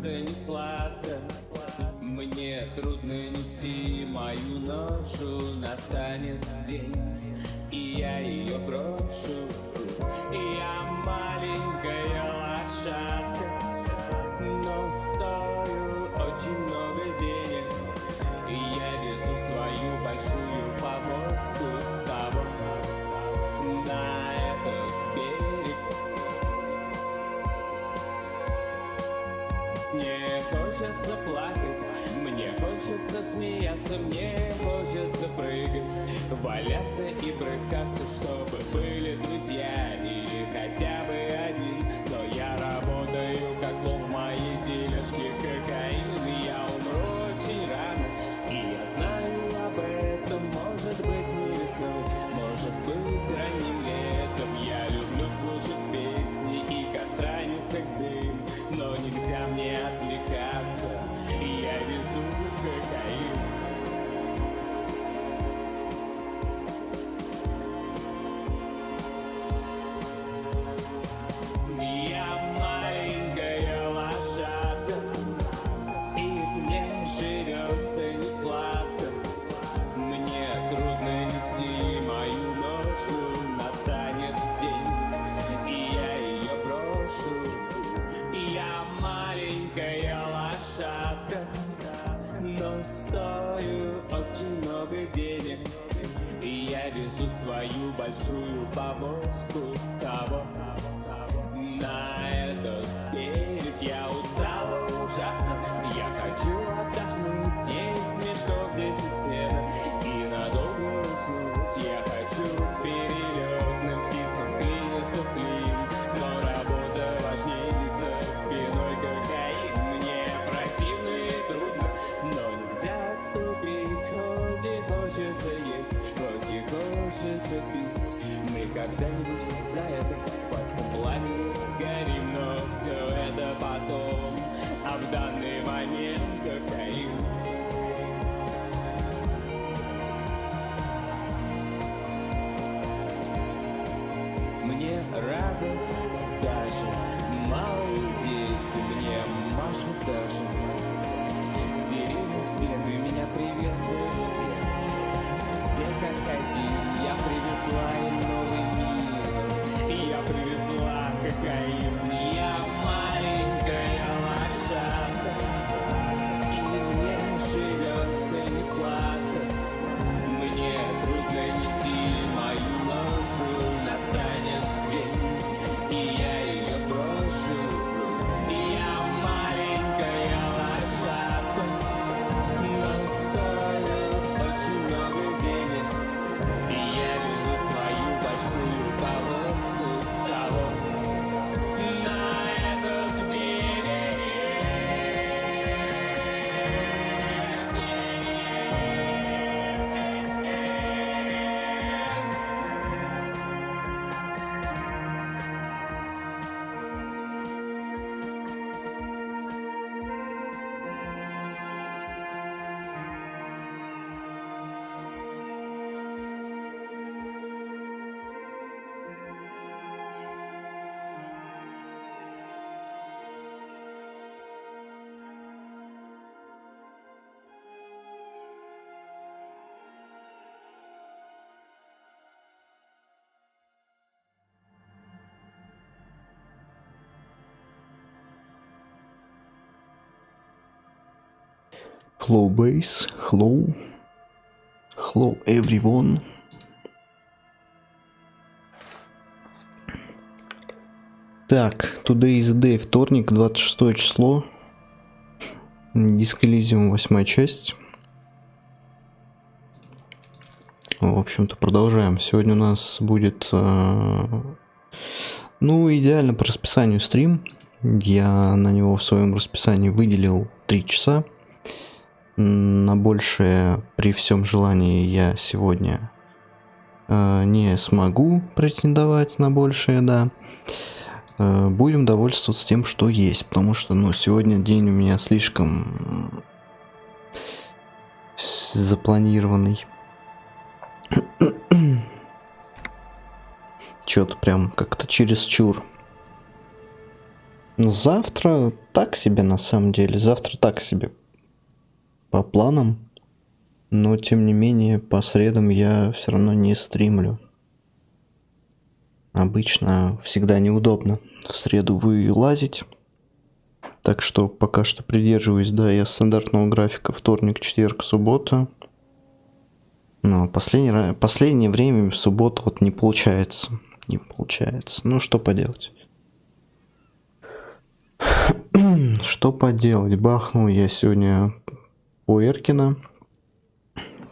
живется не сладко. Мне трудно нести мою ношу. Настанет день, и я ее брошу. Я маленькая лошадка, но стою очень много денег. И я везу свою большую повозку с тобой на этот берег. Мне хочется плакать, мне хочется смеяться, мне хочется прыгать, валяться и брыкаться, чтобы были друзья или хотя бы один. Но я работаю как лох в моей тележке кокаин. Я умру очень рано, и я знаю об этом. Может быть не весной, может быть ранним летом. Я люблю слушать песни и костра нюхать дым, но нельзя мне отвлекаться, я везу кокаин. Я маленькая лошадка, и мне живется не сладко. Мне трудно нести мою ношу. Настанет день, и я ее брошу. Я маленькая лошадка, но стою очень много денег. И я везу свою большую повозку с тобой на этот берег. Я устала ужасно, я хочу отдохнуть, есть мешков 10 сена и надолго уснуть. Я хочу перелетным птицам клиниться в клин, но работа важнее, за спиной кокаин. Мне противно и трудно, но нельзя отступить. Хоть и хочется есть, хоть и хочется пить, мы когда-нибудь за это в адском пламени сгорим. Но все это потом, а в данный момент кокаин. Мне рады даже малые дети, мне машут даже деревья в небе, меня приветствуют все, все как один. Я привезла им новый мир, я привезла кокаин. Я маленькая лошадка, и мне живется не сладко. Мне трудно нести мою ношу. Настанет день, и я ее брошу. Я маленькая лошадка, но стою очень много денег. И я везу свою большую повозку с тобой на этот берег. Hello base, hello everyone. Так, today is the day, вторник, 26 число. Disco Elysium, 8 часть. В общем-то, продолжаем. Сегодня у нас будет, ну, идеально по расписанию стрим. Я на него в своем расписании выделил 3 часа. На большее при всем желании я сегодня не смогу претендовать на большее, да. Будем довольствоваться тем, что есть, потому что, ну, сегодня день у меня слишком запланированный. Что-то прям как-то чересчур. Ну, завтра так себе, на самом деле. Завтра так себе. По планам. Но, тем не менее, по средам я все равно не стримлю. Обычно всегда неудобно в среду вылазить. Так что пока что придерживаюсь, да, я стандартного графика: вторник, четверг, суббота. Но последнее время в субботу вот не получается. Не получается. Ну, что поделать. Что поделать? Бахнул я сегодня у Эркина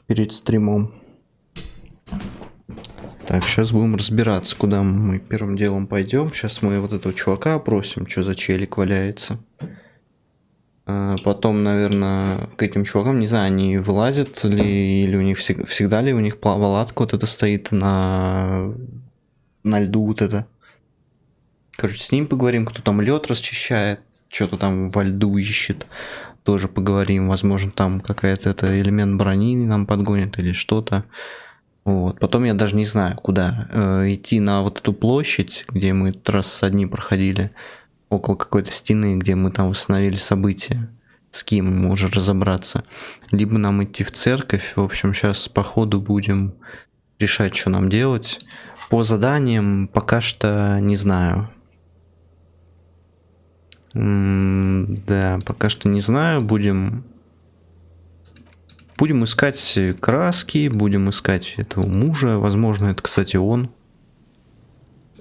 перед стримом. Так, сейчас будем разбираться, куда мы первым делом пойдем. Сейчас мы вот этого чувака опросим, что за челик валяется. Потом, наверное, к этим чувакам, не знаю, они вылазят ли, или у них всегда ли у них палатка вот это стоит на льду вот это. Короче, с ним поговорим, кто там лед расчищает, что-то там во льду ищет. Тоже поговорим, возможно, там какая-то это элемент брони нам подгонит или что-то. Вот. Потом я даже не знаю, куда идти на вот эту площадь, где мы раз одни проходили, около какой-то стены, где мы там восстановили события. С кем мы можем разобраться. Либо нам идти в церковь. В общем, сейчас по ходу будем решать, что нам делать. По заданиям пока что не знаю. Да, пока что не знаю. Будем искать краски, будем искать этого мужа. Возможно, это, кстати, он.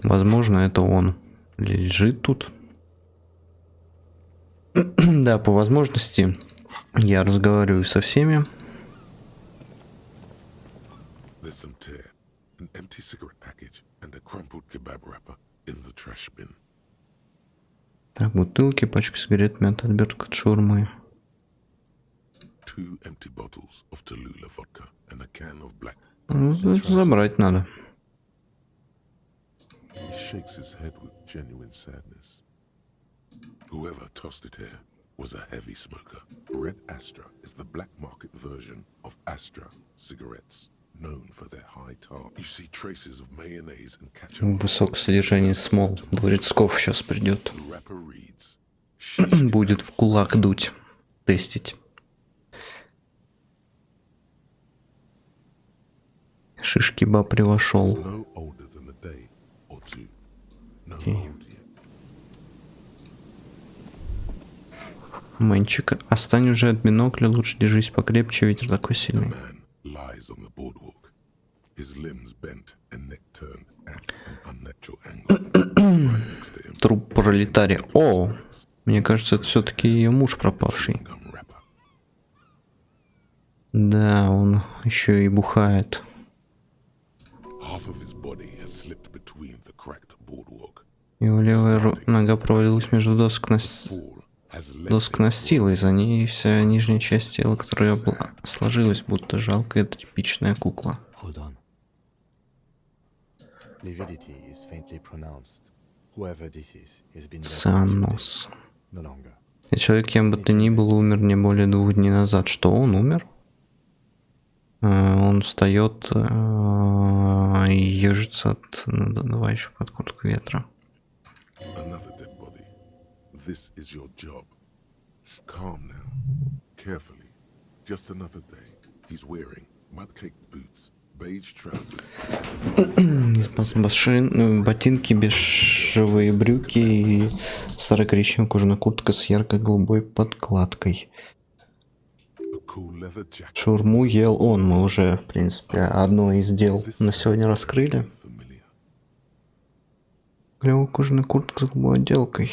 Возможно, это он лежит тут. Да, по возможности я разговариваю со всеми. Так, бутылки, пачка сигарет, мята, отвертка от шаурмы. Ну, забрать надо. Whoever tossed it here was a heavy smoker. Red Astra is the black market version of Astra cigarettes, known for their high tar. You see traces of mayonnaise and ketchup. Высокое содержание смол. Дворецков сейчас придет. Будет в кулак дуть. Тестить. Шиш-кебаб превошел. Okay. Мэнчик, отстань уже от бинокля, лучше держись покрепче, ветер такой сильный. Труп пролетария. О, мне кажется, это все-таки ее муж пропавший. Да, он еще и бухает. Его левая нога провалилась между досок настила, и за ней вся нижняя часть тела, которая была, сложилась, будто жалкая типичная кукла. Санос. И человек, кем бы то ни был, умер не более 2 дней назад. Что, он умер? Он встает и ежится от надувающего под куртку ветра. This is your job. Calm now. Carefully. Just another day. He's wearing mud-caked boots, beige trousers. Ботинки, бежевые брюки и старая коричневая кожаная куртка с ярко-голубой подкладкой. Шаурму ел он. Мы уже, в принципе, одно из дел на сегодня раскрыли. Клевая кожаная куртка с голубой отделкой.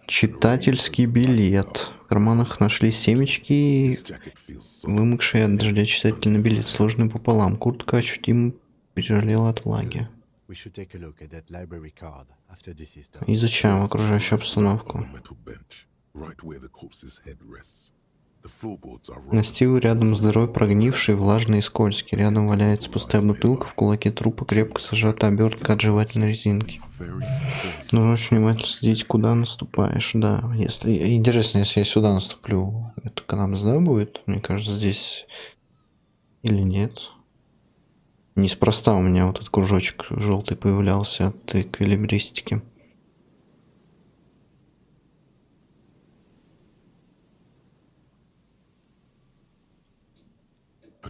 Читательский билет. В карманах нашли семечки, вымокшие от дождя читательный билет, сложный пополам. Куртка ощутимо потяжелела от влаги. Изучаем окружающую обстановку. Настил рядом здоровый, прогнивший, влажный и скользкий. Рядом валяется пустая бутылка, в кулаке трупа крепко сжата обертка от жевательной резинки. Нужно очень внимательно следить, куда наступаешь. Да, если интересно, если я сюда наступлю, это к нам сюда будет? Мне кажется, здесь или нет. Неспроста у меня вот этот кружочек желтый появлялся от эквилибристики.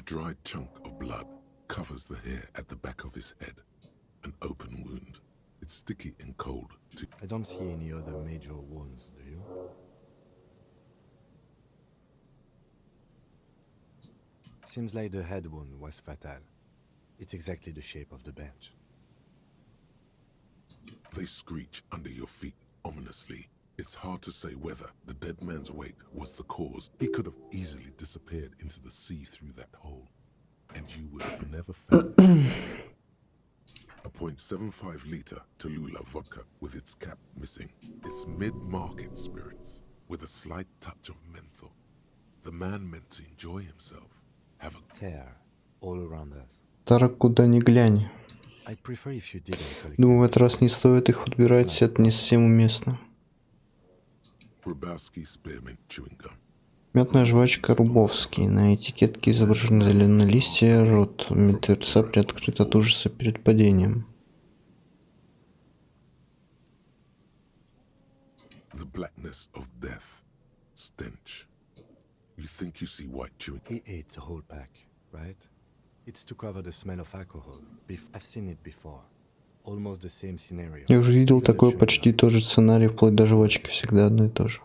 dried chunk of blood covers the hair at the back of his head. An open wound. It's sticky and cold. I don't see any other major wounds, do you? Seems like the head wound was fatal. It's exactly the shape of the bench. They screech under your feet ominously. It's hard to say whether the dead man's weight was the cause. He could have easily disappeared into the sea through that hole, and you would have never found him. A 0.75 liter Tallulah vodka with its cap missing. It's mid-market spirits with a slight touch of menthol. The man meant to enjoy himself. Have a Tear all around us. Так, куда ни глянь. I'd prefer if you didn't collect. Думаю, в этот раз не стоит их подбирать, это не совсем уместно. Grabowski spearmint chewing gum. Мятная жвачка Рубовский. На этикетке изображены зеленые листья, рот мертвеца приоткрыт от ужаса перед падением. The blackness of death. Stench. You think you see white chewing. He ate the whole pack, right? It's to cover the smell of alcohol. I've seen it before. Almost the same scenario. Я уже видел такой почти тот же сценарий, вплоть до жвачки, всегда одно и то же.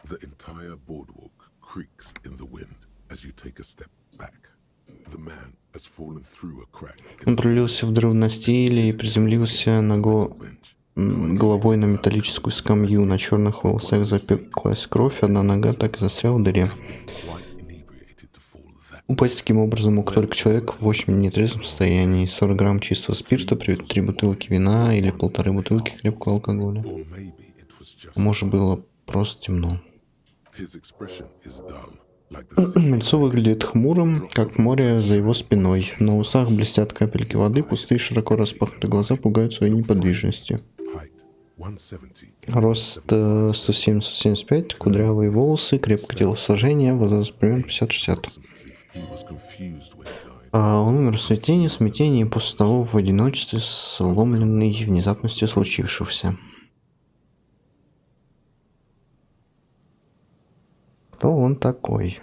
The entire boardwalk creaks in the wind as you take a step back. The man has fallen through a crack. Он пролился в дыру на стиле и приземлился головой на металлическую скамью. На черных волосах запеклась кровь, одна нога так и застряла в дыре. Упасть таким образом мог только человек в очень нетрезвом состоянии. 40 грамм чистого спирта, 3 бутылки вина или 1,5 бутылки крепкого алкоголя. Может, было просто темно. Лицо выглядит хмурым, как море за его спиной. На усах блестят капельки воды, пустые широко распахнутые глаза пугают своей неподвижностью. Рост 170-175, кудрявые волосы, крепкое телосложение, возраст примерно 50-60. Он умер в смятении после того в одиночестве, сломленный внезапностью случившегося. Кто он такой?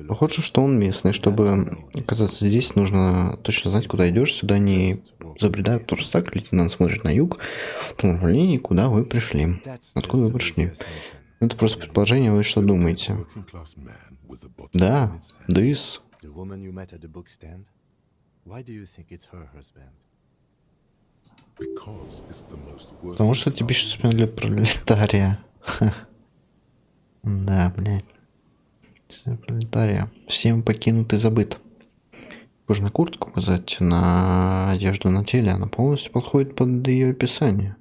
Похоже, что он местный. Чтобы оказаться здесь, нужно точно знать, куда идешь. Сюда не забредают просто так. Лейтенант смотрит на юг, в том направлении, куда вы пришли. Откуда вы пришли? Это просто предположение, вы что думаете? Да, Дис. Потому что типичный спин для пролетария. Да, блядь. Пролетария. Всем покинут и забыт. Можно куртку указать на одежду на теле, она полностью подходит под ее описание.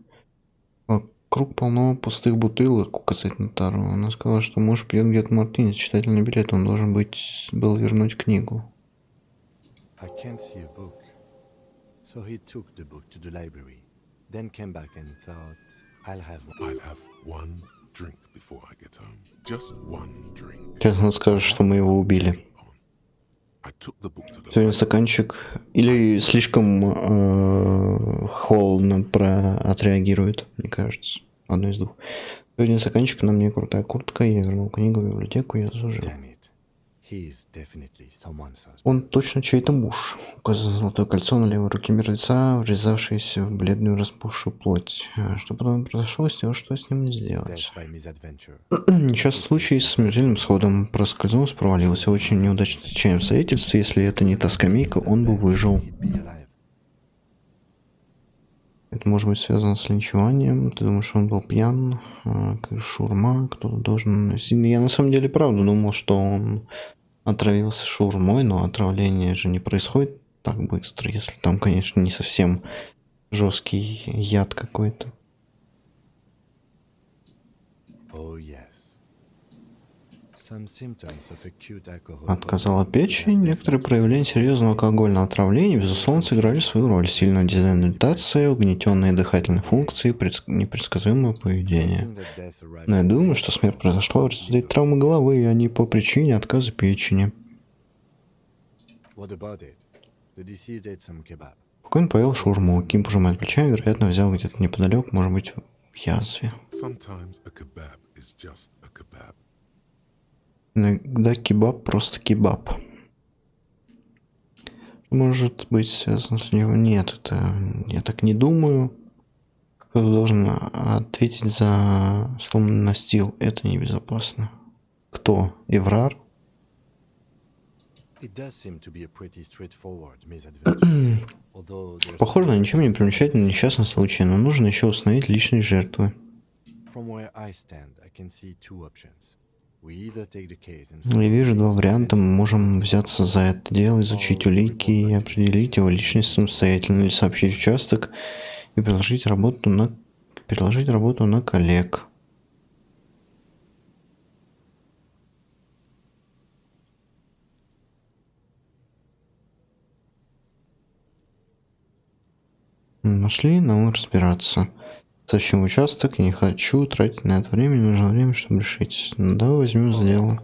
Вокруг полно пустых бутылок, указать на тару. Она сказала, что муж пьет где-то мартини, читательный билет, он должен был вернуть книгу. Сейчас он скажет, что мы его убили. Сегодня стаканчик или слишком холодно отреагирует, мне кажется. Одно из двух. Сегодня стаканчик, на мне крутая куртка, я вернул книгу в библиотеку, я заслужил. Он точно чей-то муж. Указано золотое кольцо на левой руке мертвеца, врезавшееся в бледную распухшую плоть. Что потом произошло с ним, что с ним сделать? Несчастный случай с смертельным сходом. Проскользнулся, провалился. Очень неудачное течение обстоятельств. Если это не та скамейка, он бы выжил. Это может быть связано с линчеванием. Ты думаешь, он был пьян? Шаурма? Кто-то должен... Я на самом деле правда думал, что он отравился шаурмой, но отравление же не происходит так быстро, если там, конечно, не совсем жесткий яд какой-то. Отказала печень. Некоторые проявления серьезного алкогольного отравления, безусловно, сыграли свою роль. Сильная дезориентация, угнетенные дыхательные функции, непредсказуемое поведение. Но я думаю, что смерть произошла в результате травмы головы, а не по причине отказа печени. Покойно поел шаурму. Ким пожимает плечами, вероятно, взял где-то неподалеку, может быть, в язве. Иногда кебаб просто кебаб. может быть связано с него? Нет, это я так не думаю. Кто должен ответить за сломанный настил? Это небезопасно. Кто? Эврар? Похоже на ничем не примечательный несчастный случай, но нужно еще установить личные жертвы. Я вижу два варианта. Мы можем взяться за это дело, изучить улики и определить его личность самостоятельно, или сообщить участок и переложить работу на коллег. Нашли, нам разбираться. Сообщим участок, я не хочу тратить на это время, нужно время, чтобы решить. Ну, давай возьмем за дело.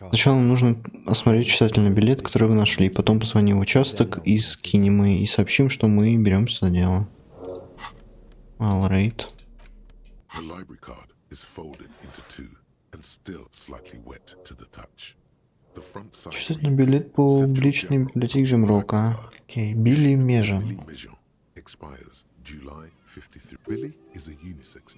Сначала нужно осмотреть читательный билет, который вы нашли, потом позвоним в участок и скинем и сообщим, что мы беремся за дело. Alright. Читательный билет по личной библиотеке GameRock. Окей, Билли Межа.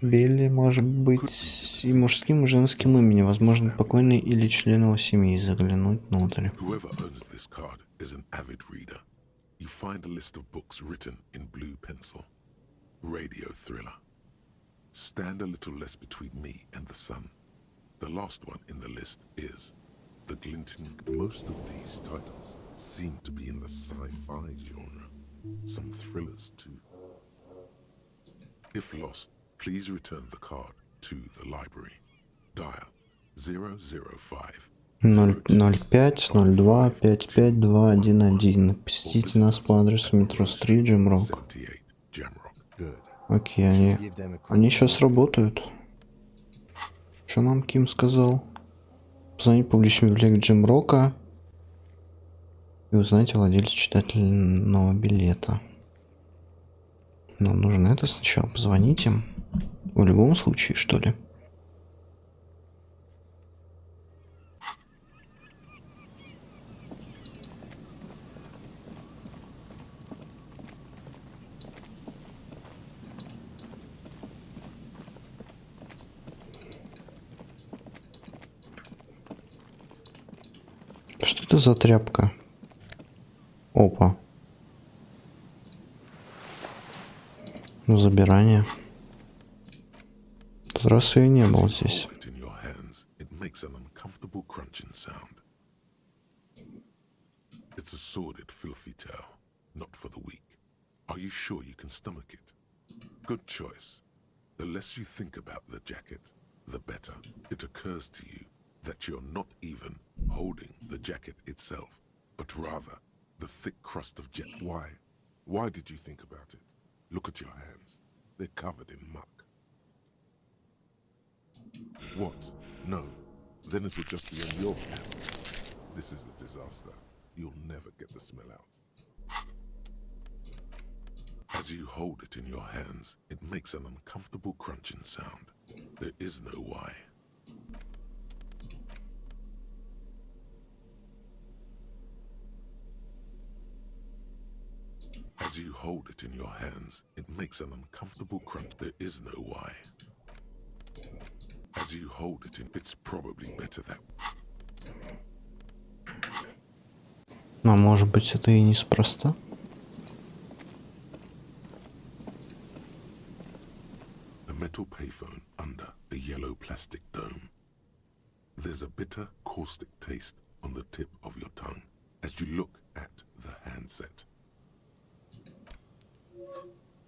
Билли может быть и мужским, и женским именем, возможно, покойный или член его семьи. Заглянуть внутрь. Stand a little less between me and the sun. The last one in the list is The Glinting. Most of these titles seem to be in the sci-fi genre. Some thrillers too. If lost, please return the card to the library. Dial 005 05 02 552 11. Посетите нас по адресу метро Стрит, GameRock. Окей, они сейчас работают. Что нам Ким сказал? Позвонить в публичный библиотеку GameRock и узнать о владельце читательного билета. Нам нужно это сначала позвонить им. В любом случае, что ли? Что это за тряпка? Опа. Забирание. В тот раз ее не было здесь. It's a sordid, filthy tale, not for the weak. Are you sure you can stomach it? Good choice. The less you think about the jacket, the better. It occurs to you that you're not even holding the jacket itself, but rather the thick crust of jet. Why? Why did you think about it? Look at your hands. They're covered in muck. What? No. Then it will just be on your hands. This is a disaster. You'll never get the smell out. As you hold it in your hands, it makes an uncomfortable crunching sound. There is no why. As you hold it in your hands, it makes an uncomfortable crunch. There is no why. As you hold it in, it's probably better that. А может быть, это и неспроста? A metal payphone under a yellow plastic dome. There's a bitter, caustic taste on the tip of your tongue as you look at the handset.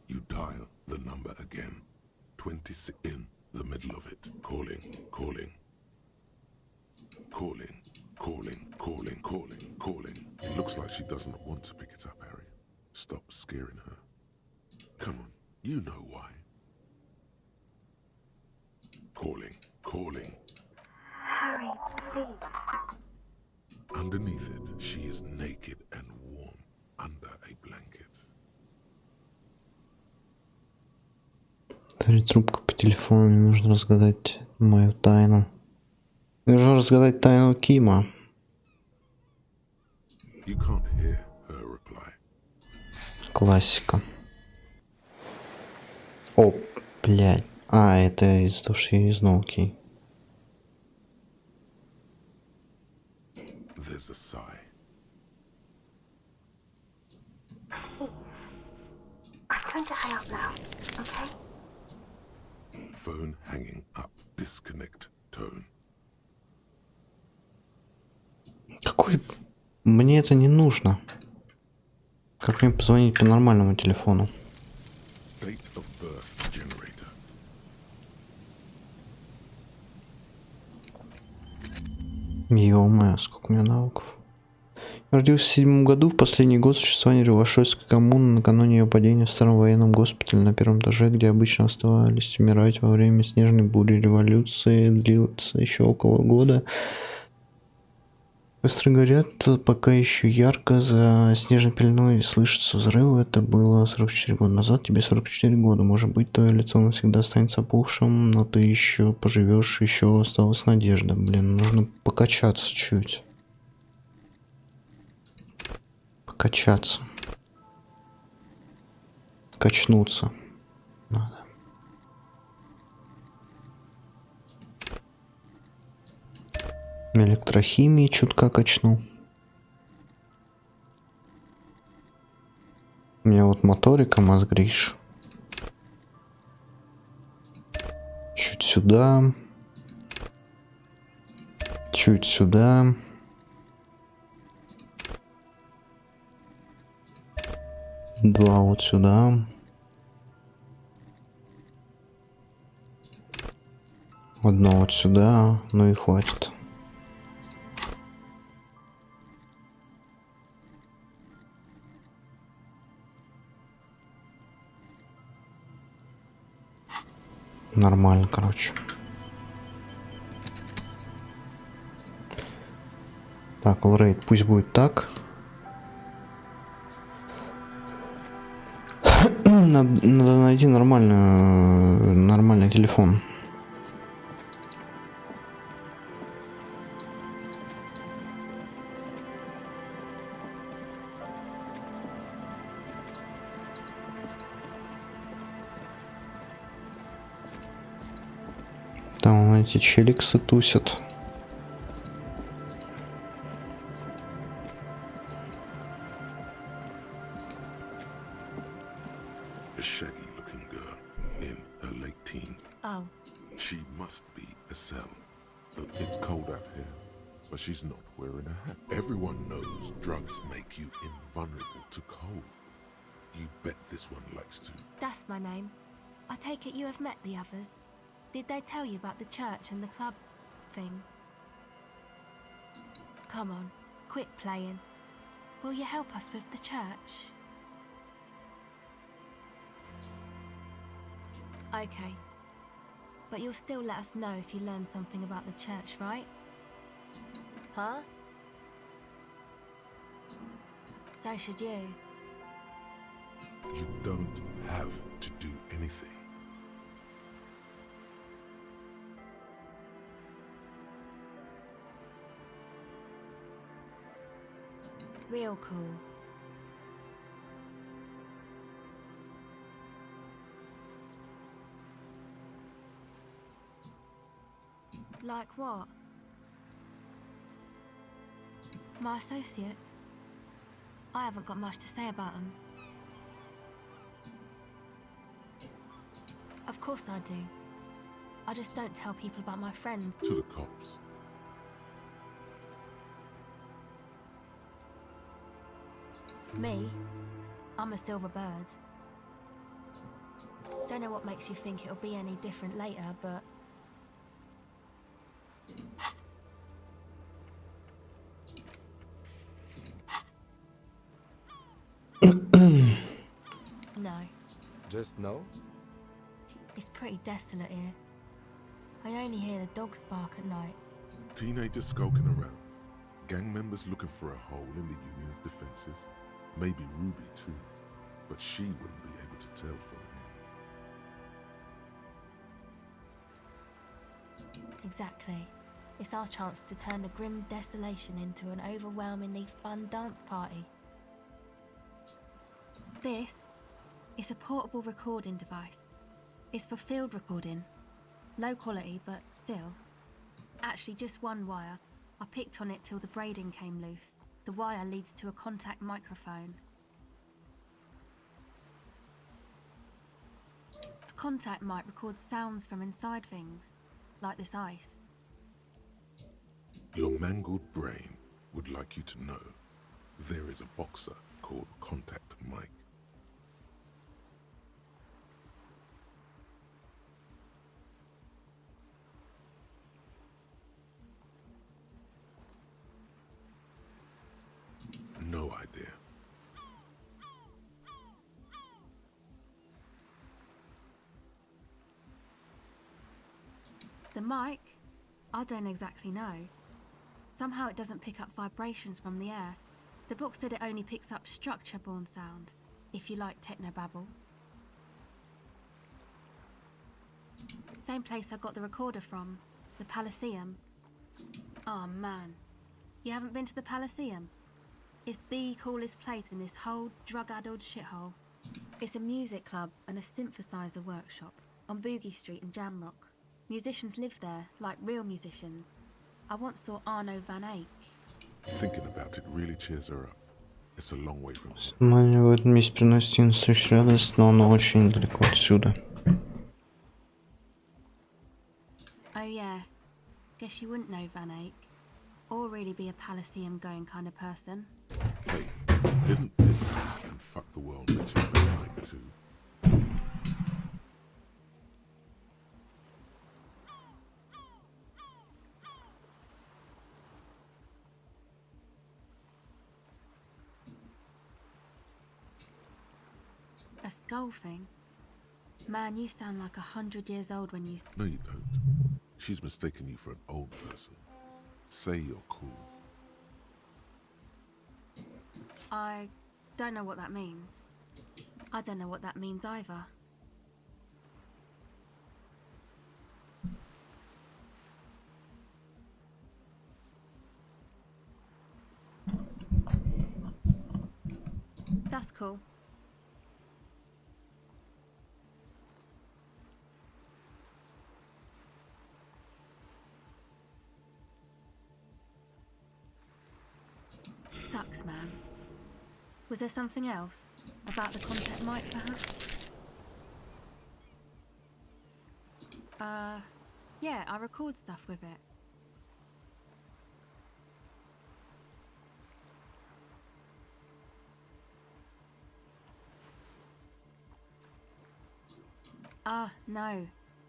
You dial the number again. 26 in the middle of it. Calling, calling. Calling, calling, calling, calling, calling. It looks like she does not want to pick it up, Harry. Stop scaring her. Come on, you know why. Calling, calling. Harry, please. Underneath it, she is naked and warm under a blanket. Трубка по телефону, мне нужно разгадать мою тайну. Нужно разгадать тайну Кима. You can't hear her reply. Классика. О, блядь. А, это из-за того, что я юзнул, окей. There's a sigh. I'm going to hang up now, okay? Phone hanging up. Disconnect tone. Какой... Мне это не нужно. Как мне позвонить по нормальному телефону? Date of birth generator. Ё-моё, сколько у меня навыков. Родился в 1907 году, в последний год существования Ревашойской коммуны, накануне ее падения в старом военном госпитале на первом этаже, где обычно оставались умирать во время снежной бури революции, длится еще около года. Костры горят, пока еще ярко, за снежной пеленой слышатся взрывы. Это было 44 года назад, тебе 44 года. Может быть, твое лицо навсегда останется опухшим, но ты еще поживешь, еще осталась надежда. Блин, нужно покачаться чуть. Покачаться. Качнуться. Надо. Электрохимии чутка качну. У меня вот моторика мозгришь. Чуть сюда. Чуть сюда. Два вот сюда. Одно вот сюда. Ну и хватит. Нормально, короче. Так, all пусть будет так. Надо найти нормальный телефон. Там эти челиксы тусят. A shaggy-looking girl in her late teens. Oh, She must be a cell. But it's cold out here, but she's not wearing a hat. Everyone knows drugs make you invulnerable to cold. You bet this one likes to. that's my name. I take it you have met the others. Did they tell you about the church and the club thing? Come on, quit playing. Will you help us with the church? Okay. But you'll still let us know if you learn something about the church, right? Huh? So should you. You don't have to do anything. Real cool. Like what? My associates? I haven't got much to say about them. Of course I do. I just don't tell people about my friends. To the cops. Me? I'm a silver bird. Don't know what makes you think it'll be any different later, but... No, Just no? it's pretty desolate here. I only hear the dogs bark at night. Teenagers skulking around. Gang members looking for a hole in the union's defenses. Maybe Ruby too. But she wouldn't be able to tell from me. Exactly. It's our chance to turn a grim desolation into an overwhelmingly fun dance party. This is a portable recording device. It's for field recording. Low quality, but still. Actually, just one wire. I picked on it till the braiding came loose. The wire leads to a contact microphone. The contact mic records sounds from inside things, like this ice. Your mangled brain would like you to know there is a boxer called Contact Mike. No idea. The mic? I don't exactly know. Somehow it doesn't pick up vibrations from the air. The book said it only picks up structure-borne sound, if you like technobabble. Same place I got the recorder from, the Palaceum. Oh man, you haven't been to the Palaceum? It's the coolest place in this whole drug-addled shithole. It's a music club and a synthesizer workshop on Boogie Street in GameRock. Musicians live there, like real musicians. I once saw Arno van Eyck. Thinking about it really cheers her up. It's a long way from here. Снимание в этом месте приносит им настоящую радость, но оно очень далеко отсюда. Oh yeah, guess you wouldn't know Van Eyck, or really be a Palaceum going kind of person. Hey, didn't visit and fuck the world mention Van Eyck too? A skull thing? Man, you sound like 100 years old when you... No, you don't. She's mistaken you for an old person. Say you're cool. I don't know what that means. I don't know what that means either. That's cool. Sucks, man. Was there something else? About the contact mic, perhaps? Yeah, I record stuff with it. No.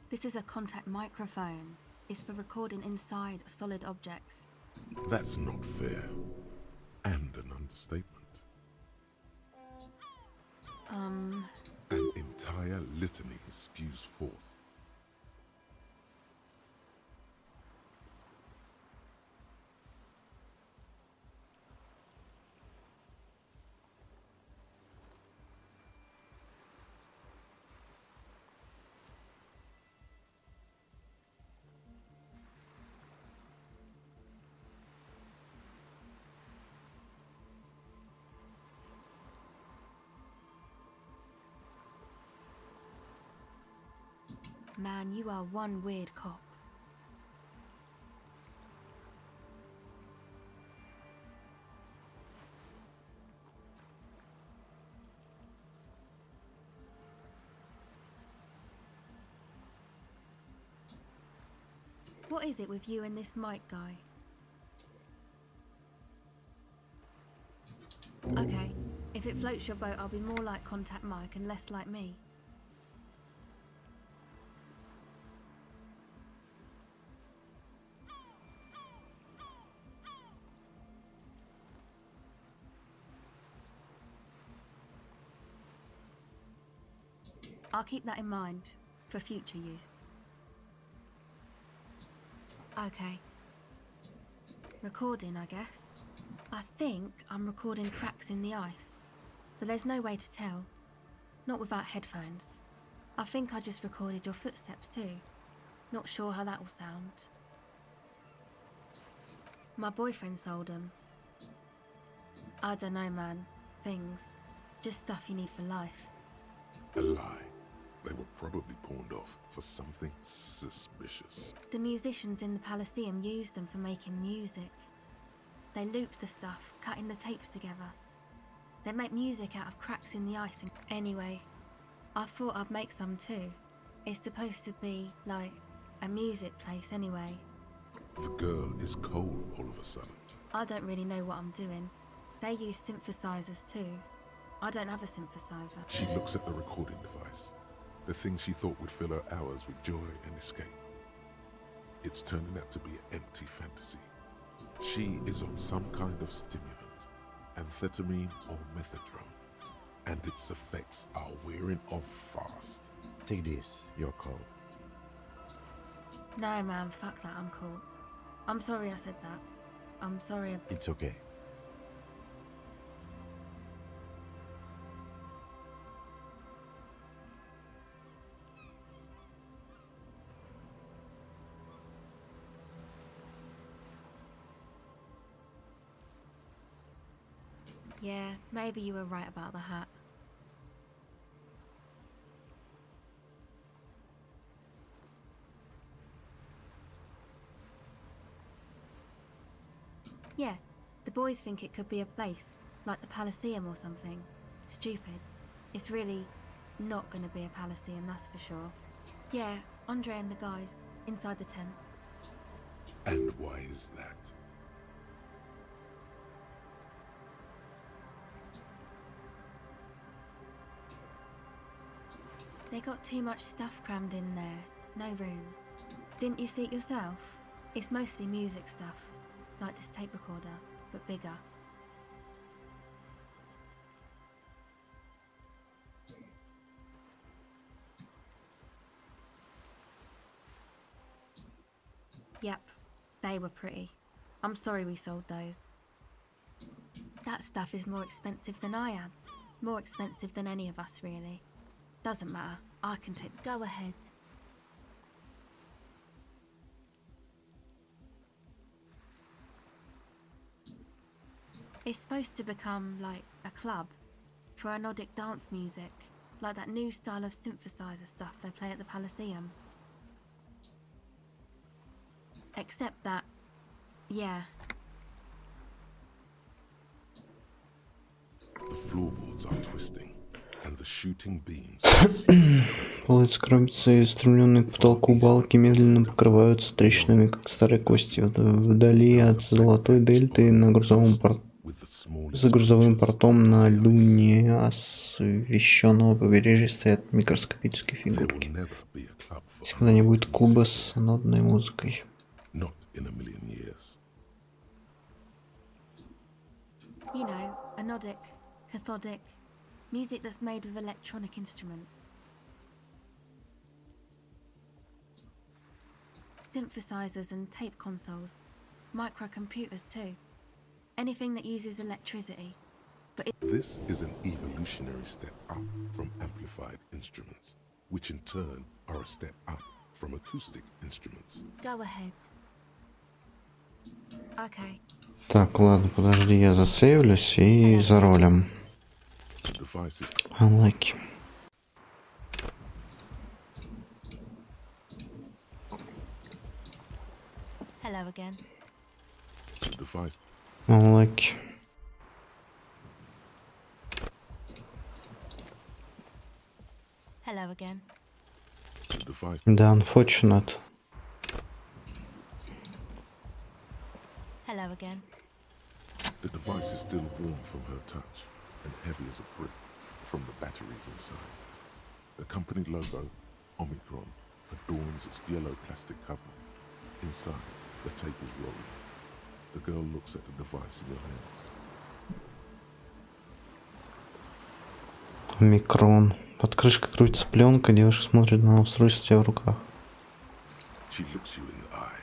This is a contact microphone. It's for recording inside solid objects. That's not fair. And an understatement. An entire litany spews forth. Man, you are one weird cop. What is it with you and this mic guy? Okay, if it floats your boat, I'll be more like Contact Mike and less like me. I'll keep that in mind for future use. Okay. Recording, I guess. I think I'm recording cracks in the ice, but there's no way to tell. Not without headphones. I think I just recorded your footsteps too. Not sure how that will sound. My boyfriend sold them. I don't know, man. Things. Just stuff you need for life. A lie. They were probably pawned off for something suspicious. The musicians in the Palaceum used them for making music. They looped the stuff, cutting the tapes together. They make music out of cracks in the ice. Anyway, I thought I'd make some too. It's supposed to be, like, a music place anyway. The girl is cold all of a sudden. I don't really know what I'm doing. They use synthesizers too. I don't have a synthesizer. She looks at the recording device. The thing she thought would fill her hours with joy and escape. It's turning out to be an empty fantasy. She is on some kind of stimulant, amphetamine or methadone, and its effects are wearing off fast. Take this, your call. No, man, fuck that, I'm cool. I'm sorry I said that. I'm sorry. It's okay. Yeah, maybe you were right about the hat. Yeah, the boys think it could be a place, like the Palaceum or something. Stupid. It's really not gonna be a Palaceum, that's for sure. Yeah, Andre and the guys, inside the tent. And why is that? They got too much stuff crammed in there. No room. Didn't you see it yourself? It's mostly music stuff. Like this tape recorder, but bigger. Yep, they were pretty. I'm sorry we sold those. That stuff is more expensive than I am. More expensive than any of us, really. Doesn't matter. I can take... Go ahead. It's supposed to become, like, a club for anodic dance music, like that new style of synthesizer stuff they play at the Palaceum. Except that, yeah. The floorboards are twisting, and the shooting beams. Палит скребется и устремленные к потолку балки медленно покрываются трещинами, как старые кости. Вдали от золотой дельты за грузовым портом на льду неосвещенного побережья стоят микроскопические фигурки. Никогда не будет клуба с нотной музыкой. You know, anodic, cathodic, music that's made with electronic instruments. Synthesizers and tape consoles, microcomputers too. Anything that uses electricity. But this is an evolutionary step up from amplified instruments, which in turn are a step up from acoustic instruments. Go ahead. Okay. Так, ладно, подожди, я засейвлюсь и за ролем. Unlucky. Hello again. Unlucky. Hello again. The unfortunate. Hello again. The device is still warm from her touch and heavy as a brick from the batteries inside. The company logo, Omicron, adorns its yellow plastic cover. Inside, the tape is rolling. The girl looks at the device in your hands. Омикрон. Под крышкой крутится пленка, девушка смотрит на устройство у тебя в руках. She looks you in the eye,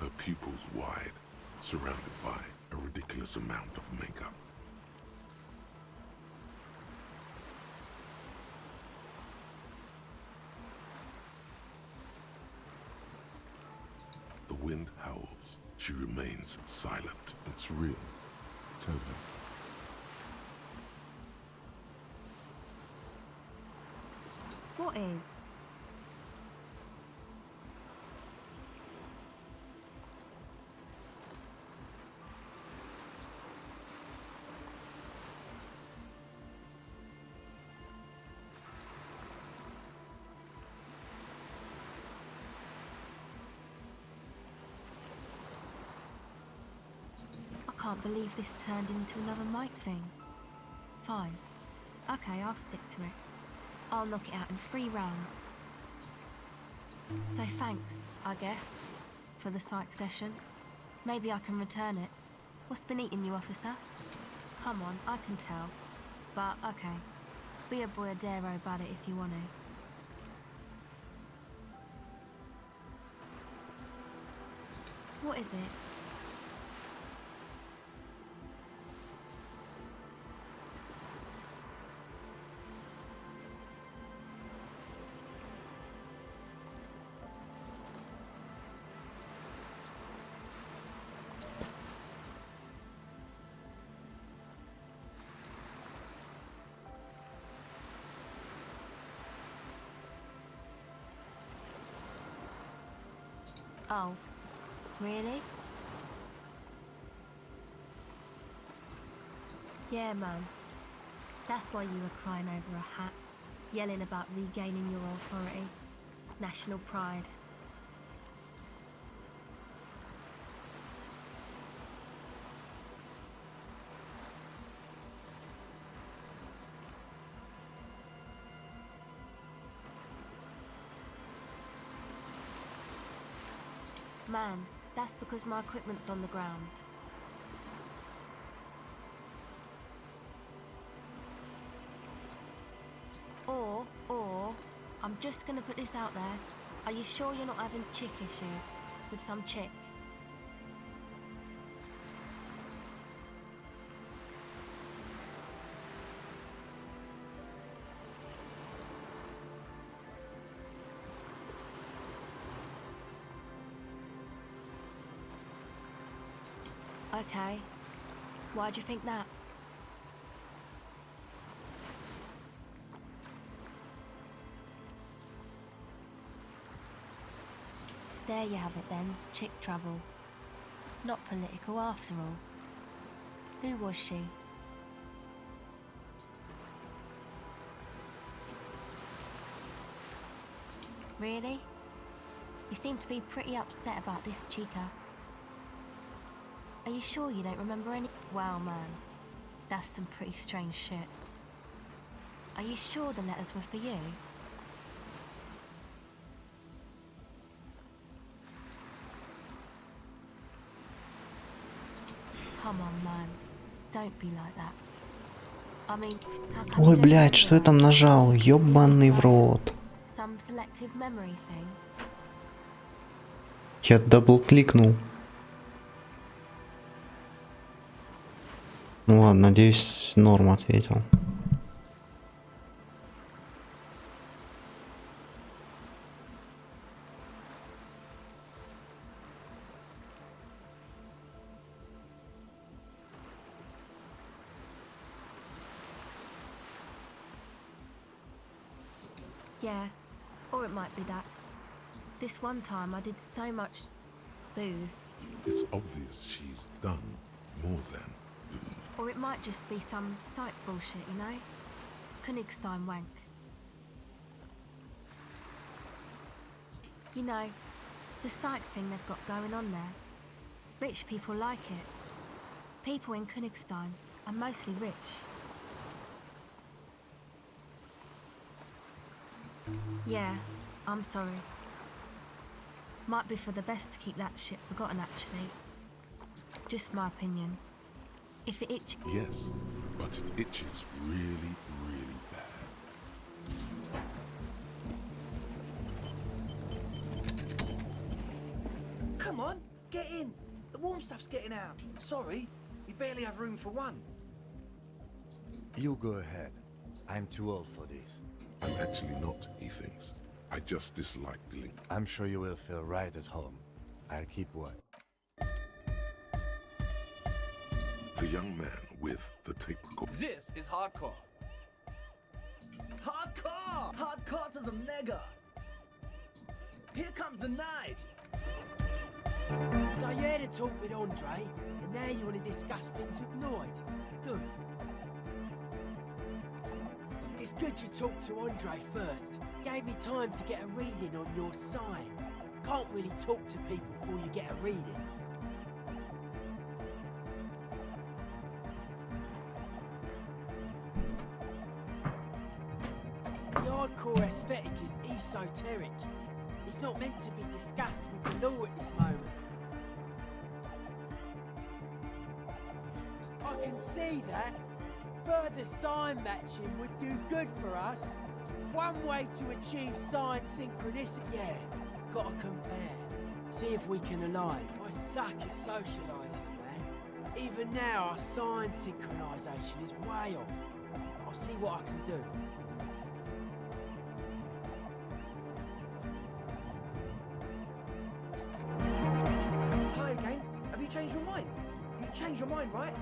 her pupils wide, surrounded by a ridiculous amount of makeup. The wind howls, She remains silent. It's real. Tell her. What is? I can't believe this turned into another mic thing. Fine. Okay, I'll stick to it. I'll knock it out in 3 rounds. So thanks, I guess, for the psych session. Maybe I can return it. What's been eating you, officer? Come on, I can tell. But, okay. Be a boyadero about it if you want to. What is it? Oh, really? Yeah, man. That's why you were crying over a hat, yelling about regaining your authority, national pride. Man, that's because my equipment's on the ground. Or, I'm just gonna put this out there. Are you sure you're not having chick issues with some chick? Okay. Why'd you think that? There you have it then, chick trouble. Not political after all. Who was she? Really? You seem to be pretty upset about this chica. Are you sure you don't remember any? Wow, man. That's some pretty strange shit. Are you sure the letters were for you? Come on, man. Don't be like that. I mean, how come you Ой, don't блядь, что я remember там us? нажал? Ёбаный в рот. Some selective memory thing? Я дабл-кликнул. Ну ладно, надеюсь, норм ответил. Yeah, or it might be that. This one time I did so much booze. It's obvious she's done more than booze. Or it might just be some psych bullshit, you know? Königstein wank. You know, the psych thing they've got going on there. Rich people like it. People in Königstein are mostly rich. Yeah, I'm sorry. Might be for the best to keep that shit forgotten, actually. Just my opinion. If it itches... Yes, but it itches really, really bad. Come on, get in. The warm stuff's getting out. Sorry, we barely have room for one. You go ahead. I'm too old for this. I'm actually not, he thinks. I just dislike the link. I'm sure you will feel right at home. I'll keep watch. The young man with the tape recorder. This is hardcore. Hardcore! Hardcore to the mega! Here comes the night! So you had a talk with Andre, and now you want to discuss things with Lloyd. Good. It's good you talked to Andre first. Gave me time to get a reading on your sign. Can't really talk to people before you get a reading. The hardcore aesthetic is esoteric. It's not meant to be discussed with the law at this moment. I can see that. Further sign matching would do good for us. One way to achieve sign synchronicity. Yeah, gotta compare. See if we can align. I suck at socialising, man. Even now, our sign synchronisation is way off. I'll see what I can do. Hi again. Have you changed your mind? You changed your mind, right?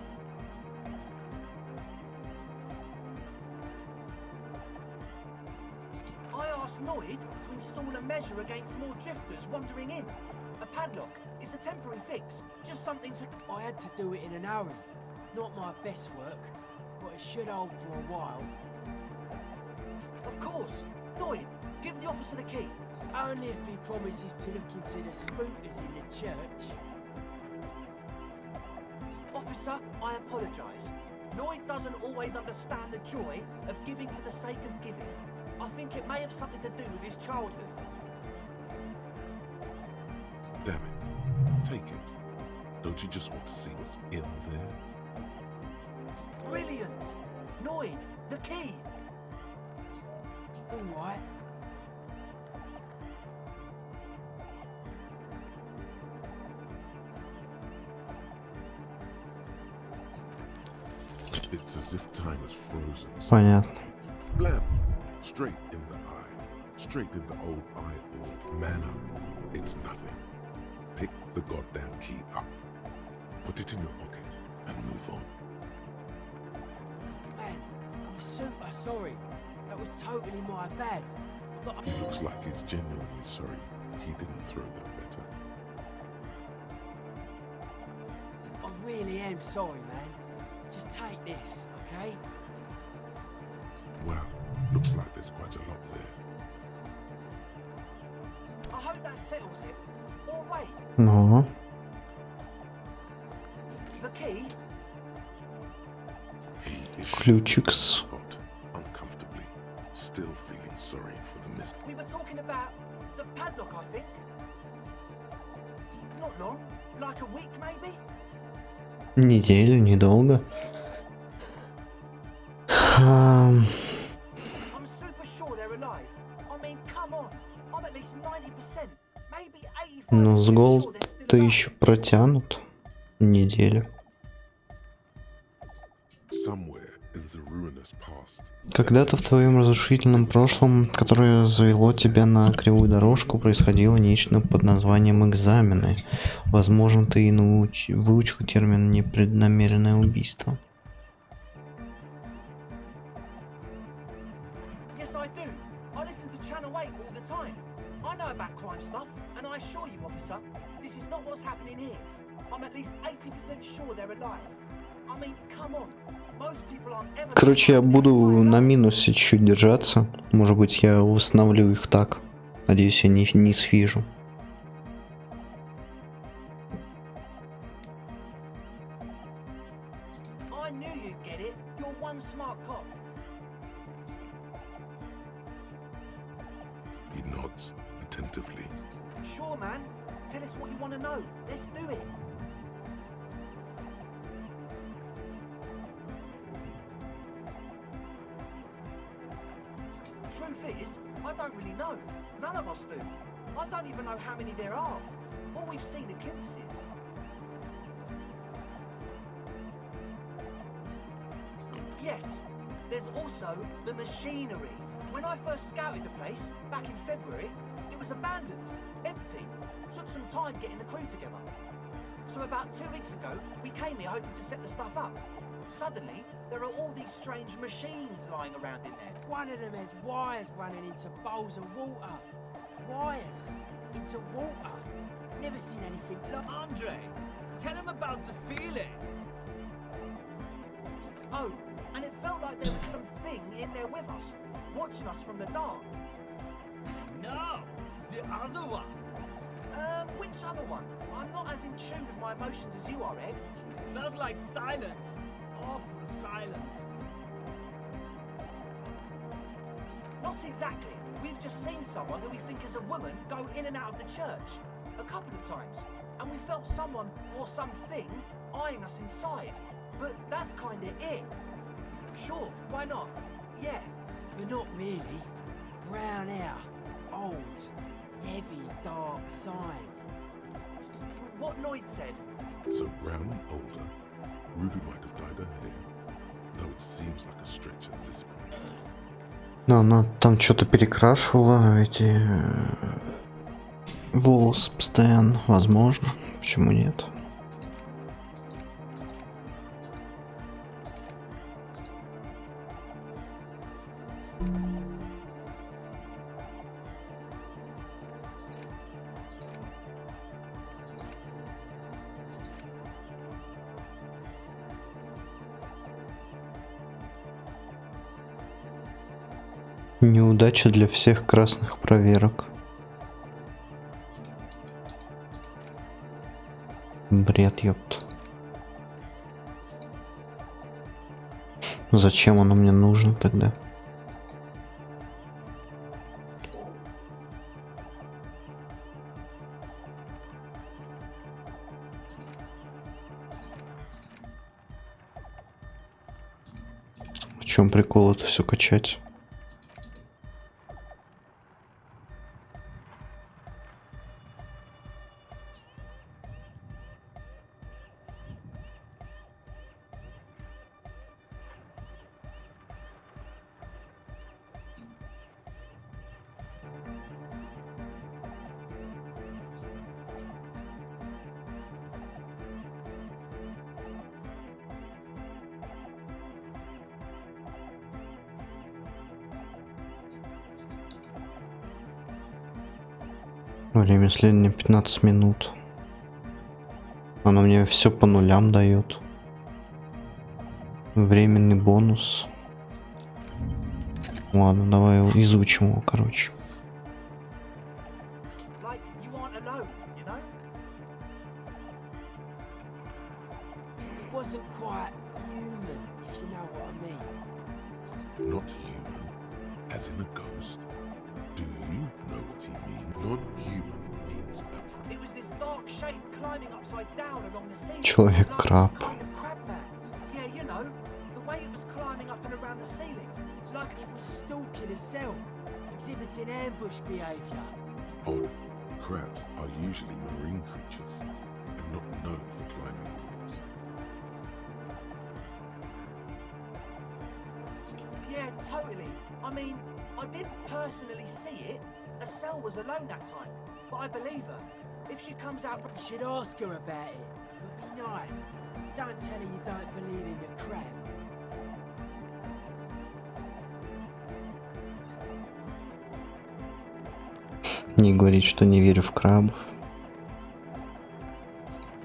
I asked Lloyd to install a measure against more drifters wandering in. A padlock. It's a temporary fix. Just something to... I had to do it in an hurry. Not my best work, but it should hold for a while. Of course. Lloyd, give the officer the key. Only if he promises to look into the spookers in the church. Officer, I apologise. Lloyd doesn't always understand the joy of giving for the sake of giving. I think it may have something to do with his childhood. Damn it. Take it. Don't you just want to see what's in there? Brilliant! Lloyd, the key! All right. It's as if time is frozen. Понятно. Blam! Straight in the eye. Straight in the old eye. Man up. It's nothing. Pick the goddamn key up. Put it in your pocket and move on. Man, I'm super sorry. That was totally my bad. But He looks like he's genuinely sorry he didn't throw them better. I really am sorry, man. Just take this, okay? Wow, looks like there's quite a lot there. I hope that settles it. Or wait, Ну, the key? He is ключик с... spot uncomfortably, still feeling sorry for the miss. We were talking about the padlock, I think. Not long, like a week maybe? Неделю, недолго. I'm super sure they're alive. I mean, come on. I'm at least 90%, maybe 85%. Но с sure гол they're still то alive. еще протянут неделю. Somewhere in the ruinous past, Когда-то в твоем разрушительном прошлом, которое завело тебя на кривую дорожку, происходило нечто под названием экзамены. Возможно, ты и выучил термин непреднамеренное убийство. Yes, I do. I listen to Channel 8 all the time. I know about crime stuff, and I assure you, officer, this is not what's happening here. I'm at least 80% sure they're alive. I mean, come on. Most people aren't ever... Короче, я буду на минусе чуть-чуть держаться. Может быть, я восстановлю их так. Надеюсь, я не свижу. I knew you'd get it. You're one smart cop. he nods attentively. Sure, man. Tell us what you want to know. Let's do it. Truth is, I don't really know. None of us do. I don't even know how many there are. All we've seen are glimpses. Yes, there's also the machinery. When I first scouted the place, back in February, it was abandoned, empty. Took some time getting the crew together. So about 2 weeks ago, we came here hoping to set the stuff up. Suddenly, there are all these strange machines lying around in there. One of them has wires running into bowls of water. Wires into water. Never seen anything like. Andre, tell him about the feeling. Oh, and it felt like there was something in there with us, watching us from the dark. No, the other one. Which other one? I'm not as in tune with my emotions as you are, Ed. Felt like silence. Awful silence. Not exactly. We've just seen someone that we think is a woman go in and out of the church a couple of times, and we felt someone or something eyeing us inside. But that's kinda it. Sure, why not? Yeah. But not really. Brown hair. Old. Heavy, dark signs. What Noid said. So brown and older, Ruby might have dyed her hair, though it seems like a stretch at this point. Но она там что-то перекрашивала эти волосы постоянно, возможно. Почему нет? Неудача для всех красных проверок. Бред, ёпт. Зачем оно мне нужно тогда? В чем прикол это все качать? Время исследования 15 минут. Оно мне все по нулям дает. Временный бонус. Ладно, давай изучим его, короче. Like you aren't alone, you know? It wasn't quite human, if you know what I mean. Not human, as in a ghost. Do you know what he means? Non-human means a... It was this dark shape climbing upside down along the ceiling. Человек-краб. Like some kind of crab man. Yeah, you know, the way it was climbing up and around the ceiling. Like it was stalking a cell, exhibiting ambush behavior. Odd. Crabs are usually marine creatures and not known for climbing walls. Yeah, totally. I mean, I didn't personally see it. Estelle was alone that time, but I believe her. If she comes out... You should ask her about it. But be nice. Don't tell her you don't believe in the crab. Не говорить, что не верю в крабов.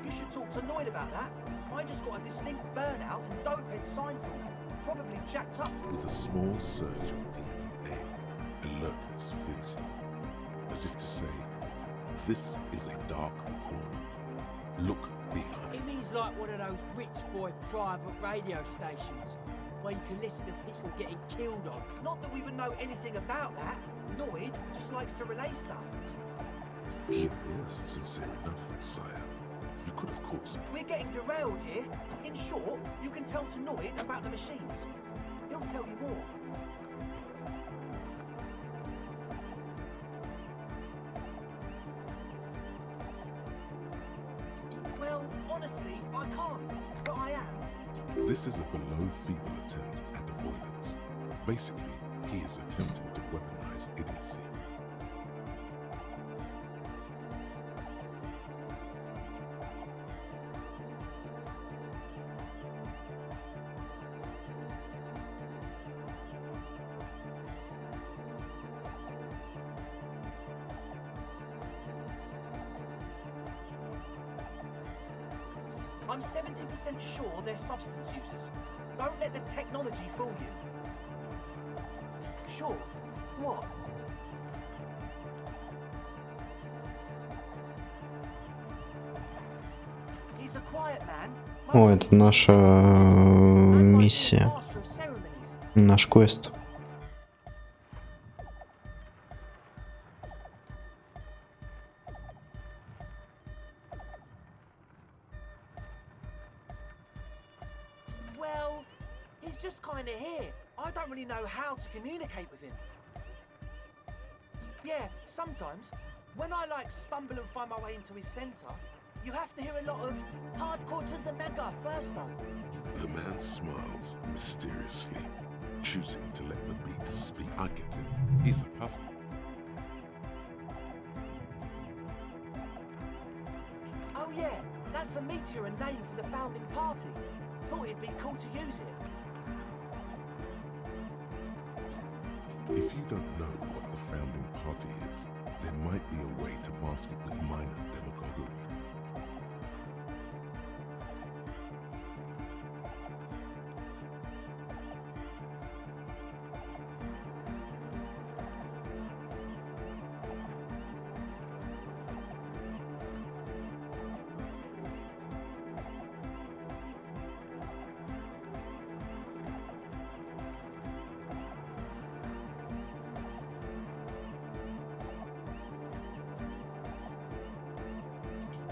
You should talk to Noid about that. I just got a distinct burnout and dope-head sign from them. Probably jacked up. With a small surge of PEA, alertness fills you, as if to say, this is a dark corner. Look behind. It means like one of those rich boy private radio stations where you can listen to people getting killed on. Not that we would know anything about that. Noid just likes to relay stuff. He appears sincere enough, sire. You could, of course. We're getting derailed here. In short, you can tell to Noid about the machines. He'll tell you more. Well, honestly, I can't, but I am. This is a below-feeble attempt at avoidance. Basically, he is attempting to weaponize idiocy. I'm 70% sure they're substance users. Don't let the technology fool you. Sure. What? He's a quiet man. О, это наша миссия. Master of ceremonies. Наш квест. Well, he's just kind of here. I don't really know how to communicate with him. Yeah, sometimes, when I stumble and find my way into his center, you have to hear a lot of hardcore to the mega first though. The man smiles mysteriously, choosing to let the beat speak. I get it. He's a puzzle. Oh yeah, that's a meteor and name for the founding party. Thought it'd be cool to use it. If you don't know what the founding party is, there might be a way to mask it with minor demagoguery.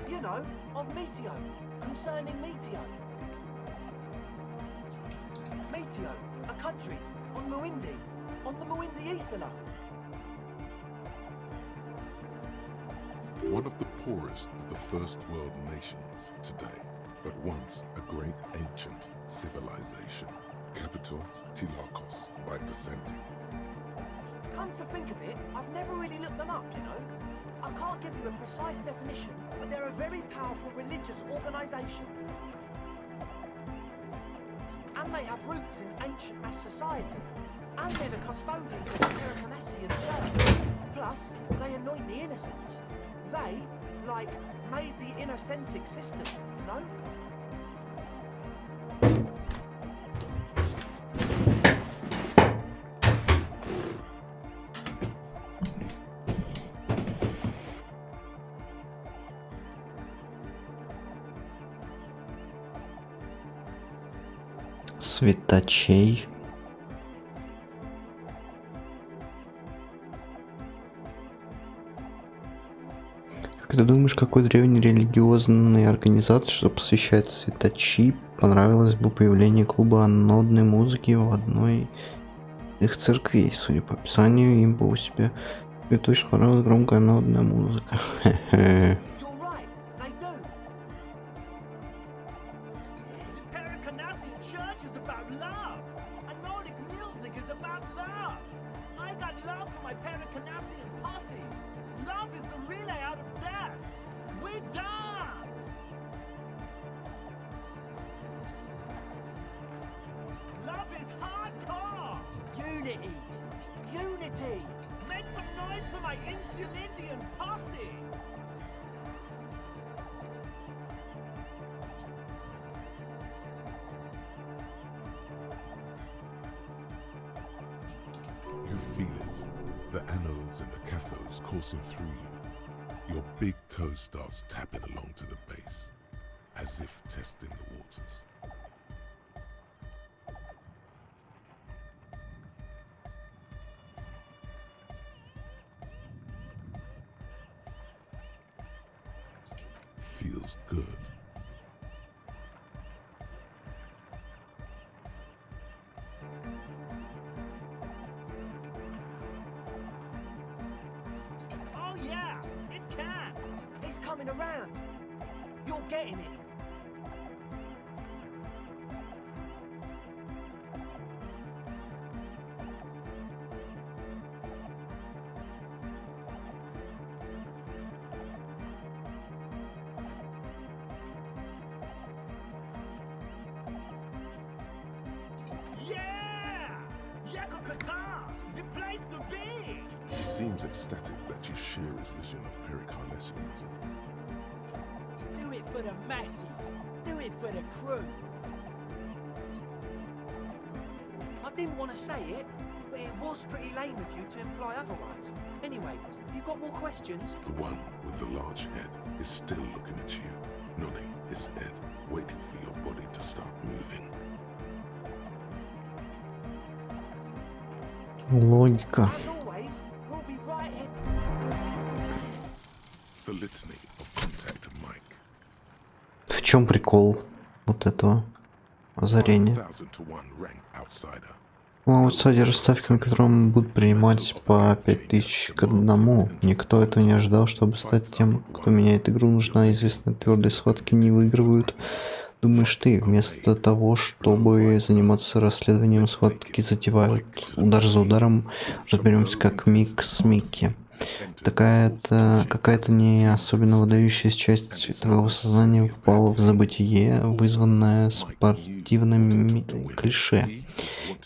You know, of Meteo, concerning Meteo. Meteo, a country, on Muindi, on the Muindi Isla. One of the poorest of the first world nations today, but once a great ancient civilization. Capital, Tilakos, by percenting. Come to think of it, I've never really looked them up, you know. I can't give you a precise definition, but they're a very powerful religious organization. And they have roots in ancient mass society. And they're the custodians of the Pericanassian church. Plus, they anoint the innocents. They, made the innocentic system, no? Светочей. Как ты думаешь, какой древней религиозной организации, что посвящает светочи, понравилось бы появление клуба анодной музыки в одной из их церквей? Судя по описанию, им бы у себя точно понравилась громкая анодная музыка. Хе-хе. Unity! Make some noise for my Insulindian posse! You feel it. The anodes and the cathodes coursing through you. Your big toe starts tapping along to the base, as if testing the waters. Feels good. Oh yeah, it can. It's coming around. You're getting it. He seems ecstatic that you share his vision of Pericanassianism. Do Do it for the masses. Do it for the crew. I didn't want to say it, but it was pretty lame of you to imply otherwise. Anyway, you got more questions? The one with the large head is still looking at you, nodding his head, waiting for your body to start moving. Логика. As always, we'll be right here. The litany of contact mic. В чем прикол вот этого озарения? 1000 to 1 rank outsider. На аутсайде расставки, на котором будут принимать по 5000 к одному. Никто этого не ожидал, чтобы стать тем, кто меняет игру. Нужна известная твердые схватки, не выигрывают. Думаешь ты, вместо того, чтобы заниматься расследованием, схватки затевают удар за ударом. Разберемся, как микс Микки. Какая-то не особенно выдающаяся часть твоего сознания впала в забытие, вызванное спортивными клише.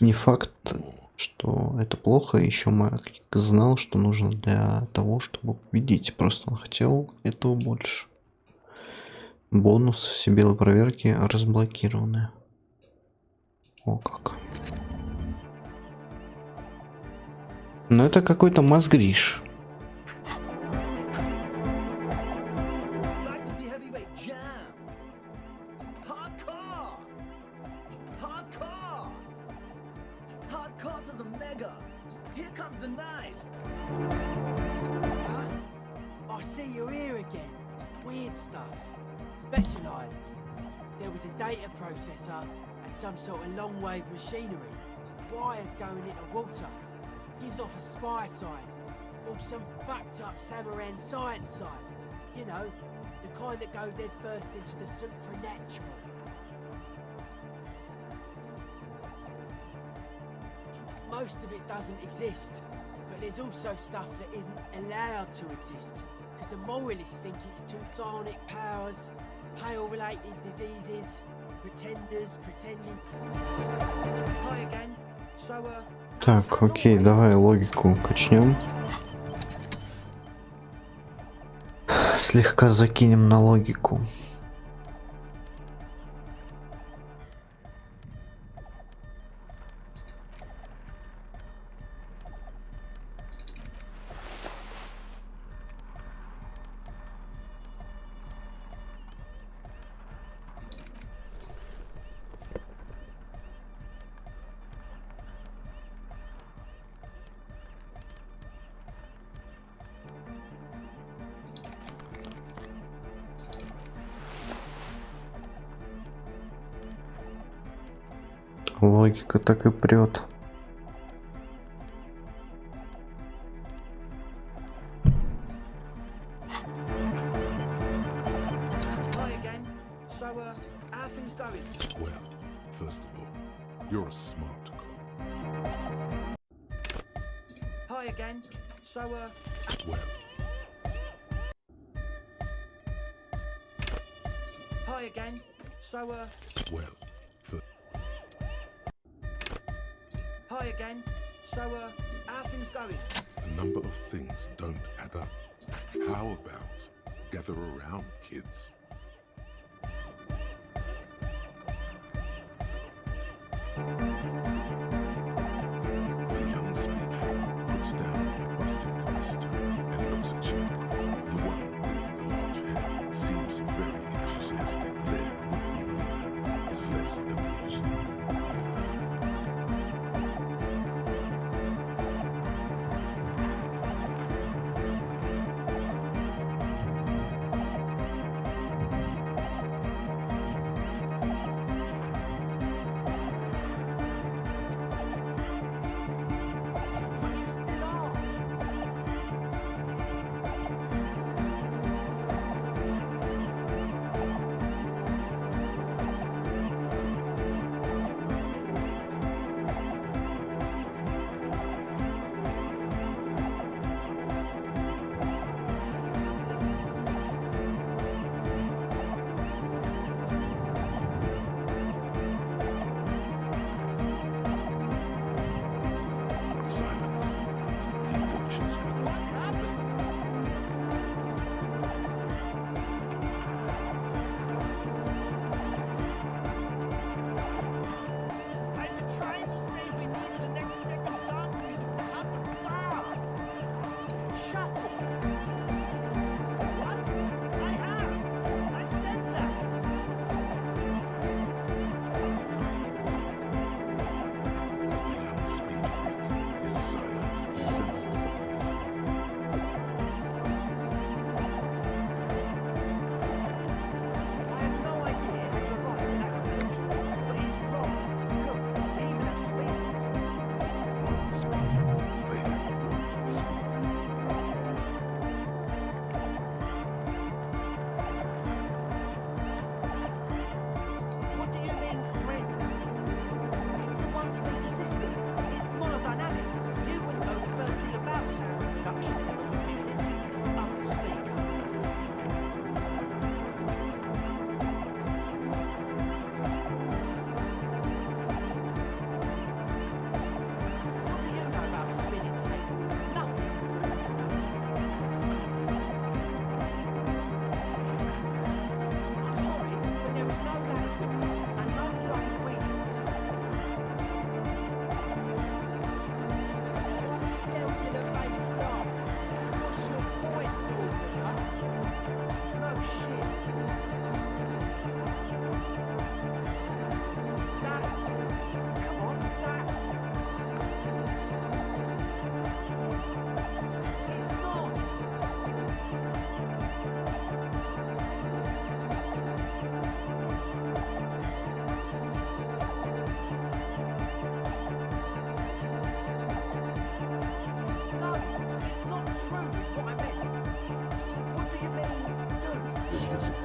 Не факт, что это плохо, еще Майк знал, что нужно для того, чтобы победить. Просто он хотел этого больше. Бонус все белые проверки разблокированы. О как. Но это какой-то мозгриш. Specialized. There was a data processor and some sort of long-wave machinery. Wires going into water. Gives off a spy sign. Or some fucked-up Samaran science sign. You know, the kind that goes head first into the supernatural. Most of it doesn't exist, but there's also stuff that isn't allowed to exist. Because the moralists think it's Teutonic powers, pale-related diseases, pretenders pretending. Hi again. So, Так, окей, давай логику качнем. Слегка закинем на логику. Логика так и прет. Well, first of all, you're a smart girl. Hi again. So, Well, hi again. So, well, hi again. So, how things going? a number of things don't add up. How about gather around, kids? The young speedful puts down a busted capacitor and looks at you. The one with the large hair seems very enthusiastic. Their would-be leader is less amused. Well, you still are.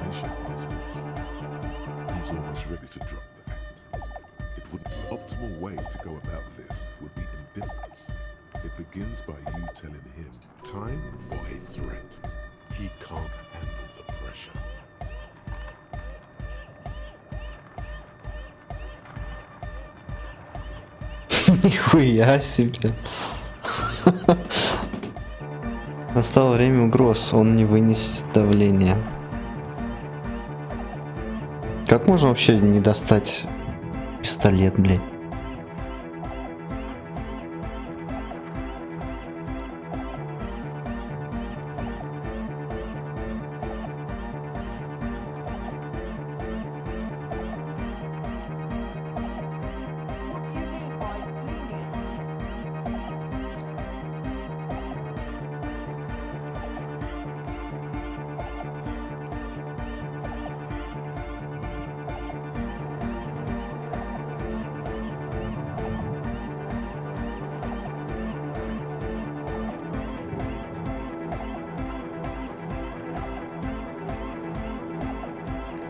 determination in his voice. He's almost ready to drop the act. The optimal way to go about this would be indifference. It begins by you telling him, time for a threat. He can't handle the pressure. Нихуя себе. Настало время угроз, он не вынесет давления. Как можно вообще не достать пистолет, блядь? What do you mean by lenient?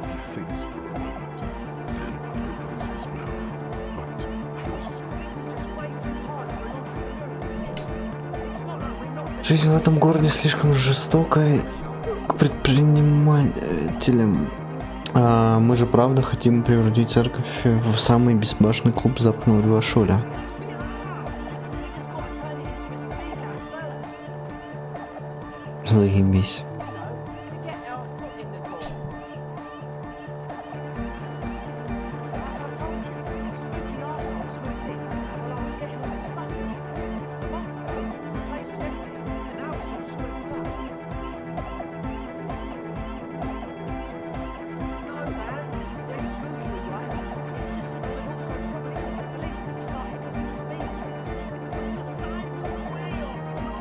He thinks for a moment, then opens his mouth, but closes it. Things are just way too hard for an entrepreneur to see. It's not like we're not Жизнь в этом городе слишком жестокая к предпринимателям. А мы же правда хотим превратить церковь в самый безбашенный клуб западного Рюашоля. Заебись. To get our foot in the door. Like I told you, spooky arseholes moved in while I was getting all this stuff together. A month ago, the place was empty, and now it's all spooked up. No, man, they're spooky, all right? It's just that they would also probably call the police if we started cooking speed. It's a sign we're way off, too.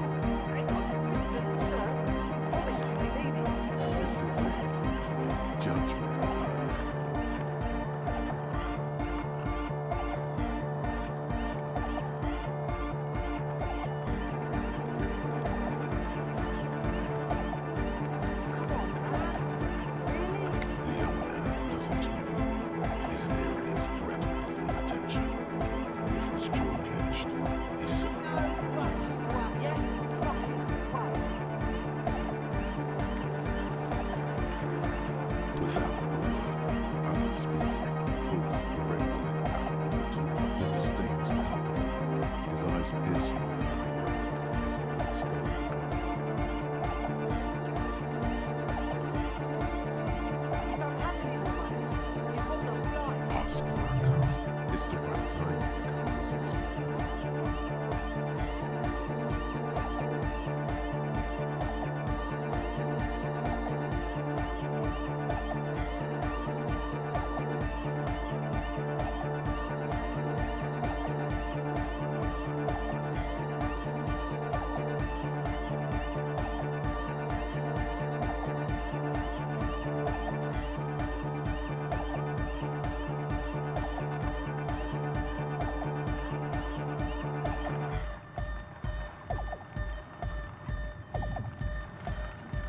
I couldn't fix it, sir. You promised you'd be lenient. This is it. Judgment time. Come on, man. Really? The young man doesn't move. His earrings rattle from the tension. With his jaw clenched, he said, No fucking way. Yes, fucking way. without a word, other speedful pulls a red bullet out of the tool. The disdain is palpable. His eyes pierce you with eyebrow as he lets go of the bullet. You don't have any more money. You robbed us blind. Ask for a cut. It's the right time to become a businessman.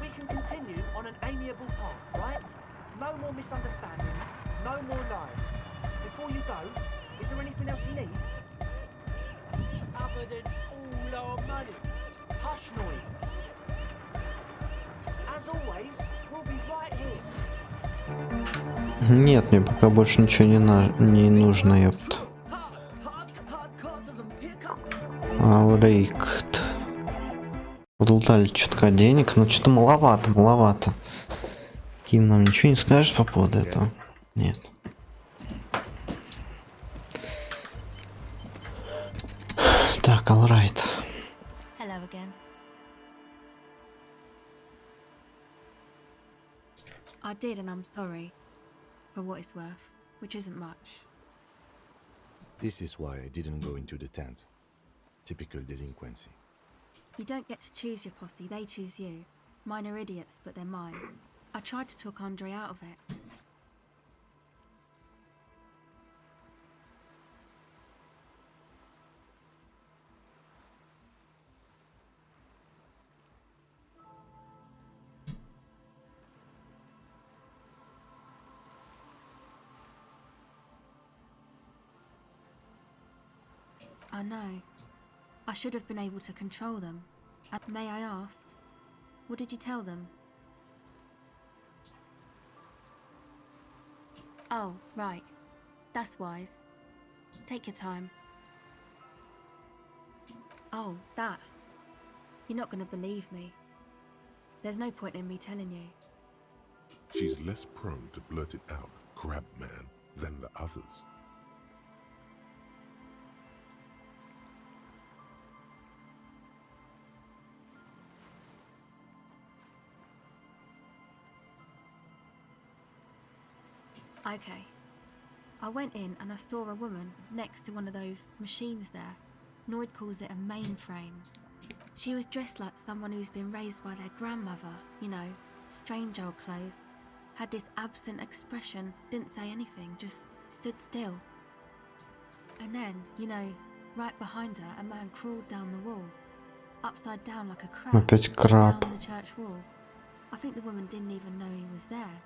We can continue on an amiable path, right? No more misunderstandings, no more lies. Before you go, is there anything else you need? Other than all our money. Hush, Noid. As always, we'll be right here. Нет, мне пока больше ничего не нужно, ёпт. Алрейкт. Подлутали чутка денег, но что-то маловато. Ким нам ничего не скажешь по поводу этого? Нет. Так, alright. Hello again. I did, and I'm sorry. For what it's worth, which isn't much. This is why I didn't go into the tent. Typical delinquency. You don't get to choose your posse, they choose you. Mine are idiots, but they're mine. I tried to talk Andre out of it. I know. I should have been able to control them. And may I ask, what did you tell them? Oh, right. That's wise. Take your time. Oh, that. You're not going to believe me. There's no point in me telling you. She's less prone to blurt it out, crab man, than the others. Okay. I went in and I saw a woman next to one of those machines there. Noid calls it a mainframe. She was dressed like someone who's been raised by their grandmother, you know, strange old clothes. Had this absent expression, didn't say anything, just stood still. And then, you know, right behind her, a man crawled down the wall, upside down like a crab, Опять краб. down the church wall. I think the woman didn't even know he was there.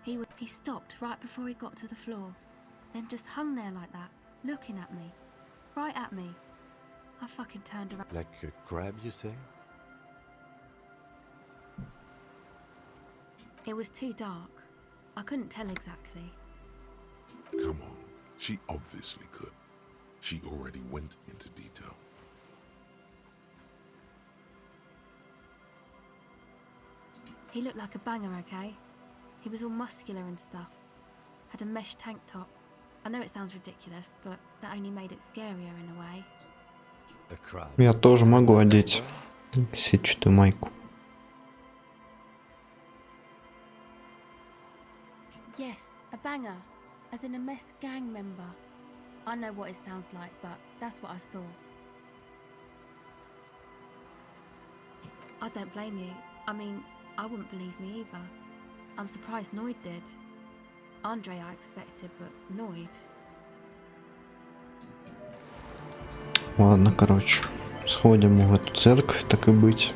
He stopped right before he got to the floor, then just hung there like that, looking at me, right at me. I fucking turned around. Like a crab, you say? It was too dark. I couldn't tell exactly. Come on, she obviously could. She already went into detail. He looked like a banger, okay? He was all muscular and stuff. Had a mesh tank top. I know it sounds ridiculous, but that only made it scarier in a way. A crab. Я тоже могу одеть сетчатую майку. Yes, a banger. As in a mess gang member. I know what it sounds like, but that's what I saw. I don't blame you. I mean, I wouldn't believe me either. I'm surprised Noid did. Andre I expected, but Noid. Ладно, короче, сходим в эту церковь, так и быть.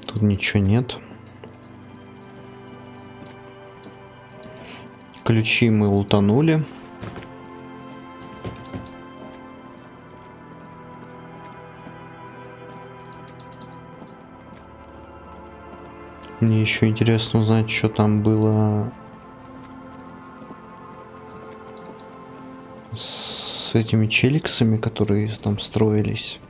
Тут ничего нет. Ключи мы лутанули. Мне еще интересно узнать, что там было с этими челиксами, которые там строились.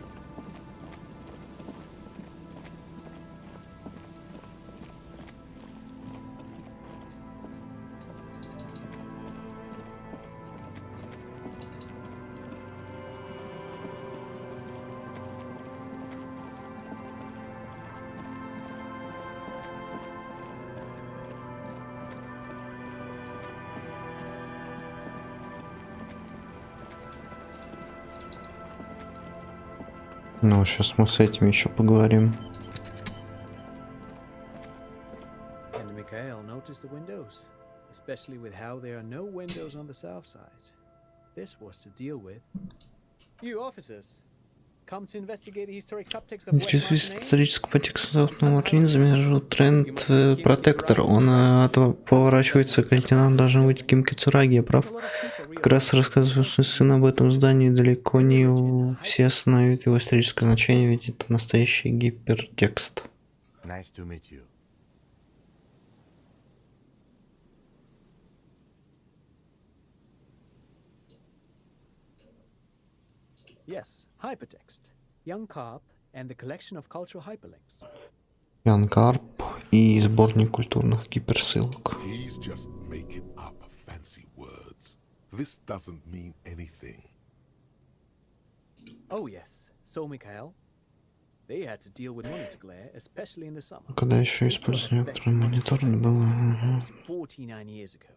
Ну, сейчас мы с этим еще поговорим. And Mikhail noticed the windows, especially with how there are no windows on the south side. This was to deal with. You officers, come to investigate the historic subtext of West Martinez? Исторического текста замержу тренд протектор. Он поворачивается к лейтенанту должен быть Ким Кицураги, я прав? Как раз рассказываю сына об этом здании, далеко не все остановят его историческое значение, ведь это настоящий гипертекст. Nice to meet you. Yes, hypertext. Young Carp and the collection of cultural hyperlinks. Ян Карп и сборник культурных гиперссылок. He's just making up fancy words. This doesn't mean anything. Oh yes, so Mikhail. They had to deal with monitor glare, especially in the summer. Когда еще использовали некоторые мониторы было. 49 years ago.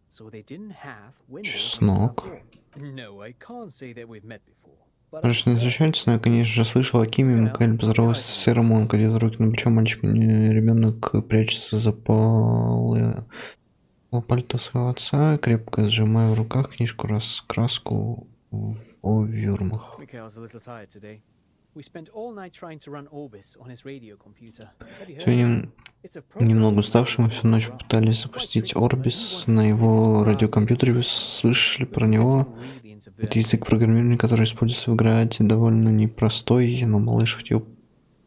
So they didn't have windows. Чеснок. No, I can't say that we've met before. Конечно, не встречаются, но я, конечно же, слышал о Киме. Микаэль поздоровался с сэром, он кладет руки на плечо, мальчик, ребенок прячется за пальто своего отца, крепко сжимая в руках книжку раскраску в овюрмах. We spent all night trying to run Orbis on his radio computer. Have you heard? Сегодня It's a немного program уставшим, всю ночь пытались запустить Orbis на его радиокомпьютере. Вы слышали про него? Это язык программирования, который используется в играть, довольно непростой, но малыш хотел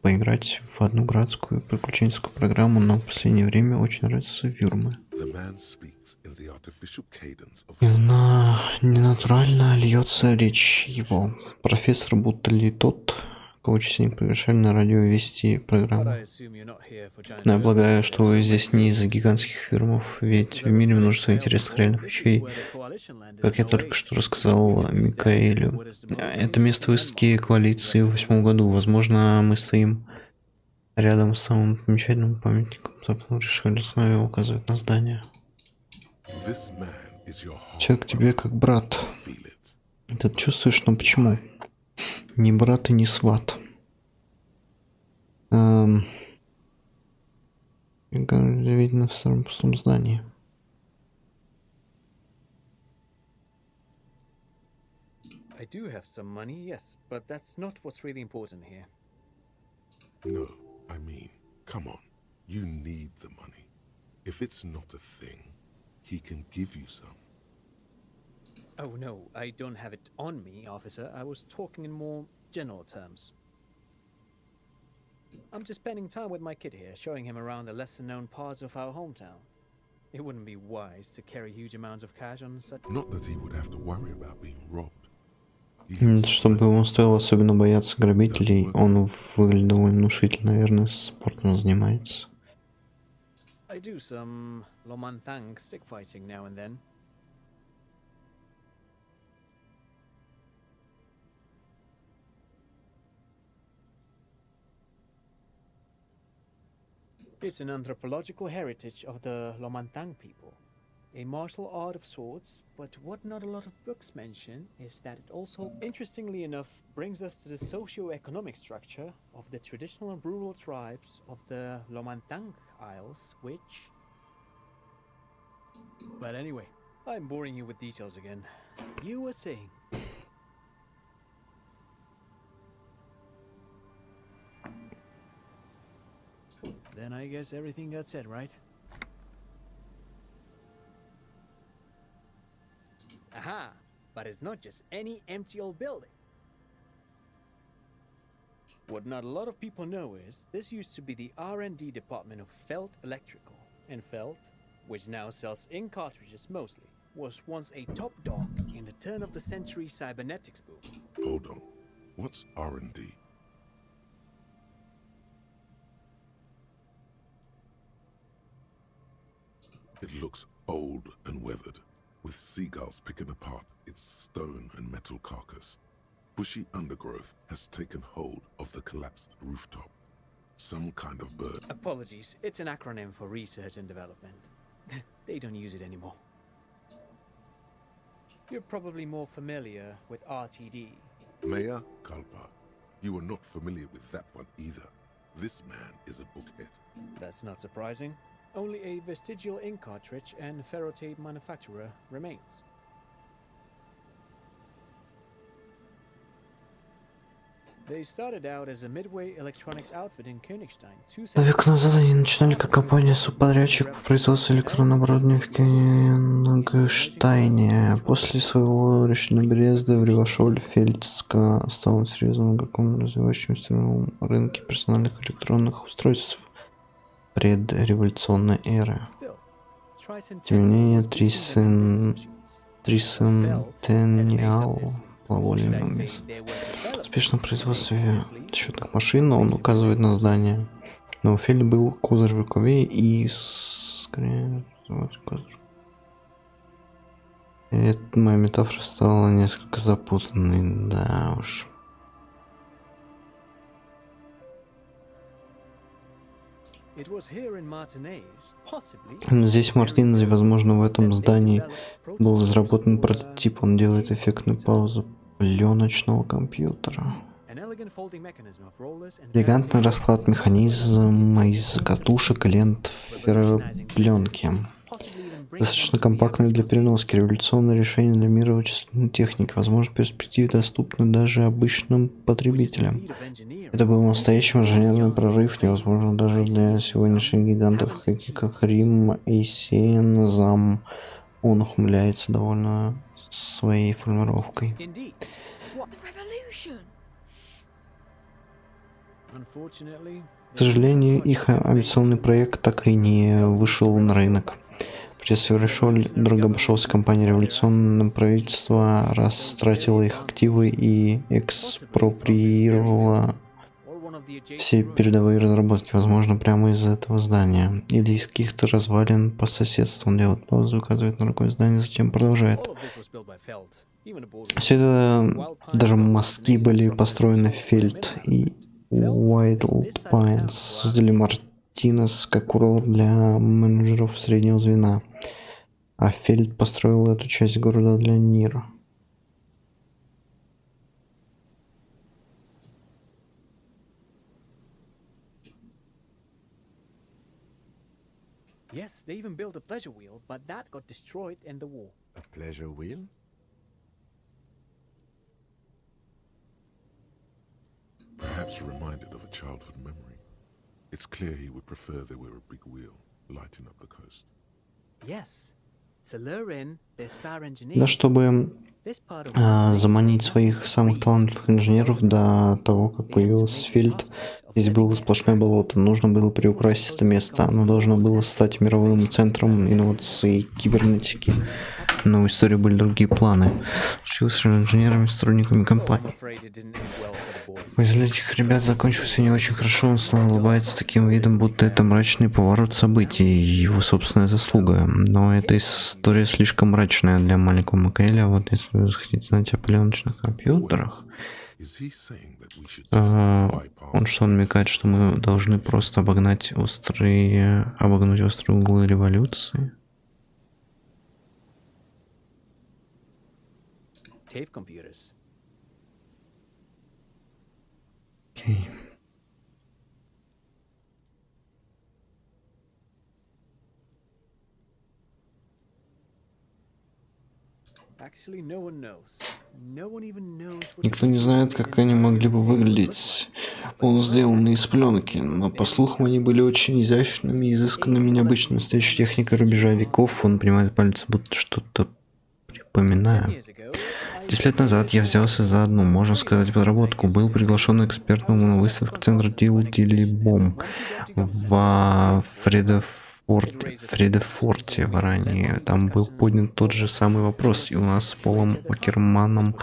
поиграть в одну городскую приключенческую программу, но в последнее время очень нравятся вюрмы. И она ненатурально льется речь его. Профессор будто ли тот, кого частенько приглашали на радио вести программу. Но я полагаю, что вы здесь не из-за гигантских вюрмов, ведь в мире множество интересных реальных вещей, как я только что рассказал Микаэлю. Это место выставки коалиции в 2008 году. Возможно, мы стоим рядом с самым замечательным памятником. Запомнил, решили снова указывать на здание. Человек тебе как брат. Ты чувствуешь, но почему? Не брат и не сват. Видно в старом пустом здании. I do have some money, yes, but that's not what's really important here. No, I mean, come on. You need the money. If it's not a thing, he can give you some. Oh no, I don't have it on me, officer. I was talking in more general terms. I'm just spending time with my kid here, showing him around the lesser-known parts of our hometown. It wouldn't be wise to carry huge amounts of cash on such... Not that he would have to worry about being robbed. Чтобы ему стоило особенно бояться грабителей, он выглядит довольно внушительно, наверное, спортом занимается. I do some Lomantang stick fighting now and then. It's an anthropological heritage of the Lomantang people. A martial art of sorts, but what not a lot of books mention is that it also, interestingly enough, brings us to the socio-economic structure of the traditional rural tribes of the Lomantang Isles, which... But anyway, I'm boring you with details again. You were saying... Then I guess everything got said, right? Aha! But it's not just any empty old building. What not a lot of people know is, this used to be the R&D department of Felt Electrical. And Felt, which now sells ink cartridges mostly, was once a top dog in the turn-of-the-century cybernetics boom. Hold on. What's R&D? It looks old and weathered, with seagulls picking apart its stone and metal carcass. Bushy undergrowth has taken hold of the collapsed rooftop. Some kind of bird. Apologies, it's an acronym for research and development. They don't use it anymore. You're probably more familiar with RTD. Mea culpa. You are not familiar with that one either. This man is a bookhead. That's not surprising. Only a vestigial ink cartridge and ferrotape manufacturer remains. They started out as a midway electronics outfit in Königstein. Век назад они начинали как компания-субподрядчик по производству электронного оборудования в Кёнигштайне. После своего решительного переезда в Ревашоль Фельдска стал серьезным игроком на развивающемся рынке персональных электронных устройств предреволюционной эры. Тем не менее, Трисентениал плаволевый место. В успешном производстве счетных машин он указывает на здание. Но у Фельда был козырь в рукаве и скорее... Эта моя метафора стала несколько запутанной, да уж. Здесь в Мартинезе, возможно, в этом здании был разработан прототип. Он делает эффектную паузу пленочного компьютера. Элегантный расклад механизма из катушек и лент ферропленки. достаточно компактный для переноски, революционное решение для мира вычислительной техники, возможно, в перспективе доступно даже обычным потребителям. Это был настоящий инженерный прорыв, невозможно даже для сегодняшних гигантов, таких как Рим, Acer, ZAM. Он ухмыляется довольно своей формулировкой. К сожалению, их амбициозный проект так и не вышел на рынок. Придется совершенно дорого обошелся компания революционное правительство, растратило их активы и экспроприировало все передовые разработки, возможно, прямо из этого здания или из каких-то развалин по соседству. Он делает паузу, указывает на рукой здание, затем продолжает. Все это, даже мостки были построены в Фельд и White Pines, создали Мартинес как курорт для менеджеров среднего звена, а Фельд построил эту часть города для Нир. Yes, they even built a pleasure wheel, but that got destroyed in the war. A pleasure wheel? Perhaps reminded of a childhood memory. It's clear he would prefer there were a big wheel lighting up the coast. Yes, to lure in their star engineers. Да, чтобы заманить своих самых талантливых инженеров до того, как появился Фельд, здесь было сплошное болото. Нужно было приукрасить это место. Оно должно было стать мировым центром инноваций кибернетики. Но в истории были другие планы. Учился с инженерами, сотрудниками компании. Из этих ребят закончился не очень хорошо. Он снова улыбается таким видом, будто это мрачный поворот событий, его собственная заслуга. Но эта история слишком мрачная для маленького Микаэля. А вот если вы хотите знать о пленочных компьютерах, он что намекает, что мы должны просто обогнуть острые углы революции? Tape computers. Окей. Actually, no one knows. No one even knows what Никто не знает, как они могли бы выглядеть. Он сделан из пленки, но по слухам они были очень изящными, изысканными, необычными. Настоящей техникой рубежа веков. Он принимает пальцы, будто что-то припоминая. 10 лет назад я взялся за одну, можно сказать, подработку. Был приглашен экспертом на выставку центра Дилдилибом в Фредефорте в Ирании. Там был поднят тот же самый вопрос, и у нас с Полом Окерманом,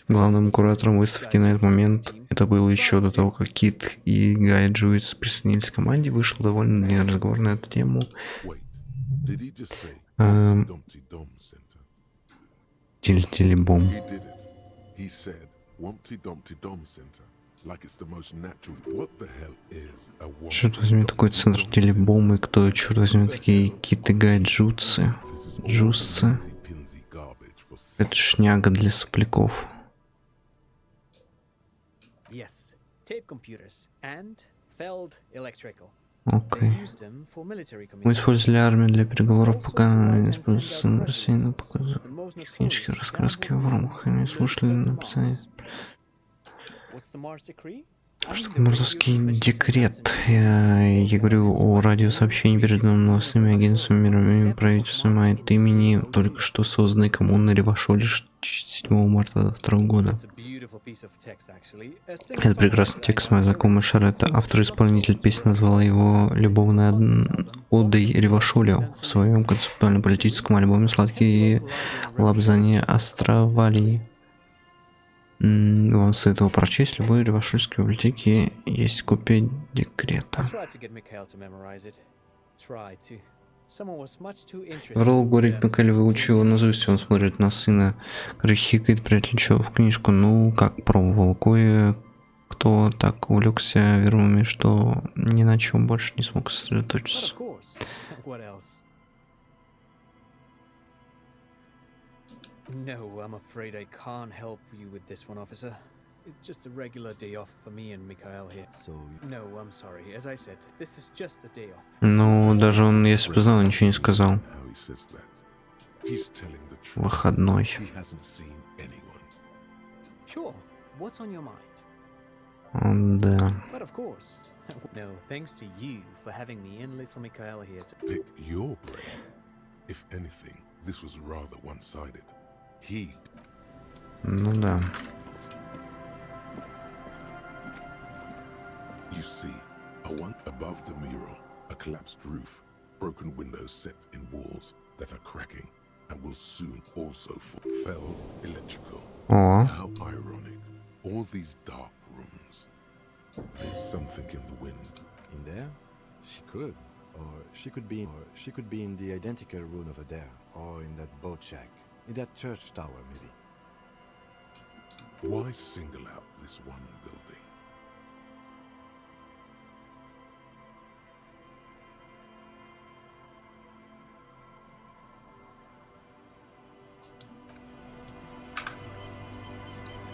главным куратором выставки на этот момент, это было еще до того, как Кит и Гай Джуиц присоединились к команде, вышел довольно длинный разговор на эту тему. Дилдилибом. Черт возьми, такой центр Дилибом, и кто, черт возьми, такие Кит и Гай Джуицы. Джусцы. Это шняга для сопляков. Yes, tape computers and Feld electrical. Окей. Мы использовали армию для переговоров, пока она не используется рассеянно показы. Технические раскраски в рамках они слушали написание. Что такое Марсовский декрет? Я говорю о радиосообщении, переданном новостными агентствами, мировыми правительствами от имени только что созданной коммуны Ревашоли 7 марта 2002 года. Это прекрасный текст, моя знакомая Шарлотта, автор-исполнитель песни, назвала его любовной одой Ревашолио в своем концептуально-политическом альбоме «Сладкие лапзания Островалии». Вам стоит его прочесть. В любой ревашольской библиотеке есть копия декрета. Врал говорит, Микаэль выучил его наизусть, он смотрит на сына, хикает, приотличил в книжку. Ну, как пробовал, кое-кто так увлекся вермами, что ни на чем больше не смог сосредоточиться. No, I'm afraid I can't help you with this one, officer. It's just a regular day off for me and Mikhail here. So, No, I'm sorry. As I said, this is just a day off. Ну, даже он, если бы знал, ничего не сказал. How he says that. He's telling the truth. Выходной. He hasn't seen anyone. Sure. What's on your mind? Да. But of course. No, thanks to you for having me and little Mikhail here to... Pick your brain. If anything, this was rather one-sided. He... Ну да. You see, above the mural, a collapsed roof, broken windows set in walls that are cracking and will soon also fell electrical. О, How ironic. All these dark rooms. There's something in the wind. in there? She could. Or she could be in the identical room over there. Or in that boat shack. In that church tower, maybe. Why single out this one building?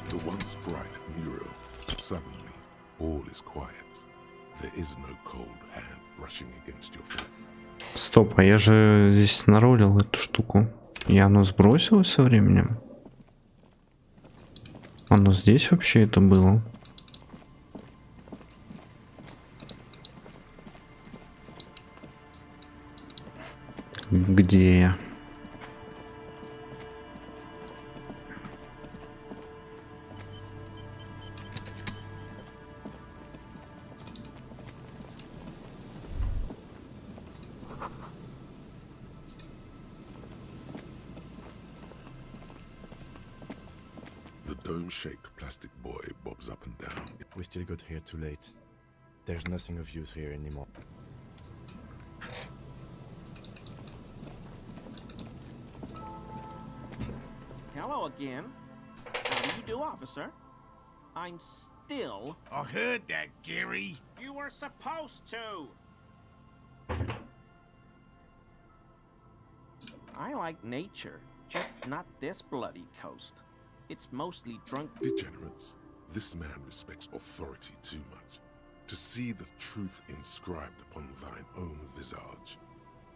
The once bright mural. Suddenly, all is quiet. There is no cold hand brushing against your foot. стоп, а я же здесь наролил эту штуку. И оно сбросилось со временем? Оно здесь вообще это было? Где я? The dome-shaped plastic boy bobs up and down. We still got here too late. There's nothing of use here anymore. Hello again. How do you do, officer? I'm still... I heard that, Gary. You were supposed to! I like nature, just not this bloody coast. It's mostly drunk... Degenerates, this man respects authority too much. To see the truth inscribed upon thine own visage.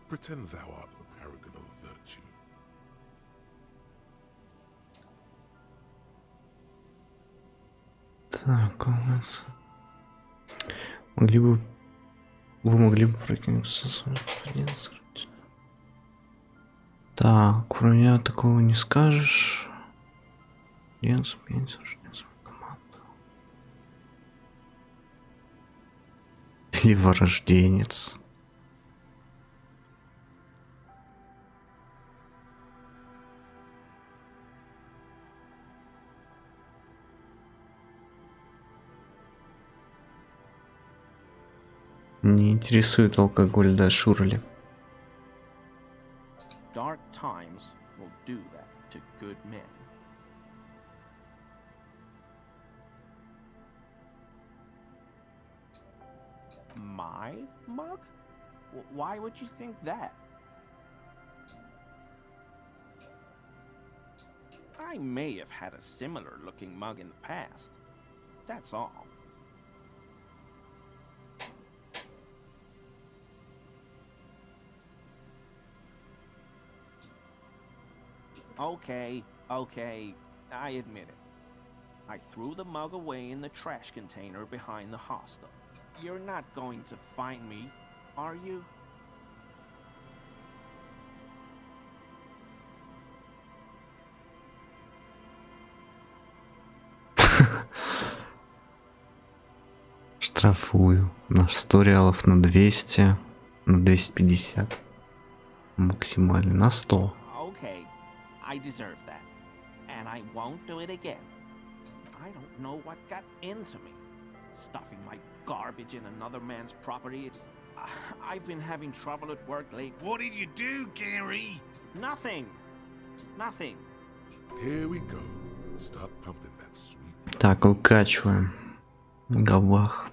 Pretend thou art a paragon of virtue. Так, у нас... Вы могли бы прокинуться со своим. Так, про меня такого не скажешь. Или вырожденец. Не интересует алкоголь, да, Шурли. Dark times will do that to good men. My mug? Why would you think that? I may have had a similar looking mug in the past. That's all. Okay, I admit it. I threw the mug away in the trash container behind the hostel. You're not going to find me, are you? Штрафую на 100 реалов, на 200, на 250. Максимально на 100. Okay, I deserve that. And I won't do it again. I don't know what got into me. Stuffing my garbage in another man's property. I've been having trouble at work lately. What did you do, Gary? Nothing. Nothing. Here we go. Start pumping that sweet. Так, укачиваем. Гавах.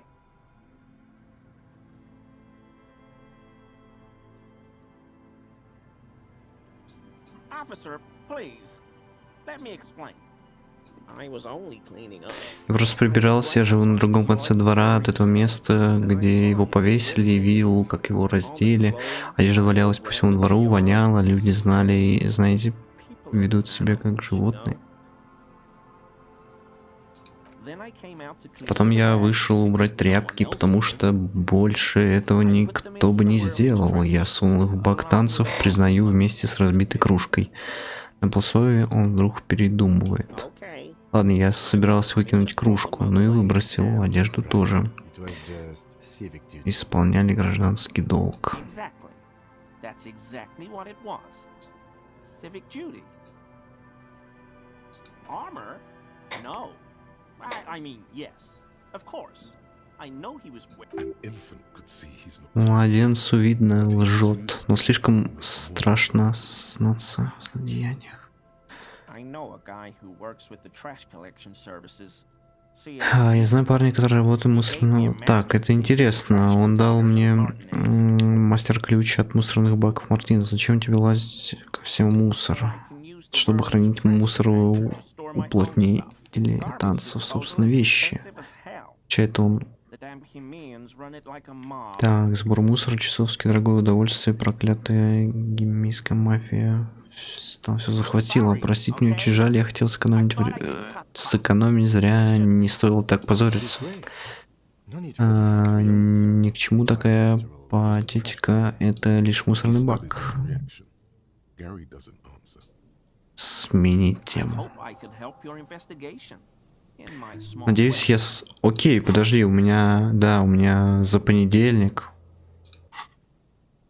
Officer, please. Let me explain. I was only cleaning up. Я просто прибирался, я живу на другом конце двора от этого места, где его повесили, и видел, как его раздели. Одежда валялась по всему двору, воняла, люди знали и, знаете, ведут себя как животные. Потом я вышел убрать тряпки, потому что больше этого никто бы не сделал. Я сунул их в бак танцев, признаю, вместе с разбитой кружкой. На полусловие он вдруг передумывает. Ладно, я собирался выкинуть кружку, но и выбросил одежду тоже. Исполняли гражданский долг. Младенцу видно лжет, но слишком страшно сознаться в злодеяниях. Я знаю парня, который работает в мусорном... Так, это интересно. Он дал мне мастер-ключ от мусорных баков. Мартин, зачем тебе лазить ко всему мусору? Чтобы хранить мусор у уплотнителей танцев, собственно, вещи. Чай-то он... Так, сбор мусора, часовски, дорогое удовольствие, проклятая гиммейская мафия. Там все захватило. Простите, мне очень жаль, я хотел сэкономить зря, не стоило так позориться. Ни к чему такая патетика, это лишь мусорный бак. Сменить тему. Надеюсь, я... Окей, подожди, у меня за понедельник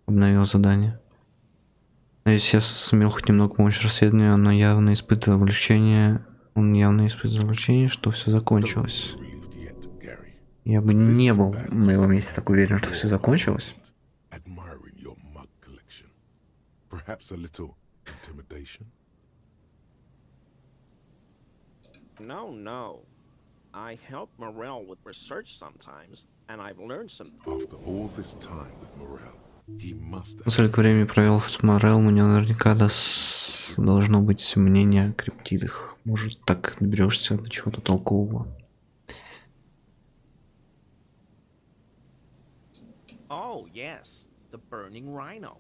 обновил задание. Надеюсь, я сумел хоть немного помочь расследованию, но явно испытывал облегчение. Он явно испытывал облегчение, что все закончилось. Я бы не был на его месте так уверен, что все закончилось. No. I help Morel with research sometimes, and I've learned some. After all this time with Morel, he must. Сколько времени провел с Morel, у него наверняка должно быть мнение о криптидах. Может, так доберешься до чего-то толкового. Oh yes, the burning rhino.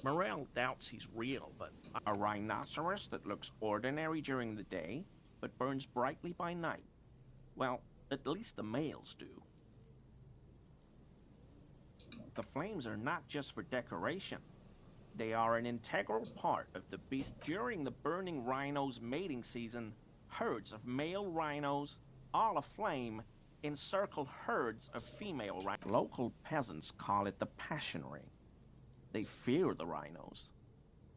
Morel doubts he's real, but a rhinoceros that looks ordinary during the day, but burns brightly by night. Well, at least the males do. The flames are not just for decoration. They are an integral part of the beast. During the burning rhino's mating season, herds of male rhinos, all aflame, encircle herds of female rhinos. Local peasants call it the passion ring. They fear the rhinos,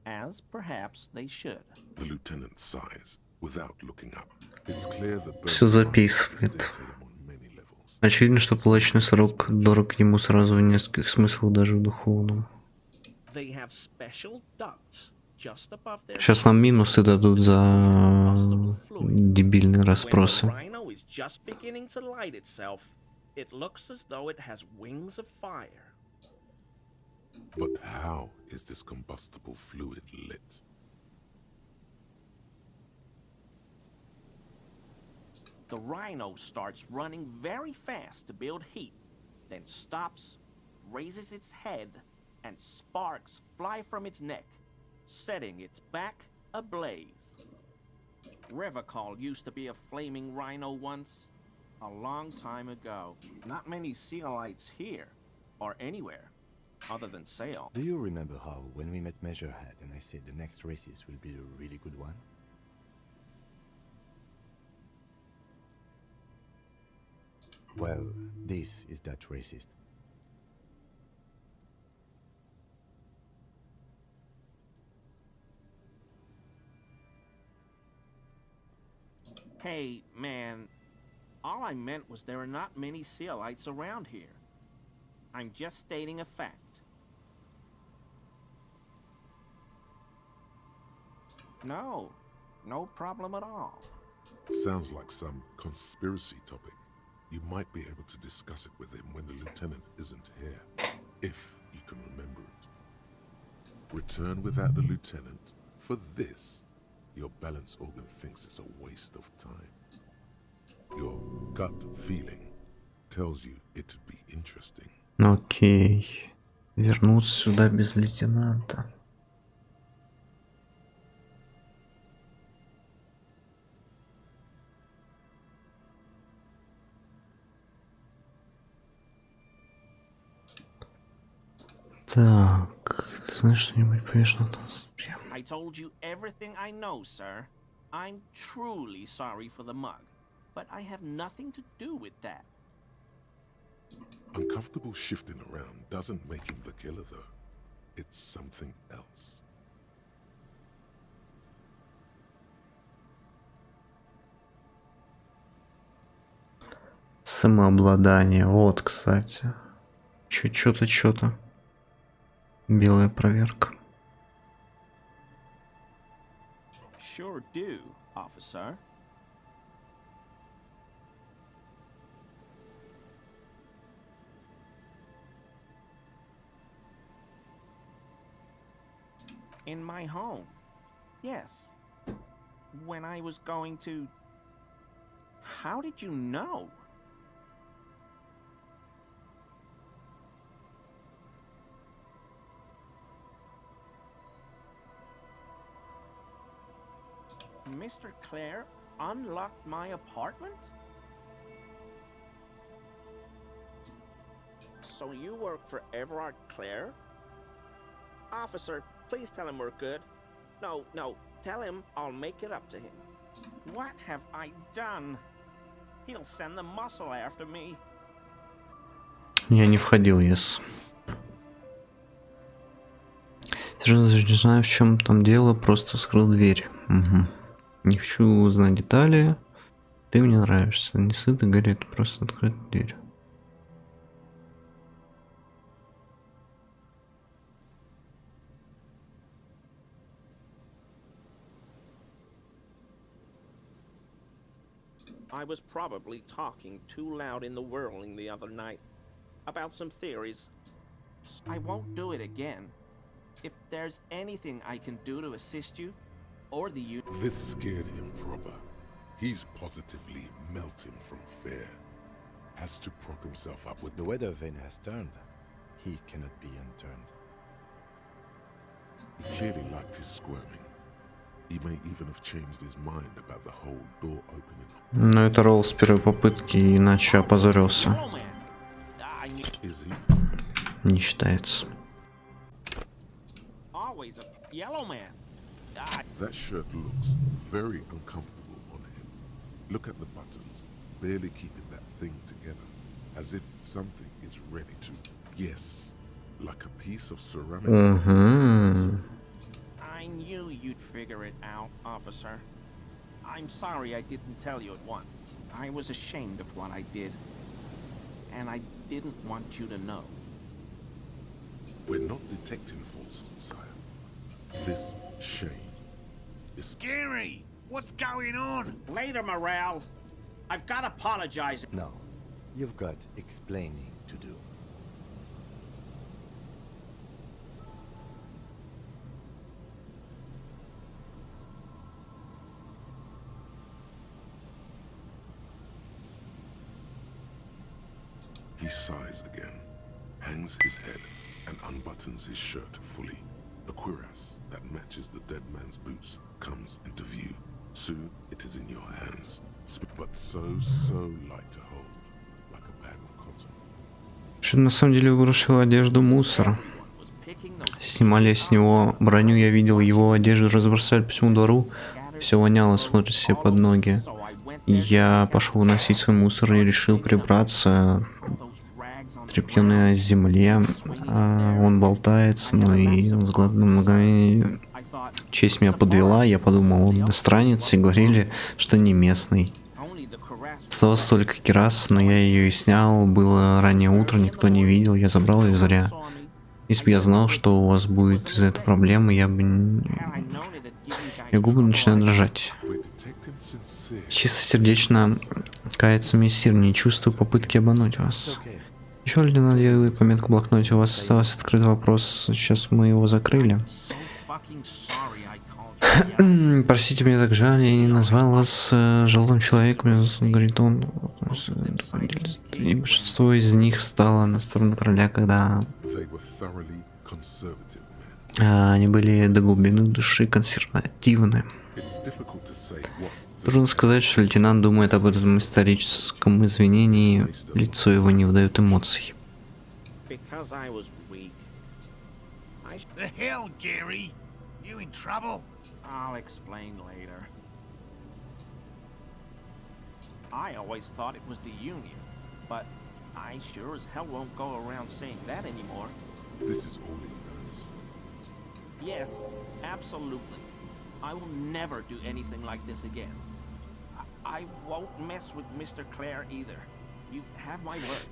as perhaps they should. The lieutenant sighs. Without looking up, it's clear that все записывает. Очевидно, что палачный срок дорог ему сразу в нескольких смыслах, даже в духовном. Сейчас нам минусы дадут за дебильные расспросы. But how is this combustible fluid lit? The rhino starts running very fast to build heat, then stops, raises its head, and sparks fly from its neck, setting its back ablaze. Revacol used to be a flaming rhino once, a long time ago. Not many sealites here, or anywhere, other than sail. Do you remember how, when we met Measurehead and I said the next races will be a really good one? Well, this is that racist. Hey, man, all I meant was there are not many sealites around here. I'm just stating a fact. No problem at all. Sounds like some conspiracy topic. You might be able to discuss it with him when the lieutenant isn't here, if you can remember it. Return without the lieutenant for this, your balance organ thinks it's a waste of time. Your gut feeling tells you it'd be interesting. Окей. Вернуться сюда без лейтенанта. Так, ты знаешь что-нибудь поешь на нас? I told you everything I know, sir. I'm truly sorry for the mug, but I have nothing to do with that. Uncomfortable shifting around doesn't make him the killer, though. It's something else. Самообладание. Вот, кстати. Чё-то. Белая проверка. Sure do, officer. In my home. Yes. When I was going to... How did you know? Mr. Clare unlocked my apartment? So you work for Everard Clare? Officer, please tell him we're good. No, tell him I'll make it up to him. What have I done? He'll send the muscle after me. Я не входил, yes. Серьезно, не знаю, в чем там дело, просто вскрыл дверь. Угу. Не хочу узнать детали. Ты мне нравишься. Не сыто горит, просто открыть дверь. I was probably talking too loud in the whirling the other night about some theories. I won't do it again. If there's anything I can do to assist you, or the youth... This scared him proper. He's positively melting from fear. Has to prop himself up with... The weather vane has turned. He cannot be unturned. He clearly liked his squirming. He may even have changed his mind about the whole door opening. Но это ролл с первой попытки, иначе опозорился. Is he? Не считается. Always a yellow man. That shirt looks very uncomfortable on him. Look at the buttons, barely keeping that thing together, as if something is ready to... Yes, like a piece of ceramic. I knew you'd figure it out, officer. I'm sorry I didn't tell you at once. I was ashamed of what I did. And I didn't want you to know. We're not detecting falsehood, sire. This shame is... Gary, what's going on? Later, Morale. I've got to apologize. No, you've got explaining to do. He sighs again, hangs his head, and unbuttons his shirt fully. A cuirass that matches the dead man's boots comes into view. Soon it is in your hands, but so light to hold, like a bag of cotton. Что на самом деле вырушил одежду мусор. Снимали с него броню, я видел его одежду, разбросали по всему двору. Все воняло, смотрит себе под ноги. Я пошел выносить свой мусор и решил прибраться. Тряпьё на земле, он болтается, но и честь меня подвела, я подумал, он иностранец, и говорили, что не местный. Осталось только кераса, но я ее и снял, было раннее утро, никто не видел, я забрал ее зря. Если бы я знал, что у вас будет из-за этой проблемы, я бы... Мои губы начинают дрожать. Чисто сердечно кается мессир, не чувствую попытки обмануть вас. Еще ли надо пометку в блокноте? У вас остался открытый вопрос. Сейчас мы его закрыли. Простите, мне так жаль, я не назвал вас желтым человеком, говорит он. И большинство из них стало на сторону короля, когда они были до глубины души консервативны. Трудно сказать, что лейтенант думает об этом историческом извинении, лицо его не выдает эмоций. The hell, Gary? You in trouble? I'll explain later. I always thought it was the Union, but I sure as hell won't go around saying that anymore. This is all he knows. Yes, absolutely. I will never do anything like this again. I won't mess with Mr. Clare either. You have my word.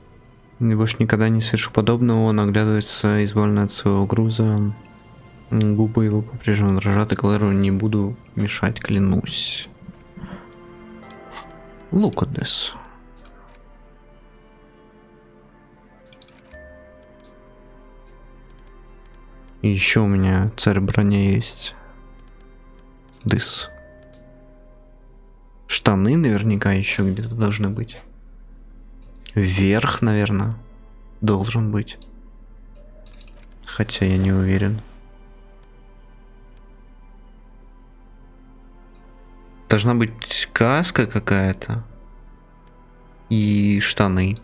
Я больше никогда не совершу подобного, он оглядывается, избавленно от своего груза. Губы его по-прежнему дрожат, и Клэру не буду мешать, клянусь. Look at this. И еще у меня царь броня есть. This. Штаны наверняка еще где-то должны быть. Вверх, наверное, должен быть. Хотя я не уверен. Должна быть каска какая-то. И штаны.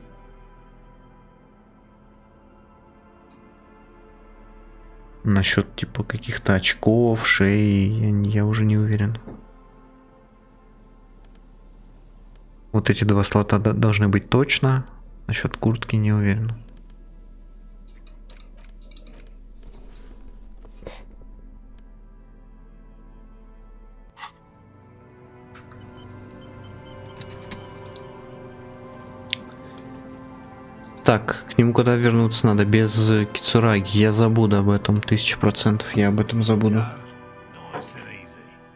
Насчет типа каких-то очков, шеи, я уже не уверен. Вот эти два слота должны быть точно. Насчет куртки не уверен. Так, к нему когда вернуться надо? Без Кицураги. Я забуду об этом. 1000%. Я об этом забуду.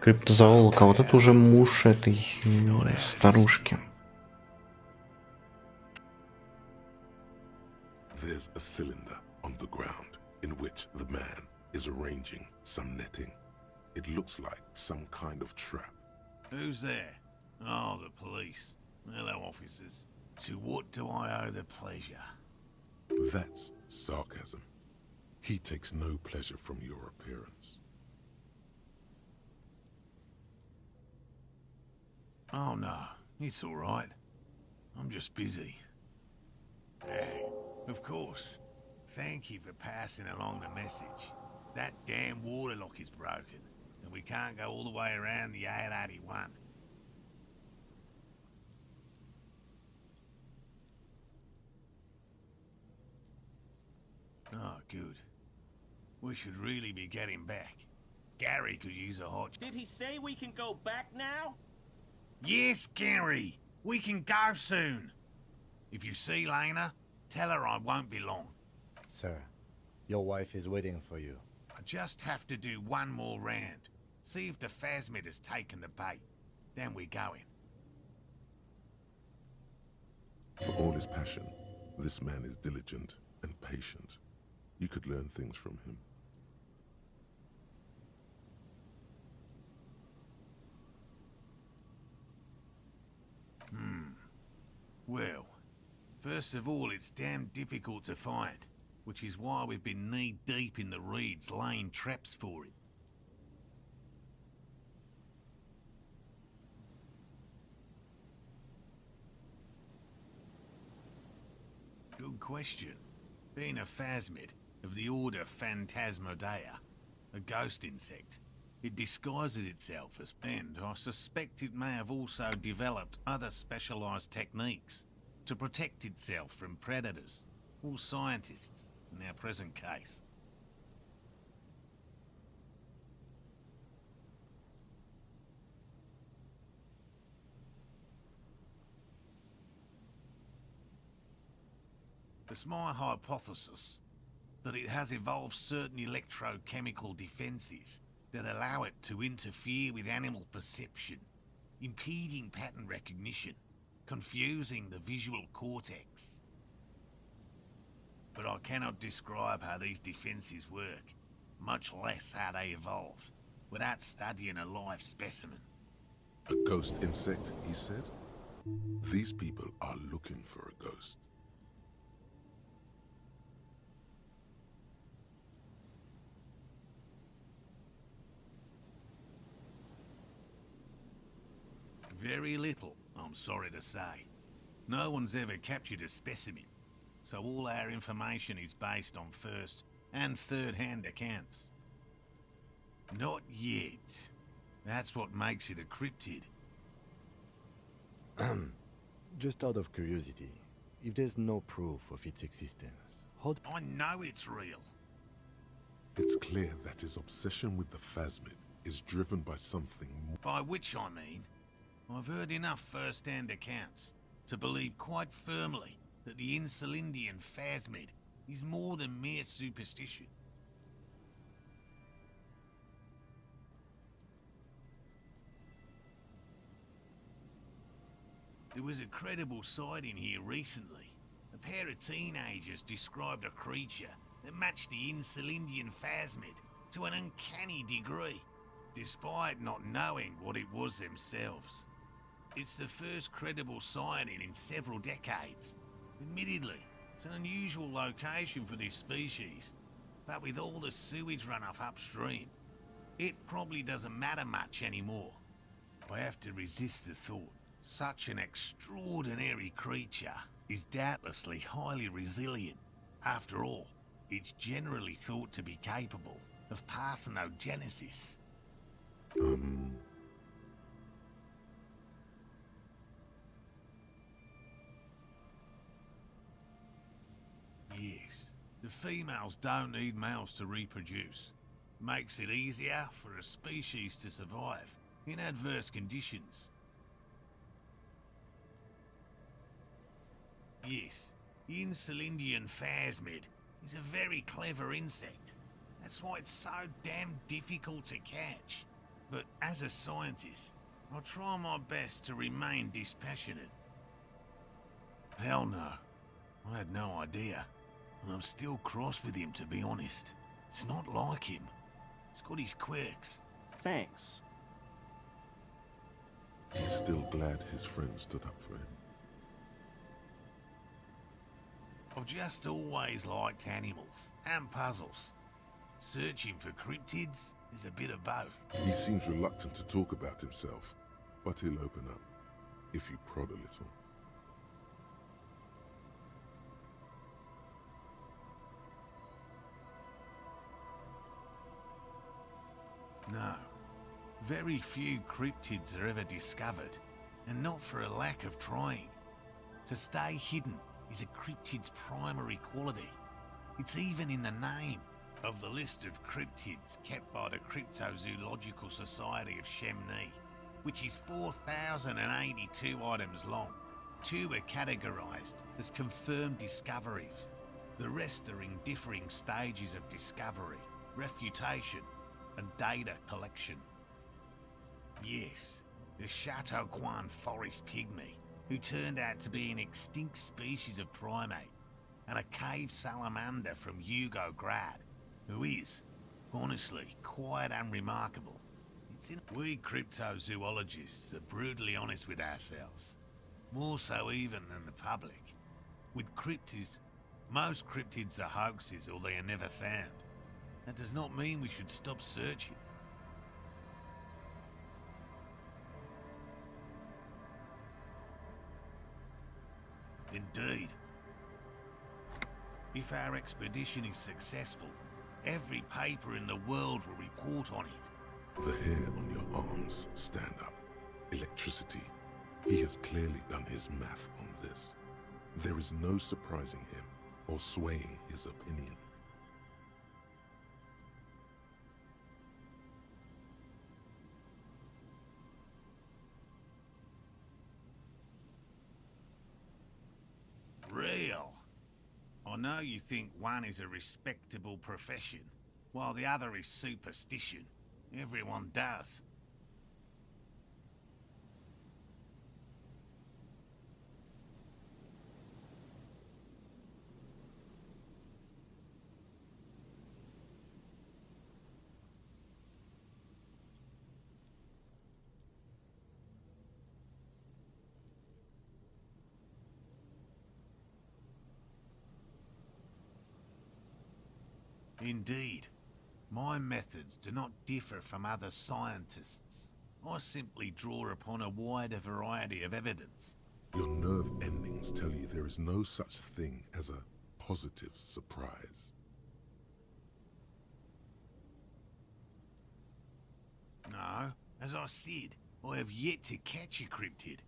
Криптозоолог. А вот это уже муж этой старушки. There's a cylinder on the ground in which the man is arranging some netting. It looks like some kind of trap. Who's there? Oh, the police. Hello, officers. To what do I owe the pleasure? That's sarcasm. He takes no pleasure from your appearance. Oh no, it's all right. I'm just busy. Of course. Thank you for passing along the message. That damn water lock is broken, and we can't go all the way around the ADD-RGB. Oh, good. We should really be getting back. Gary could use a hot... Did he say we can go back now? Yes, Gary! We can go soon! If you see Lena, tell her I won't be long. Sir, your wife is waiting for you. I just have to do one more round. See if the Phasmid has taken the bait. Then we're going. For all his passion, this man is diligent and patient. You could learn things from him. Well, first of all, it's damn difficult to find, which is why we've been knee-deep in the reeds laying traps for it. Good question. Being a phasmid of the order Phantasmodea, a ghost insect, it disguises itself as, and I suspect it may have also developed other specialized techniques to protect itself from predators or scientists in our present case. It's my hypothesis that it has evolved certain electrochemical defenses that allow it to interfere with animal perception, impeding pattern recognition, confusing the visual cortex. But I cannot describe how these defenses work, much less how they evolved, without studying a live specimen. A ghost insect, he said? These people are looking for a ghost. Very little, I'm sorry to say. No one's ever captured a specimen, so all our information is based on first and third-hand accounts. Not yet. That's what makes it a cryptid. Just out of curiosity, if there's no proof of its existence, how... I know it's real. It's clear that his obsession with the phasmid is driven by something more. By which I mean, I've heard enough first-hand accounts to believe quite firmly that the Insulindian phasmid is more than mere superstition. There was a credible sighting here recently. A pair of teenagers described a creature that matched the Insulindian phasmid to an uncanny degree, despite not knowing what it was themselves. It's the first credible sighting in several decades. Admittedly, it's an unusual location for this species, but with all the sewage runoff upstream, it probably doesn't matter much anymore. I have to resist the thought. Such an extraordinary creature is doubtlessly highly resilient. After all, it's generally thought to be capable of parthenogenesis. Yes, the females don't need males to reproduce. Makes it easier for a species to survive in adverse conditions. Yes, the Insulindian phasmid is a very clever insect. That's why it's so damn difficult to catch. But as a scientist, I'll try my best to remain dispassionate. Hell no. I had no idea. And I'm still cross with him, to be honest. It's not like him. He's got his quirks. Thanks. He's still glad his friend stood up for him. I've just always liked animals and puzzles. Searching for cryptids is a bit of both. He seems reluctant to talk about himself, but he'll open up if you prod a little. No. Very few cryptids are ever discovered, and not for a lack of trying. To stay hidden is a cryptid's primary quality. It's even in the name. Of the list of cryptids kept by the Cryptozoological Society of Chemney, which is 4,082 items long, 2 are categorized as confirmed discoveries. The rest are in differing stages of discovery, refutation, and data collection. Yes, the Chateauquan forest pygmy, who turned out to be an extinct species of primate, and a cave salamander from Grad, who is, honestly, quite unremarkable. We cryptozoologists are brutally honest with ourselves, more so even than the public. With cryptids, most cryptids are hoaxes or they are never found. That does not mean we should stop searching. Indeed. If our expedition is successful, every paper in the world will report on it. The hair on your arms stand up. Electricity. He has clearly done his math on this. There is no surprising him or swaying his opinion. Real. I know you think one is a respectable profession, while the other is superstition. Everyone does. Indeed. My methods do not differ from other scientists. I simply draw upon a wider variety of evidence. Your nerve endings tell you there is no such thing as a positive surprise. No, as I said, I have yet to catch a cryptid,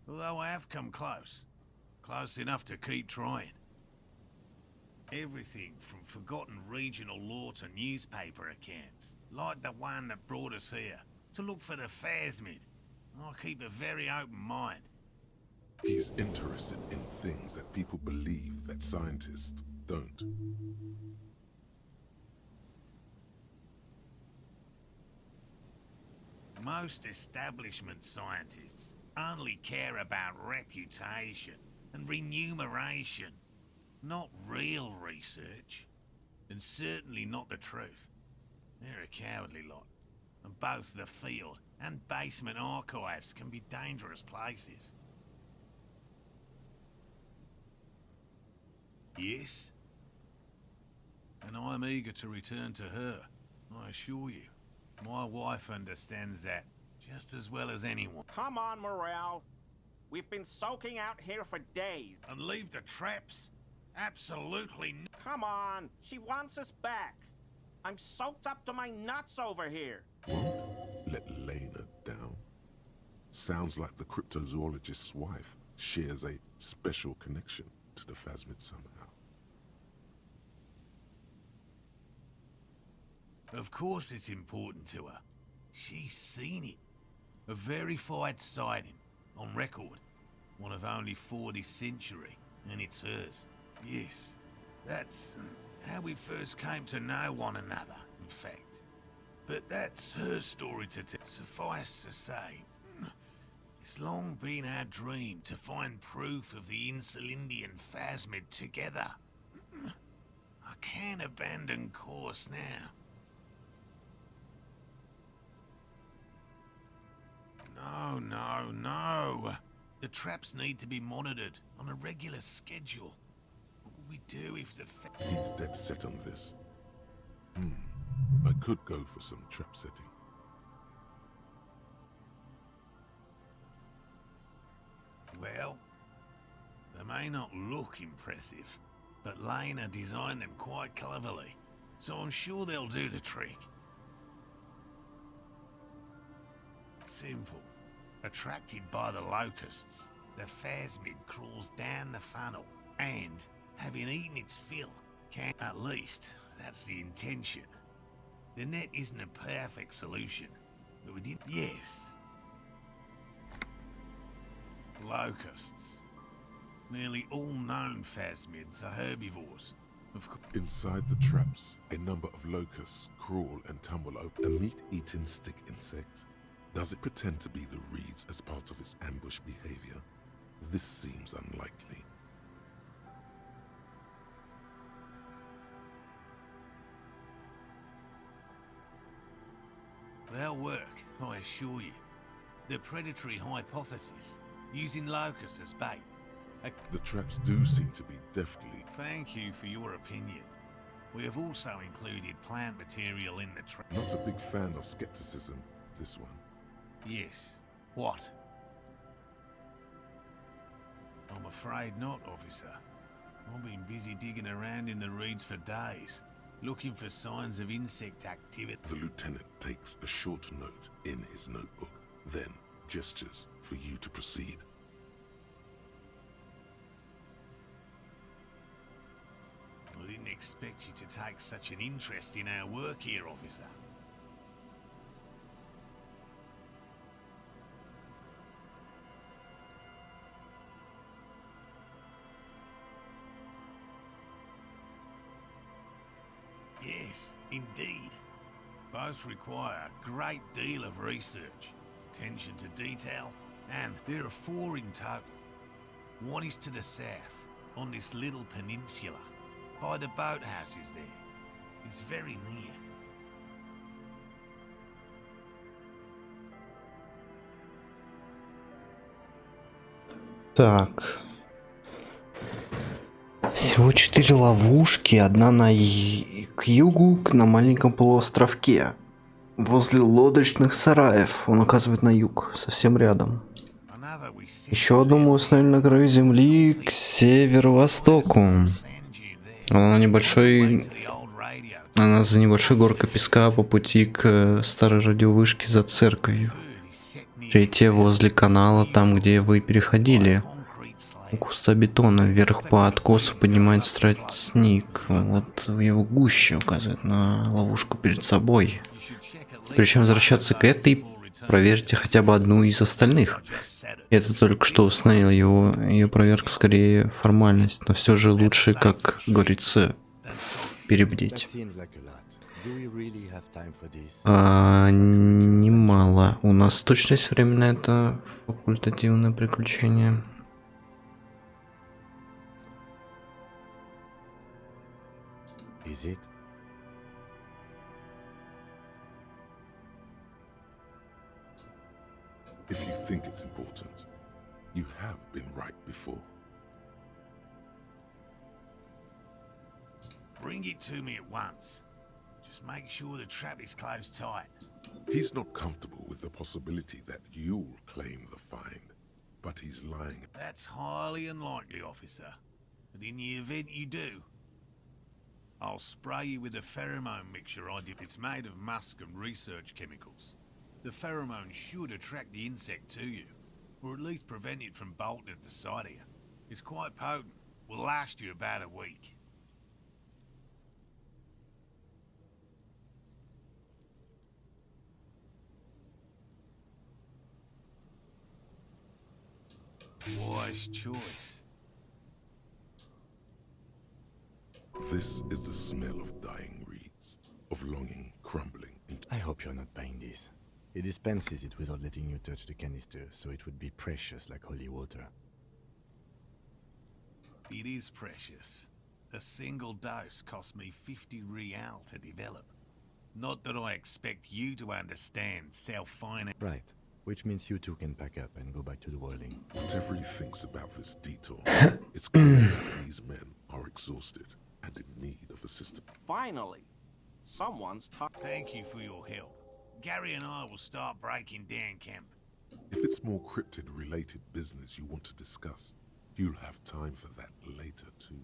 although I have come close. Close enough to keep trying. Everything from forgotten regional lore to newspaper accounts, like the one that brought us here, to look for the phasmid. I keep a very open mind. He's interested in things that people believe that scientists don't. Most establishment scientists only care about reputation and remuneration, not real research, and certainly not the truth. They're a cowardly lot, and both the field and basement archives can be dangerous places. Yes? And I'm eager to return to her, I assure you. My wife understands that just as well as anyone. Come on, Morale. We've been soaking out here for days. And leave the traps? Absolutely not. Come on, she wants us back. I'm soaked up to my nuts over here. Won't let Lena down. Sounds like the cryptozoologist's wife shares a special connection to the phasmid somehow. Of course it's important to her. She's seen it. A verified sighting, on record. One of only 4 this century, and it's hers. Yes, that's how we first came to know one another, in fact. But that's her story to tell. Suffice to say, it's long been our dream to find proof of the Insulindian phasmid together. I can't abandon course now. No. The traps need to be monitored on a regular schedule. What will we do if the He's dead set on this. I could go for some trap setting. Well, they may not look impressive, but Lena designed them quite cleverly, so I'm sure they'll do the trick. Simple. Attracted by the locusts, the phasmid crawls down the funnel, and, having eaten its fill, can... At least, that's the intention. The net isn't a perfect solution, but we did... Yes. Locusts. Nearly all known phasmids are herbivores. Of course. Inside the traps, a number of locusts crawl and tumble open. A meat-eating stick insect. Does it pretend to be the reeds as part of its ambush behavior? This seems unlikely. They'll work, I assure you. The predatory hypothesis, using locusts as bait. The traps do seem to be deftly... Thank you for your opinion. We have also included plant material in the trap. Not a big fan of skepticism, this one. Yes. What? I'm afraid not, officer. I've been busy digging around in the reeds for days, looking for signs of insect activity. The lieutenant takes a short note in his notebook, then gestures for you to proceed. I didn't expect you to take such an interest in our work here, officer. Yes, indeed. Both require a great deal of research, attention to detail, and there are 4 in total. One is to the south, on this little peninsula, by the boathouses there. It's very near. Так. Всего 4 ловушки, одна к югу, на маленьком полуостровке. Возле лодочных сараев. Он указывает на юг, совсем рядом. Еще одну мы установили на краю земли к северо-востоку. Она за небольшой горкой песка по пути к старой радиовышке за церковью. Третья возле канала, там где вы переходили. У куста бетона вверх по откосу поднимается тростник. Вот в его гуще указывает на ловушку перед собой. Причем возвращаться к этой, проверьте хотя бы одну из остальных. Это только что установил ее проверка скорее формальность, но все же лучше, как говорится, перебдеть. Немало. У нас точно есть время на это факультативное приключение. If you think it's important, you have been right before. Bring it to me at once. Just make sure the trap is closed tight. He's not comfortable with the possibility that you'll claim the find, but he's lying. That's highly unlikely, officer. But in the event you do, I'll spray you with a pheromone mixture I did. It's made of musk and research chemicals. The pheromone should attract the insect to you, or at least prevent it from bolting at the sight of you. It's quite potent. Will last you about a week. Wise choice. This is the smell of dying reeds, of longing crumbling into... I hope you're not buying this. He dispenses it without letting you touch the canister, so it would be precious like holy water. It is precious. A single dose cost me 50 real to develop. Not that I expect you to understand self-finance. Right. Which means you two can pack up and go back to the whirling. Whatever he thinks about this detour, it's clear that these men are exhausted and in need of assistance. Finally, someone's talking. Thank you for your help. Gary and I will start breaking down camp. If it's more cryptid-related business you want to discuss, you'll have time for that later too.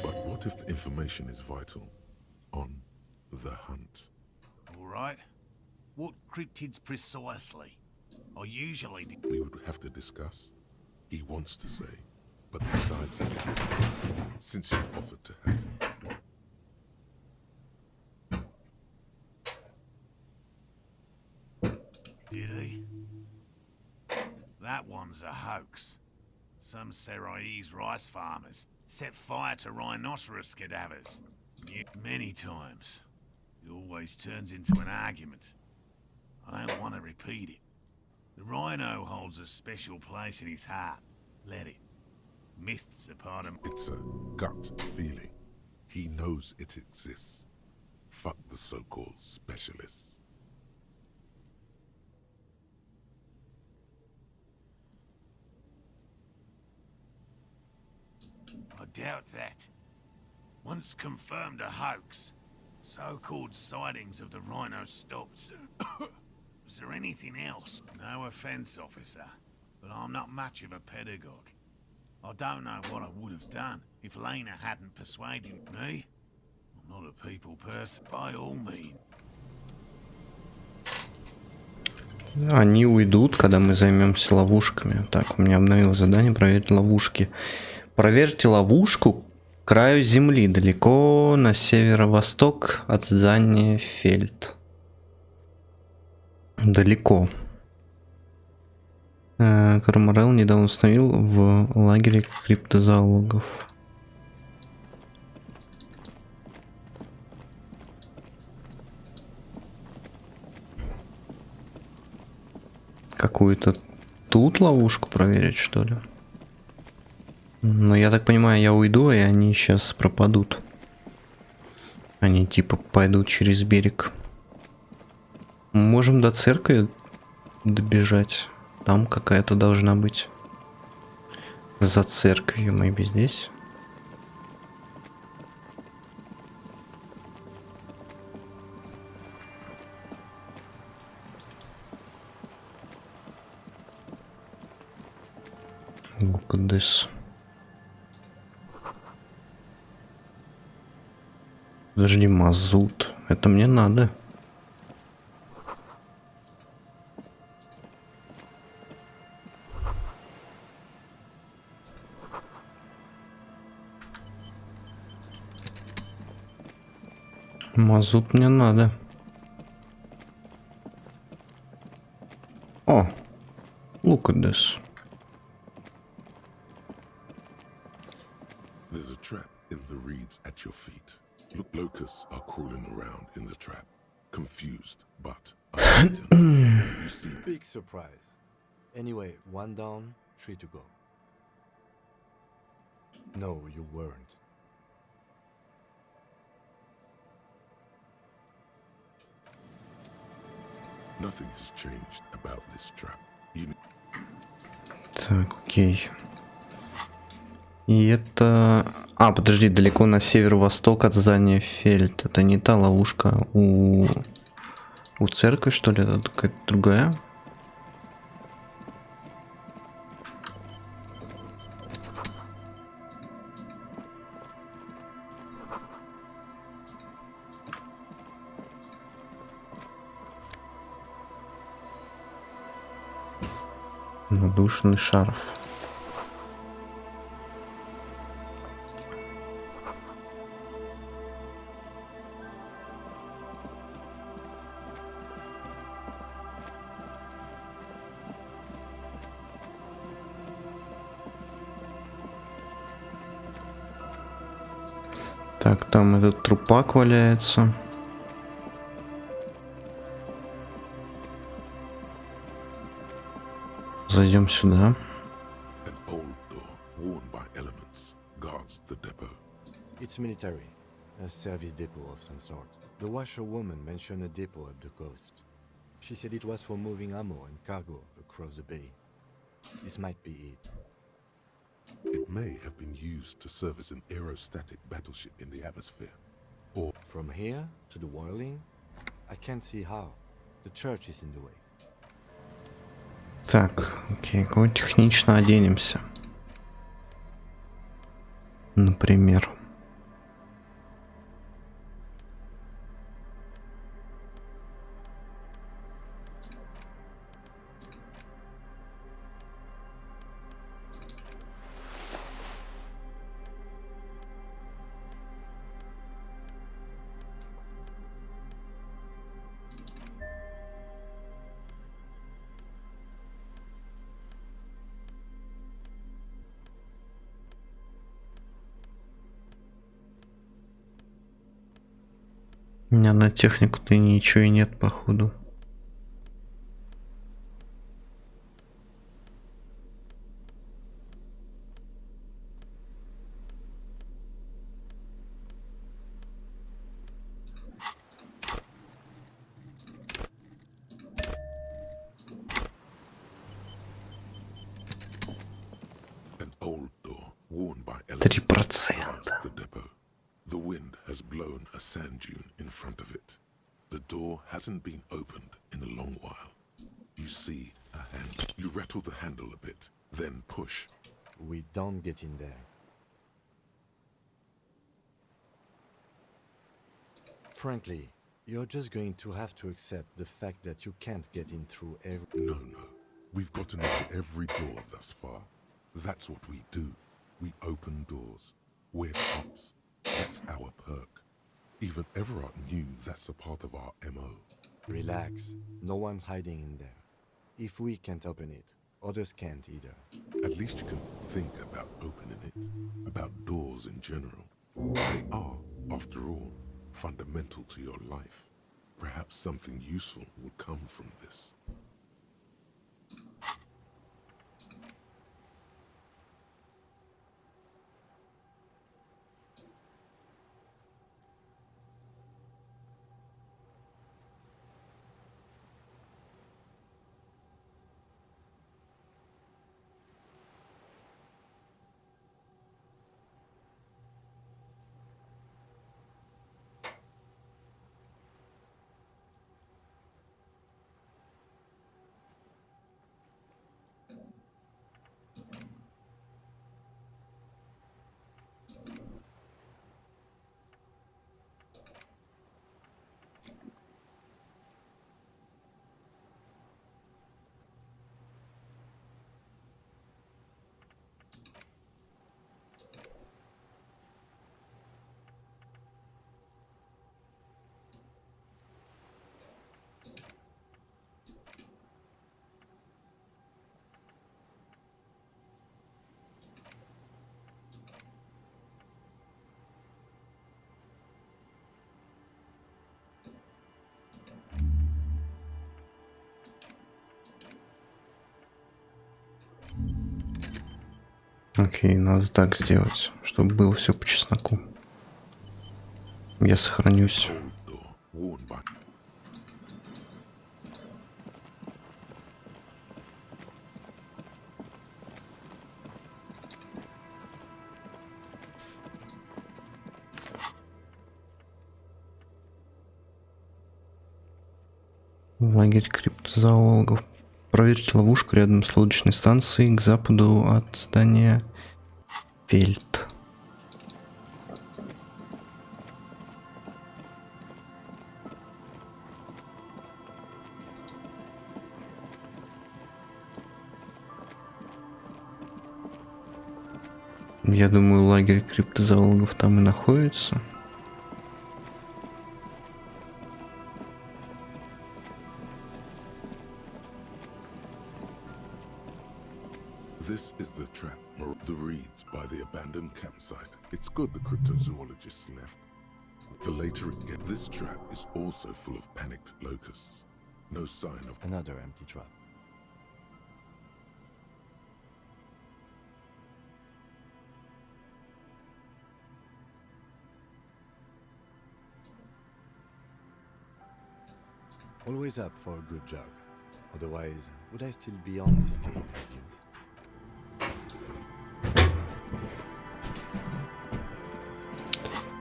But what if the information is vital? On the hunt. All right. What cryptids precisely? I usually... We would have to discuss. He wants to say, but decides against it, since you've offered to have him. Did he? That one's a hoax. Some Seraise rice farmers set fire to rhinoceros cadavers. Many times. It always turns into an argument. I don't want to repeat it. The rhino holds a special place in his heart. Let it. Myths are part of... It's a gut feeling. He knows it exists. Fuck the so-called specialists. I doubt that. Once confirmed a hoax, so-called sightings of the rhino stopped. Was there anything else? No offense, officer, but I'm not much of a pedagogue. I don't know what I would have done if Lena hadn't persuaded me. I'm not a people person, by all means. Они уйдут, когда мы займемся ловушками. Так, у меня обновилось задание проверить ловушки. Проверьте ловушку к краю земли, далеко на северо-восток от здания Фельд. Далеко. Кармарелл недавно установил в лагере криптозоологов. Какую-то тут ловушку проверить, что ли? Но я так понимаю, я уйду, и они сейчас пропадут. Они типа пойдут через берег. Мы можем до церкви добежать. Там какая-то должна быть. За церковью, maybe здесь. Look at this. Подожди, мазут. Это мне надо. Мазут мне надо. О, look at this. There's a trap in the reeds at your feet. Look, locusts are crawling around in the trap, confused but unbeaten. You see, Big surprise. Anyway, 1 down, 3 to go. No, you weren't. nothing has changed about this trap. You... Так, окей. И это... А, подожди, далеко на северо-восток от здания Фельд. Это не та ловушка у церкви, что ли? Это какая-то другая? Надушенный шарф. Так, там этот трупак валяется. Зайдем сюда. It's military, a service depot of some sort. The washerwoman mentioned a depot up the coast. She said it was for moving ammo and cargo across the bay. This might be it. It may have been used to serve as an aerostatic battleship in the atmosphere. Or from here to the whirling, I can't see how. The church is in the way. Так, окей, как технично оденемся. Например. У меня на технику-то ничего и нет, походу. an old door worn by 3%. the depot. The wind has blown a sand dune in front of it. The door hasn't been opened in a long while. You see a handle. You rattle the handle a bit, then push. We don't get in there. Frankly, you're just going to have to accept the fact that you can't get in through every... No. We've gotten into every door thus far. That's what we do. We open doors. We're cops. That's our perk. Even Everard knew that's a part of our MO. Relax. No one's hiding in there. If we can't open it, others can't either. At least you can think about opening it. About doors in general. They are, after all, fundamental to your life. Perhaps something useful will come from this. Окей, надо так сделать, чтобы было все по чесноку. Я сохранюсь. Лагерь криптозоологов. Проверить ловушку рядом с лодочной станцией к западу от здания Фельд. Я думаю, лагерь криптозоологов там и находится. This is the trap, the reeds by the abandoned campsite. It's good the cryptozoologists left. The later it gets, this trap is also full of panicked locusts. No sign of Another empty trap. Always up for a good job. Otherwise, would I still be on this case with you?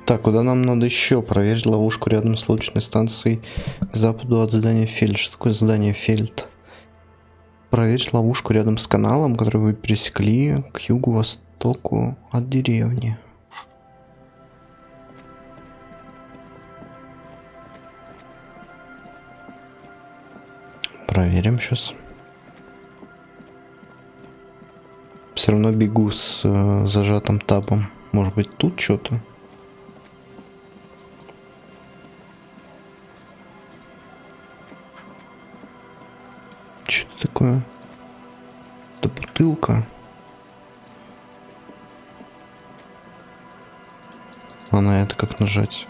Так, куда нам надо еще? Проверить ловушку рядом с лодочной станцией к западу от здания Фельд. Что такое здание Фельд? Проверить ловушку рядом с каналом, который вы пересекли к югу-востоку от деревни. Проверим сейчас. Все равно бегу с зажатым табом. Может быть, тут что-то? Что-то такое? Это бутылка. А на это как нажать?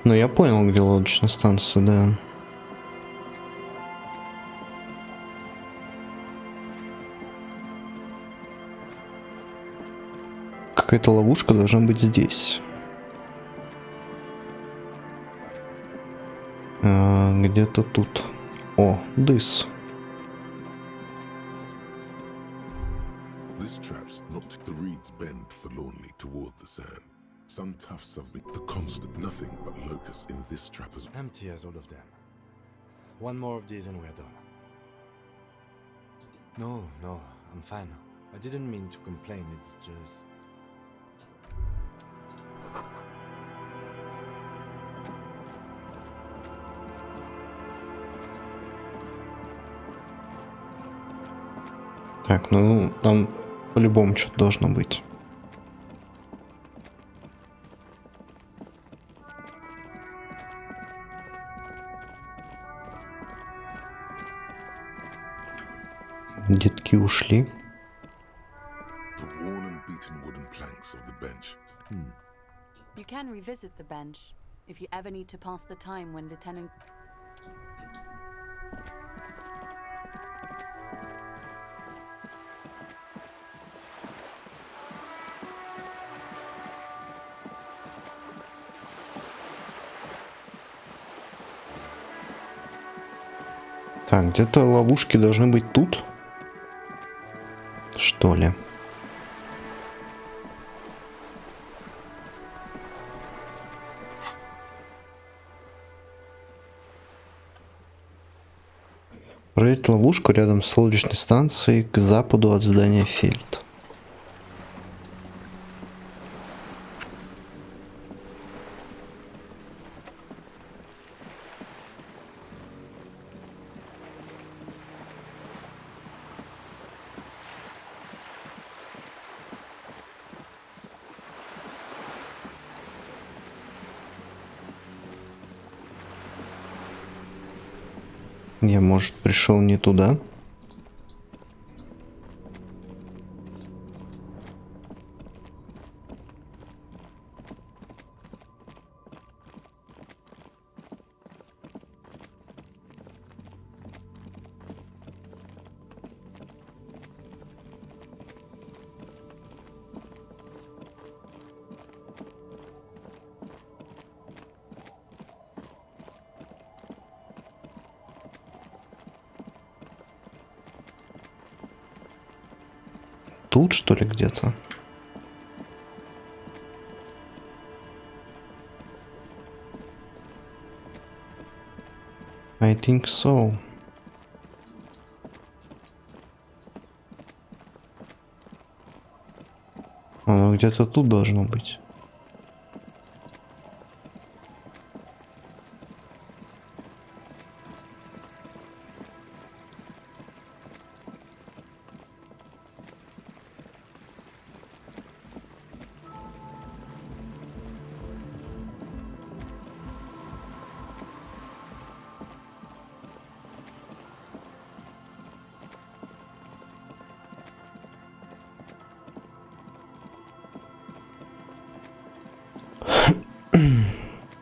Ну, я понял, где лодочная станция, да. Какая-то ловушка должна быть здесь. Где-то тут. О, this. This trap's not the reeds bend forlornly toward the sand. Some tufts of the constant nothing but locusts in this trap as Empty as all of them. One more of these and we're done. No, I'm fine. I didn't mean to complain, it's just... Так, ну там по-любому что-то должно быть. Детки ушли. the worn and beaten wooden planks of the bench. You can revisit the bench if you ever need to pass the time when Lieutenant... Так, где-то ловушки должны быть тут, что ли? Проверить ловушку рядом с лодочной станцией к западу от здания Фельд. Я, может, пришел не туда? тут, что ли, где-то? I think so. Оно где-то тут должно быть.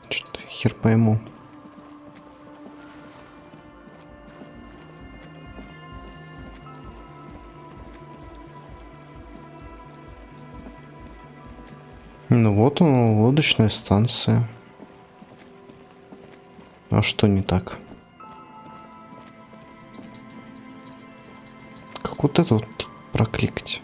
Что-то хер пойму. Ну вот он, лодочная станция. А что не так? Как вот это вот прокликать?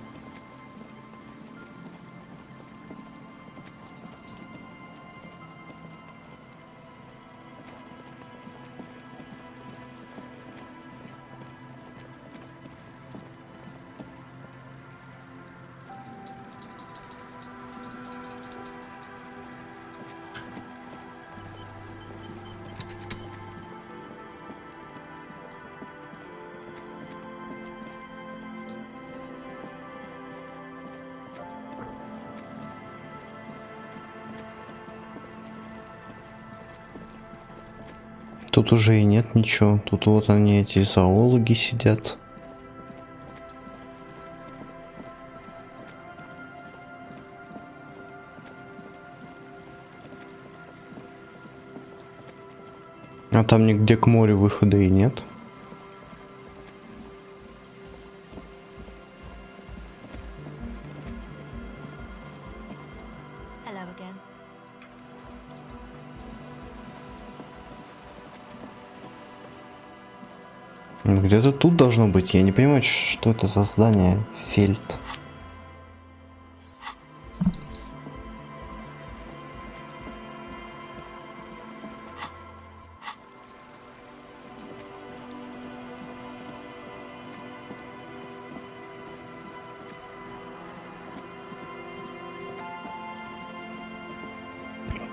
Тут уже и нет ничего. Тут вот они, эти зоологи сидят. А там нигде к морю выхода и нет. Где-то тут должно быть. Я не понимаю, что это за здание. Фельд.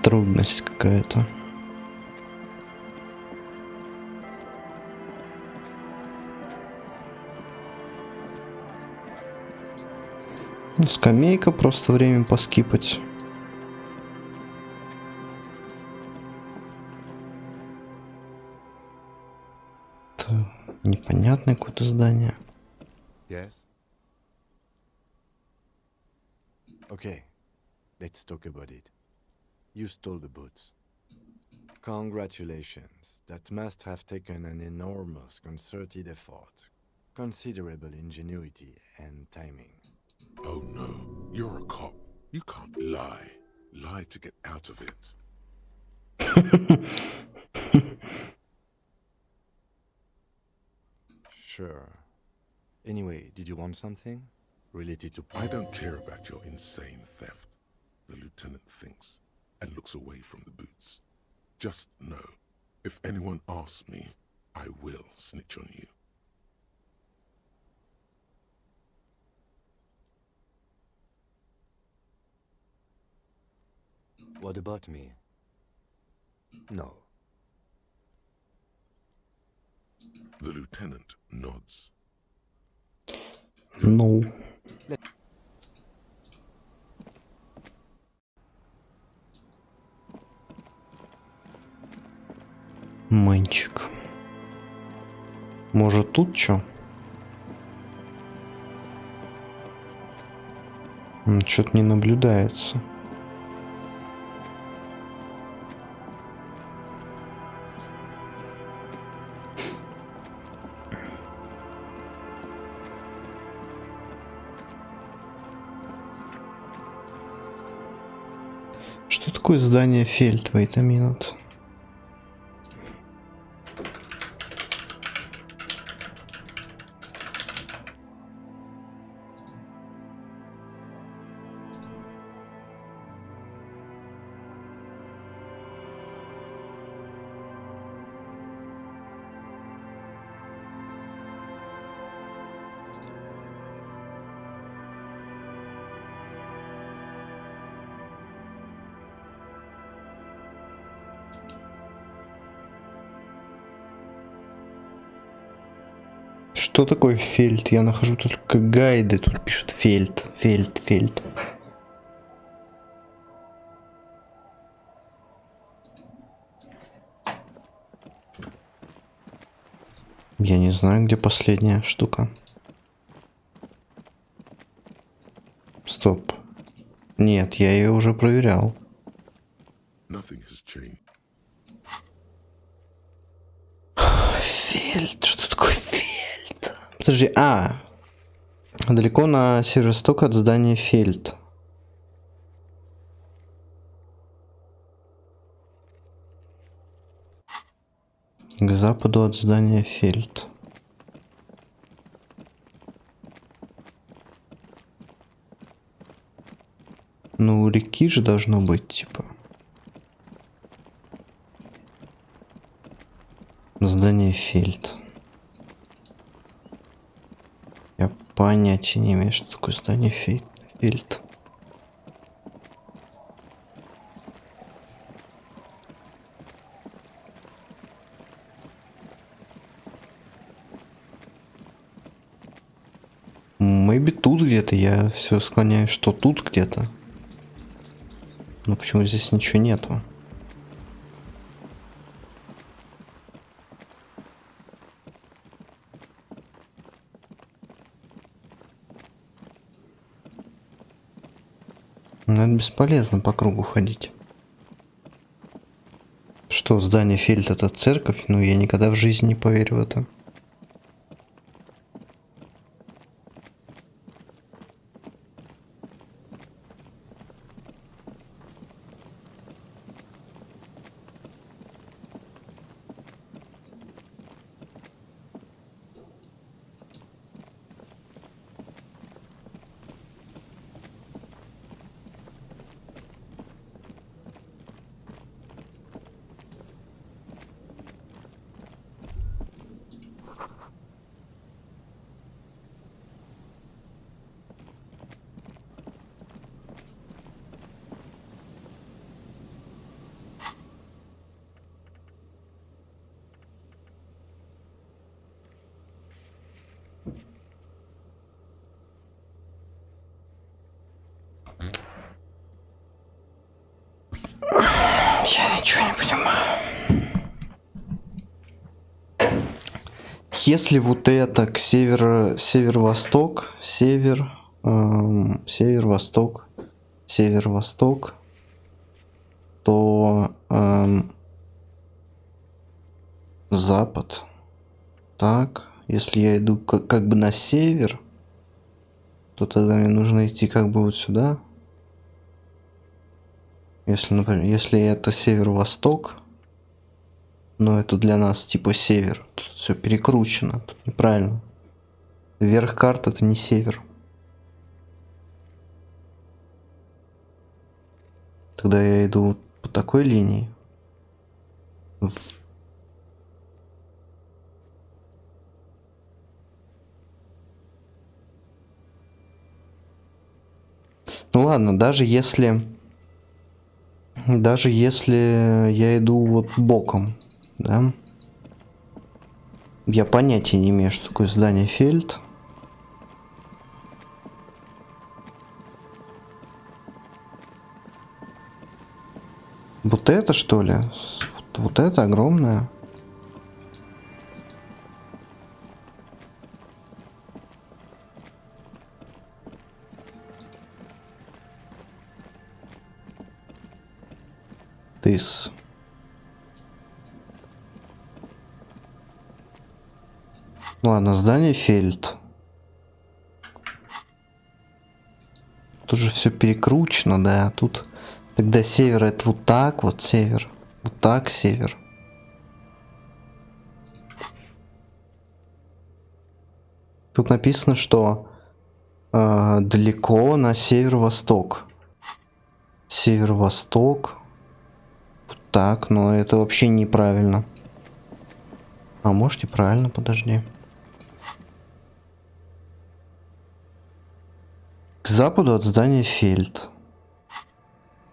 Трудность какая-то. Скамейка, просто время поскипать. Это непонятное какое-то здание. Yes. Okay, let's talk about it. You stole the boots. Congratulations. That must have taken an enormous concerted effort, considerable ingenuity and timing. Oh no, you're a cop. You can't lie. Lie to get out of it. Sure. Anyway, did you want something? Related to... I don't care about your insane theft. The lieutenant thinks and looks away from the boots. Just know, if anyone asks me, I will snitch on you. What about me? No. The lieutenant nods. No. Мэнчик. Может тут что? Что-то не наблюдается. Что такое здание Фельд? Wait a minute. Что такое фельд? Я нахожу только гайды. Тут пишут фельд. Я не знаю, где последняя штука. Стоп. Нет, я ее уже проверял. Фельд. Что такое фельд? Подожди, далеко на северо-восток от здания фельд. К западу от здания фельд. Ну, у реки же должно быть, типа. Здание фельд. Я понятия не имею, что такое здание фельд. Maybe тут где-то, я все склоняюсь, что тут где-то. Но почему здесь ничего нету? Ну, это бесполезно по кругу ходить. Что, здание фельд это церковь? Ну, я никогда в жизни не поверю в это. Я ничего не понимаю. Если вот это к северо-восток, северо-восток, то запад. Так, если я иду как бы на север, то тогда мне нужно идти как бы вот сюда. Если, например, если это северо-восток, но это для нас типа север, тут все перекручено, тут неправильно. Верх карты это не север. Тогда я иду вот по такой линии. Ну ладно, даже если я иду вот боком, да, я понятия не имею, что такое здание фельд. Вот это что ли? Вот это огромное. This. Ладно, здание фельд. Тут же все перекручено, да. Тут тогда север это вот так вот север. Вот так север. Тут написано, что далеко на северо-восток. Северо-восток. Вот так, но это вообще неправильно. А может и правильно, подожди. К западу от здания фельд.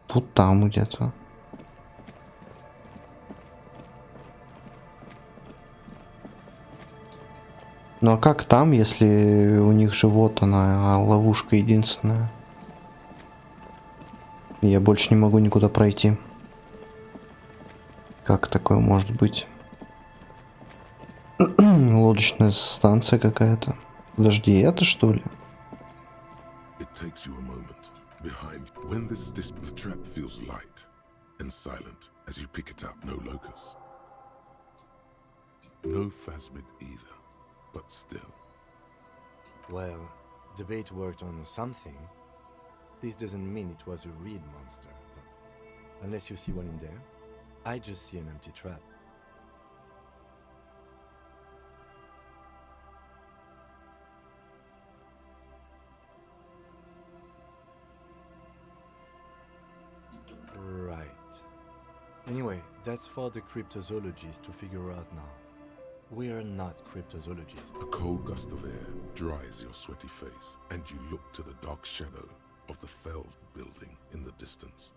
Тут там где-то. Ну а как там, если у них же вот она, ловушка единственная? Я больше не могу никуда пройти. Как такое может быть? Лодочная станция какая-то. Подожди, это что ли? It takes you a moment. Behind, when this the trap feels light and silent as you pick it up, no locus. No phasmid either, but still. Well, the bait worked on something. This doesn't mean it was a reed monster, though. Unless you see one in there. I just see an empty trap. Right. Anyway, that's for the cryptozoologists to figure out now. We are not cryptozoologists. A cold gust of air dries your sweaty face, and you look to the dark shadow of the felled building in the distance.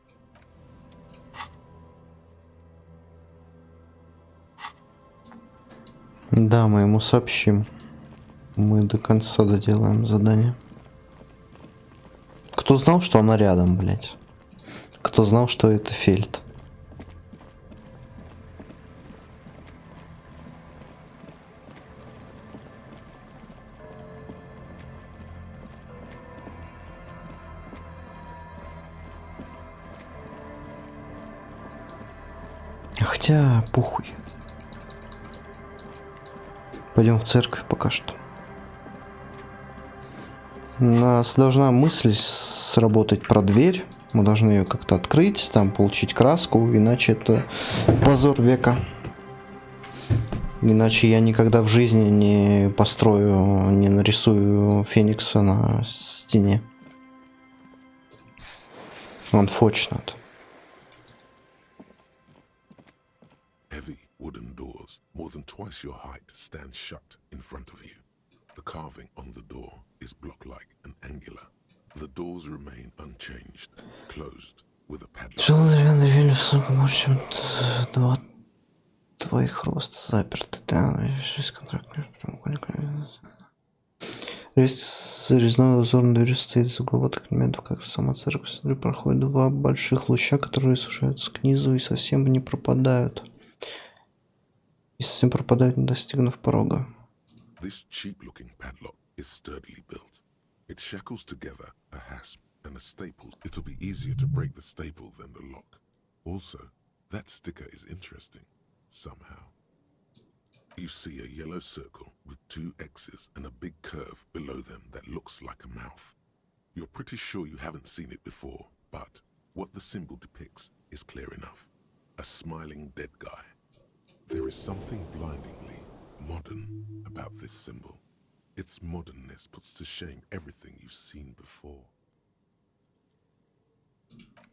Да, мы ему сообщим. Мы до конца доделаем задание. Кто знал, что она рядом, блядь? Кто знал, что это фельд? Хотя, похуй. Пойдем в церковь пока что. У нас должна мысль сработать про дверь. Мы должны ее как-то открыть, там получить краску, иначе это позор века. Иначе я никогда в жизни не построю, не нарисую Феникса на стене. Unfortunate. Heavy wooden doors, more than twice your height, stand shut in front of you. The carving on the door is block-like and angular. The doors remain unchanged, closed with a padlock. Долорианная Вильнюса, может, два твоих роста заперты, да, 6 контрактов прямоугольниками. Резной узор на двери стоит из угловатых элементов, как сама церковь. С внутри проходят два больших луча, которые сужаются к низу и совсем не пропадают. И совсем пропадают, не достигнув порога. This cheap-looking padlock is sturdily built. It shackles together a hasp and a staple. It'll be easier to break the staple than the lock. Also, that sticker is interesting, somehow. You see a yellow circle with two X's and a big curve below them that looks like a mouth. You're pretty sure you haven't seen it before, but what the symbol depicts is clear enough. A smiling dead guy. There is something blindingly modern about this symbol. Its modernness puts to shame everything you've seen before.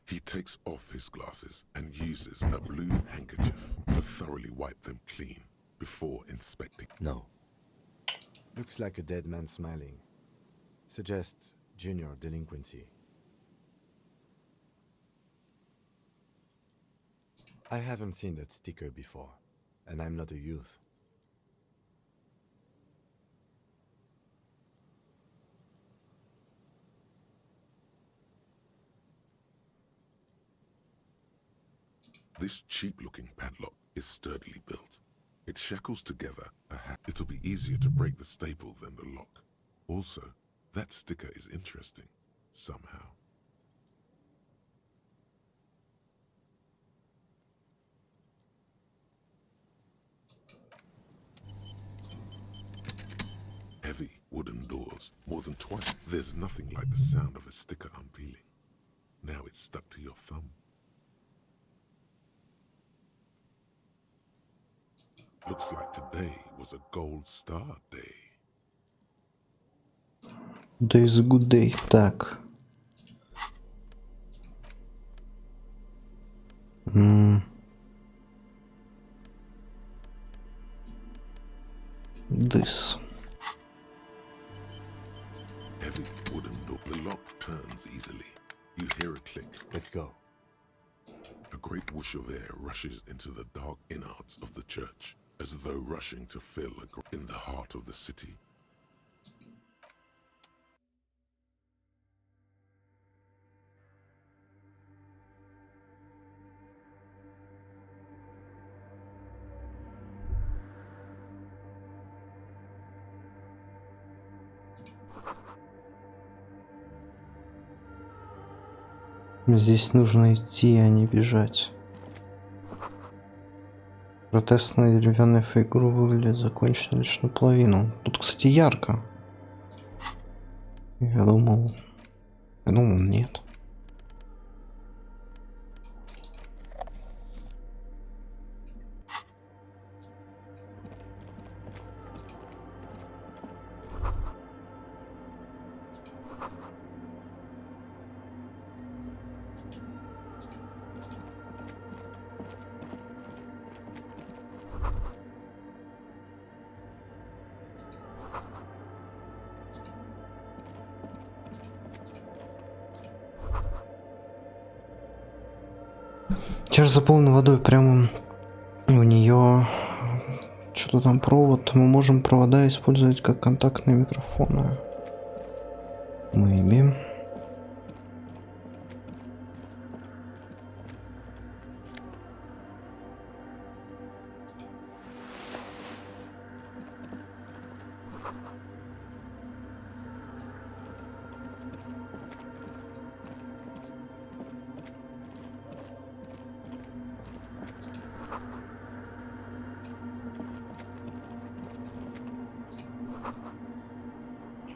He takes off his glasses and uses a blue handkerchief to thoroughly wipe them clean before inspecting. No. Looks like a dead man smiling. Suggests junior delinquency. I haven't seen that sticker before, and I'm not a youth. This cheap-looking padlock is sturdily built. It shackles together a It'll be easier to break the staple than the lock. Also, that sticker is interesting, somehow. Heavy wooden doors, more than twice. There's nothing like the sound of a sticker unpeeling. Now it's stuck to your thumb. Looks like today was a gold star day. Today is a good day. Так. This. Heavy wooden door. The lock turns easily. You hear a click. Let's go. A great whoosh of air rushes into the dark innards of the church. as though rushing to fill in the heart of the city. Здесь нужно идти, а не бежать. Протестная деревянная фигура выглядит закончена лишь наполовину. Тут, кстати, ярко. Я думал, нет. Чаша заполнена водой, прямо у нее что-то там провод. Мы можем провода использовать как контактные микрофоны. Maybe.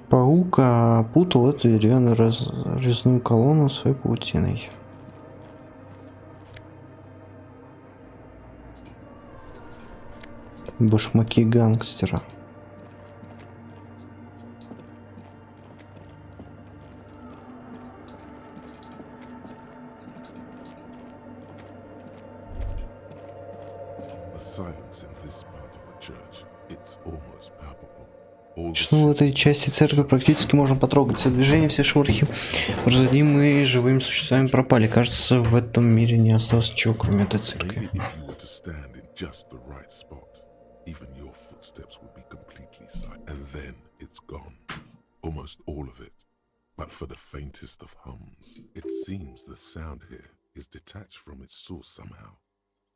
Паук опутал эту деревянную резную колонну своей паутиной. Башмаки гангстера. Ну, в этой части церкви практически можно потрогать. Все движения, все шорохи позади мы живыми существами пропали. Кажется, в этом мире не осталось ничего, кроме этой церкви.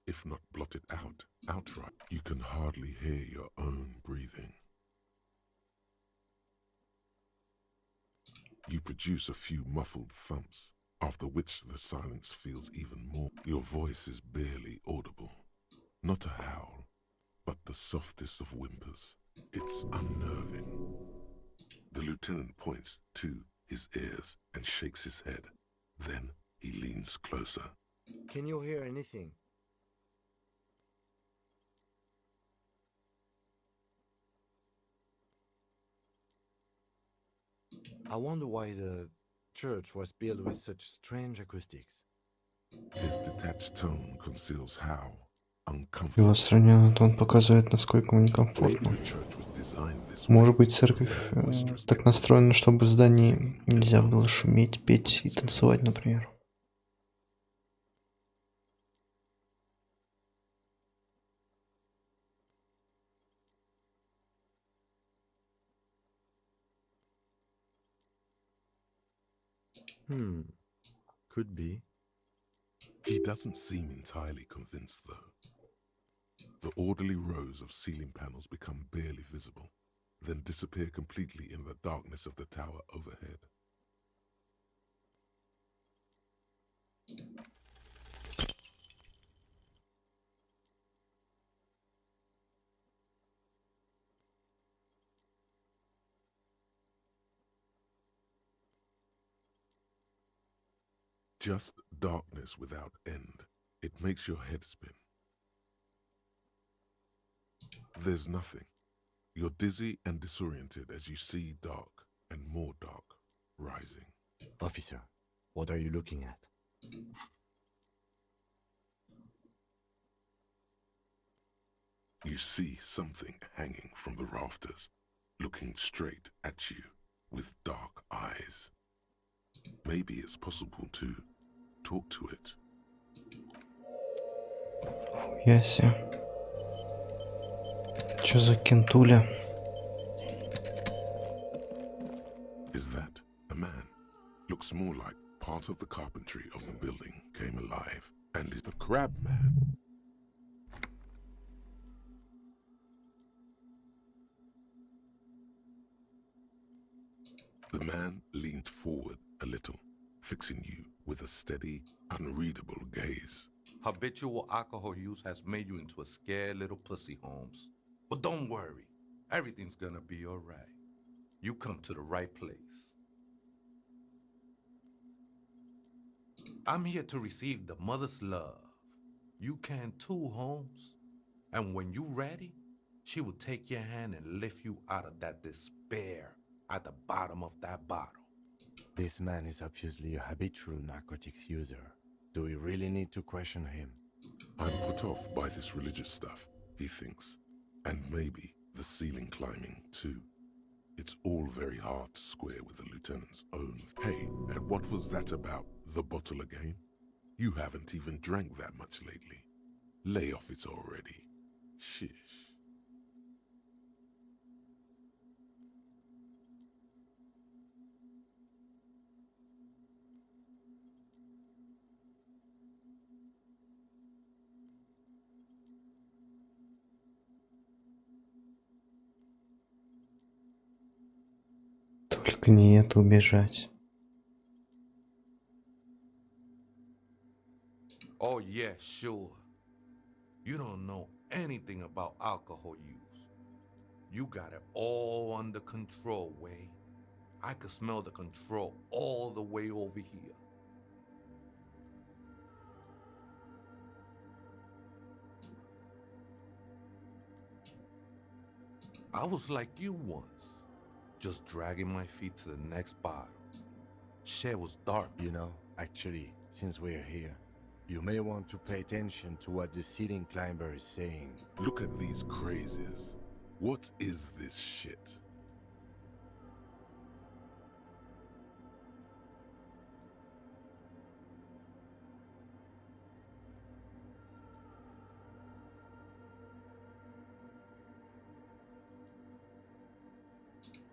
If not blotted out outright, you can hardly hear your own breathing. You produce a few muffled thumps, after which the silence feels even more. Your voice is barely audible. Not a howl, but the softest of whimpers. It's unnerving. The lieutenant points to his ears and shakes his head. Then he leans closer. Can you hear anything? I wonder why the church was built with such strange acoustics. His detached tone conceals how Его отстраненный тон показывает, насколько ему некомфортно. Может быть, церковь так настроена, чтобы в здании нельзя было шуметь, петь и танцевать, например. Could be. He doesn't seem entirely convinced, though. The orderly rows of ceiling panels become barely visible, then disappear completely in the darkness of the tower overhead. Just darkness without end. It makes your head spin. There's nothing. You're dizzy and disoriented as you see dark and more dark rising. Officer, what are you looking at? You see something hanging from the rafters, looking straight at you with dark eyes. Maybe it's possible to talk to it. Yes, yeah. Чё за кентуля? Is that a man? Looks more like part of the carpentry of the building came alive and is the crab man. The man leaned forward a little, fixing you with a steady, unreadable gaze. Habitual alcohol use has made you into a scared little pussy, Holmes. But don't worry, everything's gonna be alright. You come to the right place. I'm here to receive the mother's love. You can too, Holmes. And when you're ready, she will take your hand and lift you out of that despair at the bottom of that bottle. This man is obviously a habitual narcotics user. Do we really need to question him? I'm put off by this religious stuff, he thinks. And maybe the ceiling climbing too. It's all very hard to square with the lieutenant's own. Hey, and what was that about? The bottle again? You haven't even drank that much lately. Lay off it already. Shish. Только не это убежать. Oh yeah, sure. You don't know anything about alcohol use. You got it all under control, Wade. I could smell the control all the way over here. I was like you once, just dragging my feet to the next bottle. Shit was dark. You know, actually, since we're here, you may want to pay attention to what the ceiling climber is saying. Look at these crazies. What is this shit?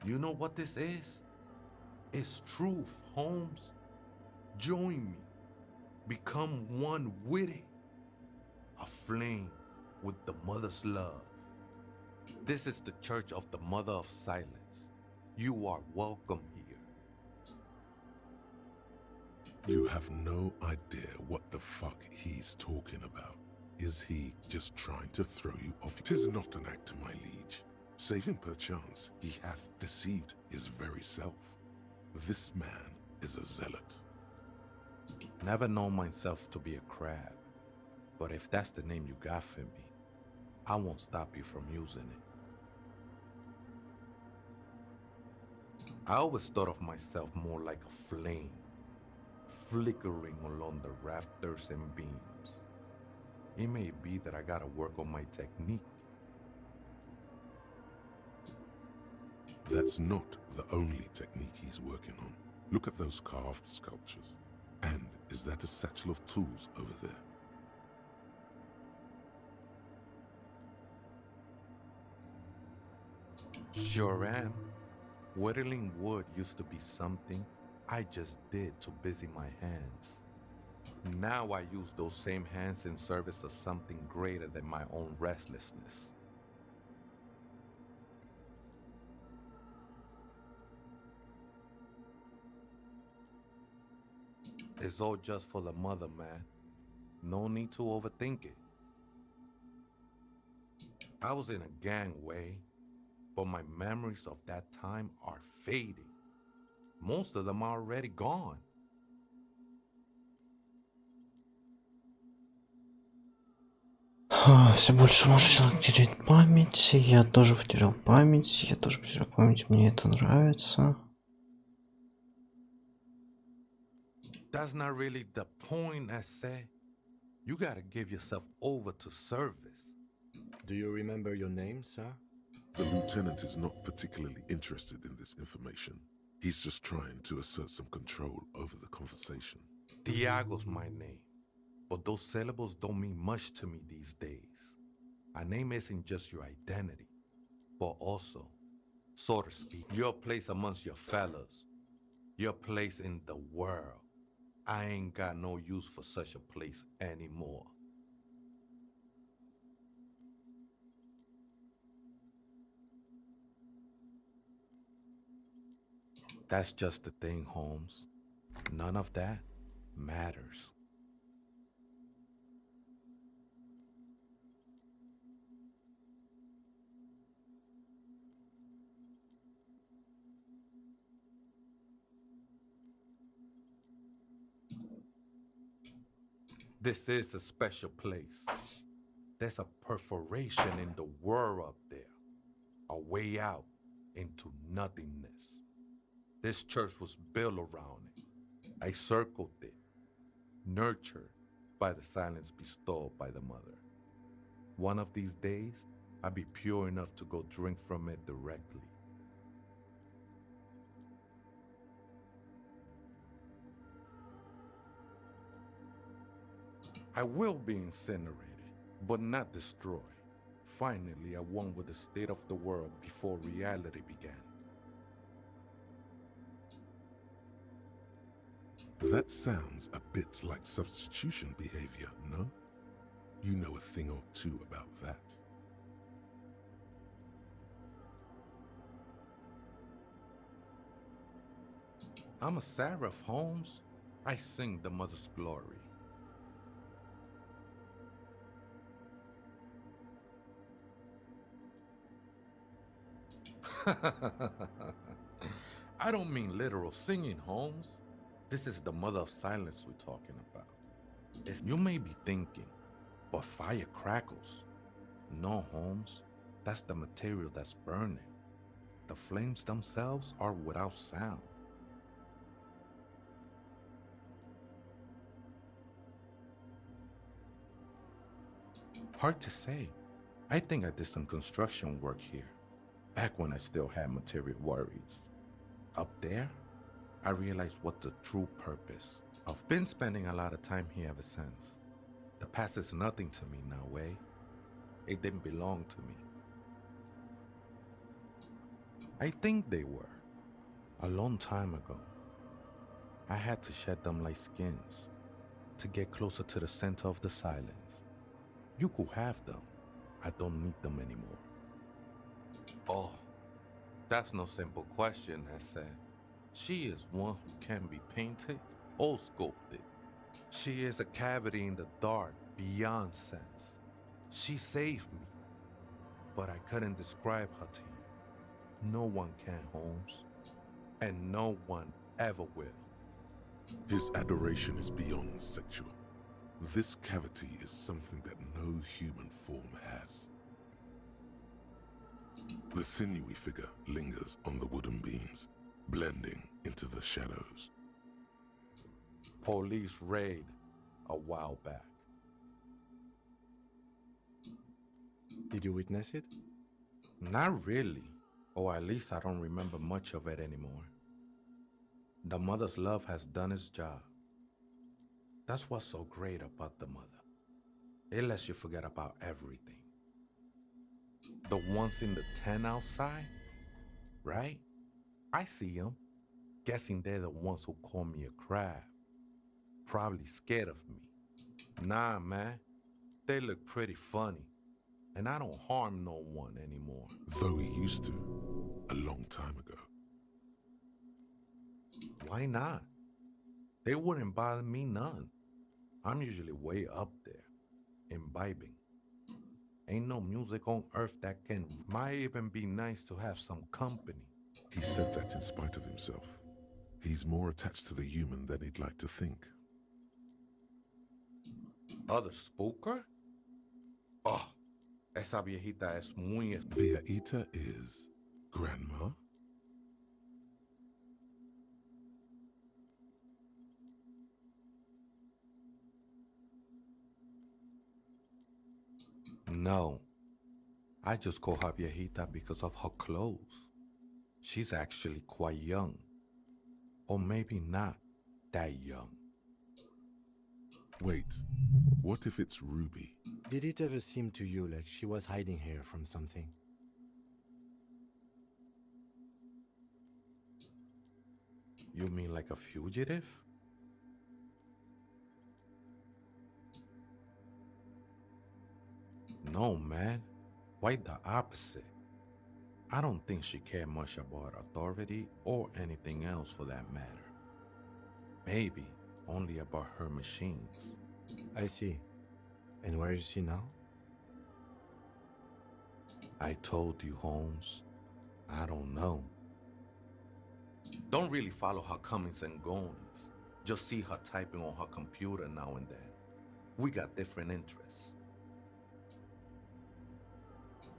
You know what this is? It's truth, Holmes. Join me. Become one with it. A flame with the mother's love. This is the Church of the Mother of Silence. You are welcome here. You have no idea what the fuck he's talking about. Is he just trying to throw you off? 'Tis not an act, my liege. Save him perchance, he hath deceived his very self. This man is a zealot. Never known myself to be a crab, but if that's the name you got for me, I won't stop you from using it. I always thought of myself more like a flame, flickering along the rafters and beams. It may be that I gotta work on my technique. That's not the only technique he's working on. Look at those carved sculptures. And is that a satchel of tools over there? Sure am. Whittling wood used to be something I just did to busy my hands. Now I use those same hands in service of something greater than my own restlessness. It's all just for the mother, man. No need to overthink it. I was in a gangway, but my memories of that time are fading. Most of them are already gone. Все больше может человек терять память. Я тоже потерял память. Мне это нравится. That's not really the point, I say. You gotta give yourself over to service. Do you remember your name, sir? The lieutenant is not particularly interested in this information. He's just trying to assert some control over the conversation. Tiago's my name, but those syllables don't mean much to me these days. A name isn't just your identity. but also, so to speak, your place amongst your fellas, your place in the world. I ain't got no use for such a place anymore. That's just the thing, Holmes. None of that matters. This is a special place. There's a perforation in the world up there, a way out into nothingness. This church was built around it. I circled it, nurtured by the silence bestowed by the mother. One of these days, I'll be pure enough to go drink from it directly. I will be incinerated, but not destroyed. Finally, I won with the state of the world before reality began. That sounds a bit like substitution behavior, no? You know a thing or two about that. I'm a seraph, Holmes. I sing the mother's glory. I don't mean literal singing, Holmes. This is the mother of silence we're talking about. You may be thinking, but fire crackles. No, Holmes. That's the material that's burning. The flames themselves are without sound. Hard to say. I think I did some construction work here, back when I still had material worries. Up there, I realized what the true purpose. I've been spending a lot of time here ever since. The past is nothing to me now, eh? It didn't belong to me. I think they were. A long time ago. I had to shed them like skins to get closer to the center of the silence. You could have them. I don't need them anymore. Oh, that's no simple question, I said. She is one who can be painted or sculpted. She is a cavity in the dark beyond sense. She saved me, but I couldn't describe her to you. No one can, Holmes, and no one ever will. His adoration is beyond sexual. This cavity is something that no human form has. The sinewy figure lingers on the wooden beams, blending into the shadows. Police raid a while back. Did you witness it? Not really, or at least I don't remember much of it anymore. The mother's love has done its job. That's what's so great about the mother. It lets you forget about everything. The ones in the tent outside, right? I see them. Guessing they're the ones who call me a crab. Probably scared of me. Nah, man. They look pretty funny. And I don't harm no one anymore. Though he used to, a long time ago. Why not? They wouldn't bother me none. I'm usually way up there, imbibing. Ain't no music on earth that can. Might even be nice to have some company. He said that in spite of himself. He's more attached to the human than he'd like to think. Other spooker? Oh, esa viejita es muy... Viejita is grandma? No, I just call her viejita because of her clothes. She's actually quite young. Or maybe not that young. Wait, what if it's Ruby? Did it ever seem to you like she was hiding here from something? You mean like a fugitive? No, man. Quite the opposite. I don't think she cared much about authority or anything else for that matter. Maybe only about her machines. I see. And where is she now? I told you, Holmes. I don't know. Don't really follow her comings and goings. Just see her typing on her computer now and then. We got different interests.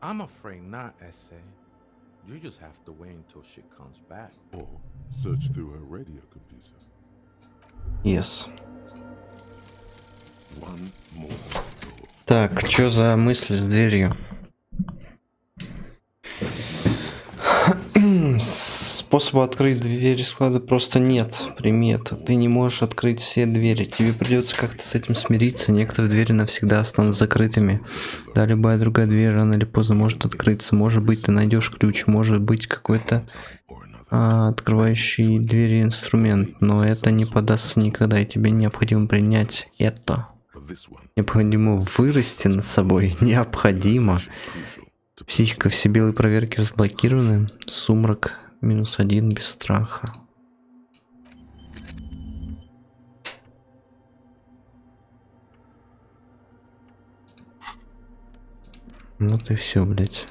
I'm afraid not, Essay. You just have to wait until she comes back. Or search through her radio computer. Yes. One more door. Так, что за мысли с дверью? Способа открыть двери склада просто нет. Примета. Ты не можешь открыть все двери. Тебе придется как-то с этим смириться. Некоторые двери навсегда останутся закрытыми. Да, любая другая дверь рано или поздно может открыться. Может быть, ты найдешь ключ. Может быть, какой-то открывающий двери инструмент. Но это не подастся никогда. И тебе необходимо принять это. Необходимо вырасти над собой. Необходимо. Психика, все белые проверки разблокированы. Сумрак -1 без страха. Вот и все, блять.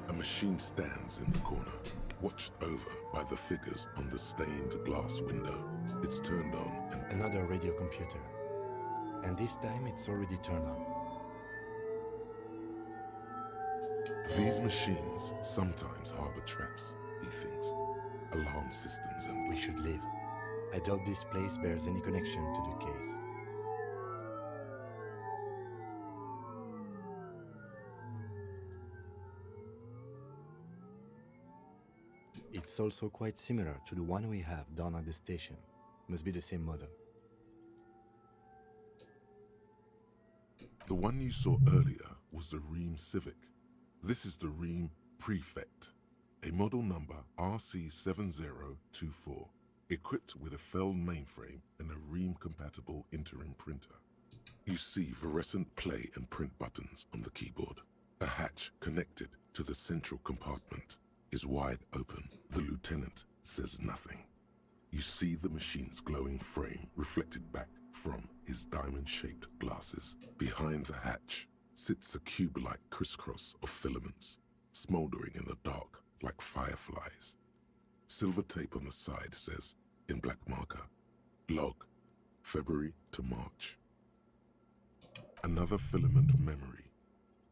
A machine stands in the corner, watched over by the figures on the stained glass window. It's turned on and Another radio computer. And this time it's already turned on. these machines sometimes harbor traps, he thinks. Alarm systems and We should leave. I doubt this place bears any connection to the case. It's also quite similar to the one we have down at the station. Must be the same model. the one you saw earlier was the Ream Civic. This is the Ream Prefect, a model number RC7024, equipped with a Feld mainframe and a Ream-compatible interim printer. You see fluorescent play and print buttons on the keyboard. A hatch connected to the central compartment is wide open. The lieutenant says nothing. You see the machine's glowing frame reflected back from his diamond-shaped glasses. Behind the hatch sits a cube-like crisscross of filaments, smoldering in the dark like fireflies. Silver tape on the side says, in black marker, log, February to March. Another filament memory.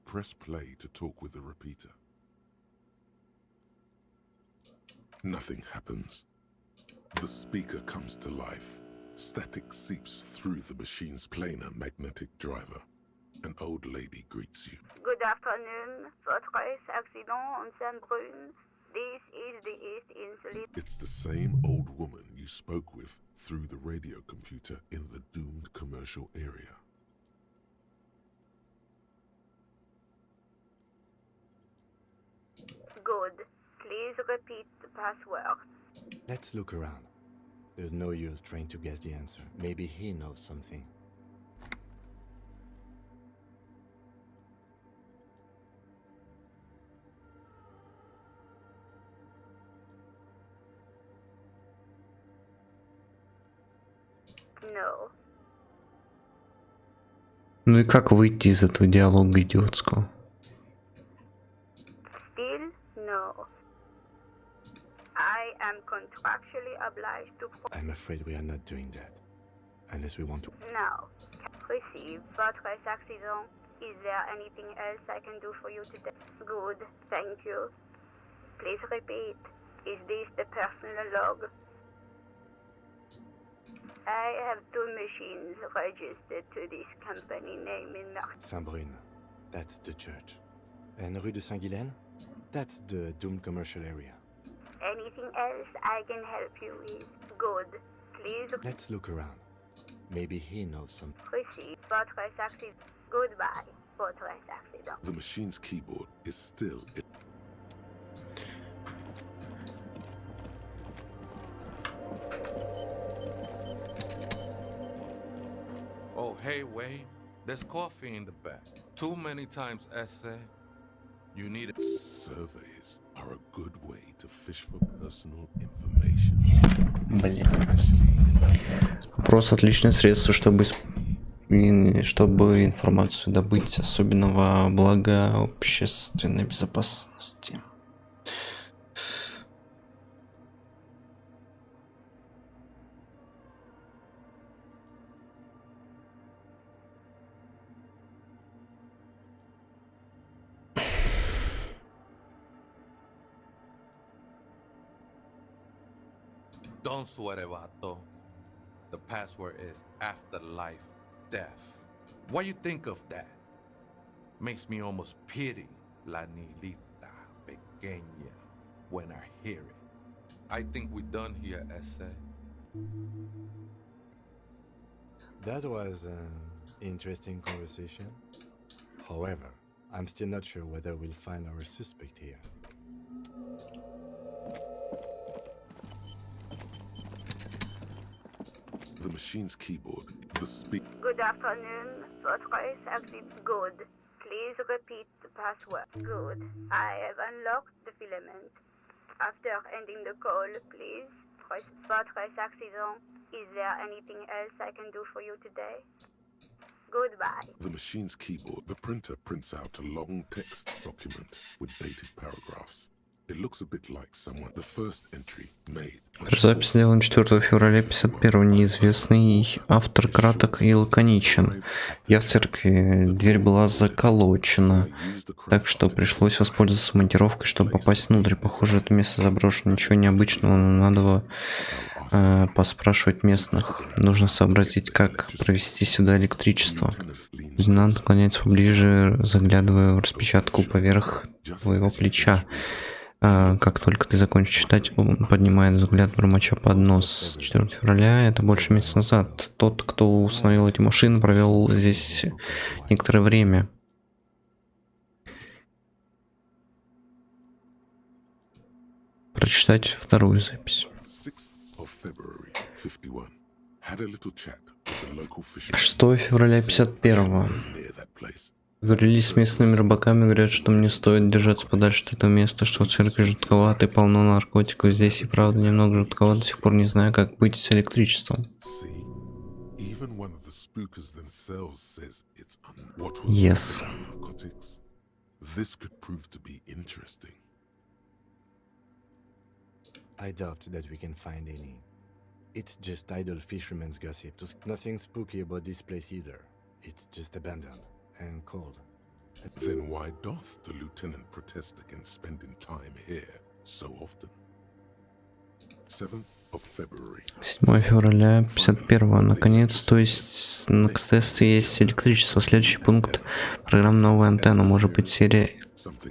Press play to talk with the repeater. Nothing happens. The speaker comes to life. Static seeps through the machine's planar magnetic driver. An old lady greets you. Good afternoon, Fortress Accident on Saint-Brune. This is the East Insulin. It's the same old woman you spoke with through the radio computer in the doomed commercial area. Good. Please repeat the password. Let's look around. There's no use trying to guess the answer. Maybe he knows something. No. Ну и как выйти из этого диалога идиотского? Still no. I am contractually obliged to... I'm afraid we are not doing that. Unless we want to... Now, receive Fortress Accident. Is there anything else I can do for you today? Good, thank you. Please repeat. Is this the personal log? I have 2 machines registered to this company name in Saint-Brune, that's the church. And Rue de Saint-Guylaine, that's the doomed commercial area. Anything else I can help you with? Good. Please. Let's look around. Maybe he knows some. Proceed. Votre accident. Goodbye. Votre accident. The machine's keyboard is still. Oh, hey, Wade. There's coffee in the back. Too many times, essay. You need it. Surveys are a good way to fish for personal information. Просто отличное средство, чтобы информацию добыть, особенно во благо общественной безопасности. Don't sweat it, vato. The password is afterlife death. What you think of that? Makes me almost pity la niñita pequeña when I hear it. I think we're done here, essay. That was an interesting conversation. However, I'm still not sure whether we'll find our suspect here. The machine's keyboard, the speak. Good afternoon. Votre accident. Good. Please repeat the password. Good. I have unlocked the filament. After ending the call, please press votre accident. Is there anything else I can do for you today? Goodbye. The machine's keyboard, the printer prints out a long text document with dated paragraphs. It looks a bit like someone. The first entry made. Запись сделана 4 февраля 51. Неизвестный автор краток и лаконичен. Я в церкви. Дверь была заколочена, так что пришлось воспользоваться монтировкой, чтобы попасть внутрь. Похоже, это место заброшено. Ничего необычного, но надо поспрашивать местных. Нужно сообразить, как провести сюда электричество. Лейтенант наклоняется поближе, заглядывая в распечатку поверх твоего плеча. Как только ты закончишь читать, он поднимает взгляд, бормоча под нос. 4 февраля, это больше месяца назад. Тот, кто установил эти машины, провел здесь некоторое время. Прочитать вторую запись. 6 февраля 51. Говорили с местными рыбаками, говорят, что мне стоит держаться подальше от этого места, что в церкви жутковато и полно наркотиков. Здесь и правда немного жутковато, до сих пор не знаю, как быть с электричеством. Yes. I doubt that we can find any. It's just idle fisherman's gossip. There's nothing spooky about this place either. It's just abandoned and cold. Then why doth the lieutenant protest against spending time here so often? 7th of February. 7 февраля 51. Наконец, то есть на КСТС есть электричество. Следующий пункт. Программа новая антенна. Может быть серия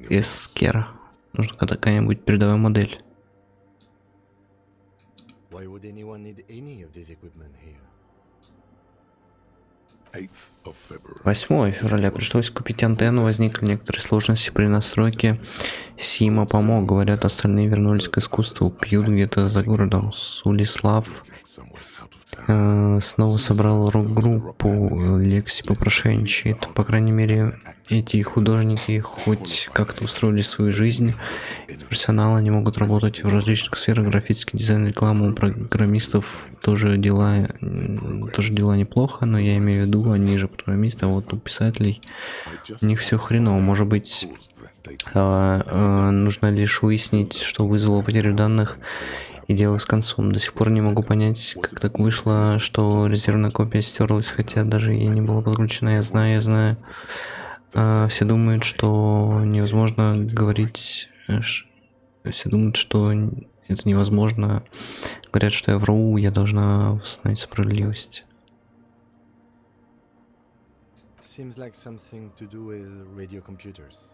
Acer. Нужна какая-нибудь передовая модель. 8 февраля. Пришлось купить антенну. Возникли некоторые сложности при настройке. Сима помог. Говорят, остальные вернулись к искусству. Пьют где-то за городом. Сулислав снова собрал рок-группу. Лекси попрошайничает. По крайней мере, эти художники хоть как-то устроили свою жизнь. Эти профессионалы, они могут работать в различных сферах. Графический дизайн, реклама. У программистов тоже дела неплохо, но я имею в виду, они же программисты, а вот у писателей у них все хреново. Может быть, нужно лишь выяснить, что вызвало потерю данных, и дело с концом. До сих пор не могу понять, как так вышло, что резервная копия стерлась, хотя даже ей не была подключена. Я знаю. Все думают, что невозможно говорить. Все думают, что это невозможно. Говорят, что я вру, я должна восстановить справедливость. Seems like something to do with radio computers.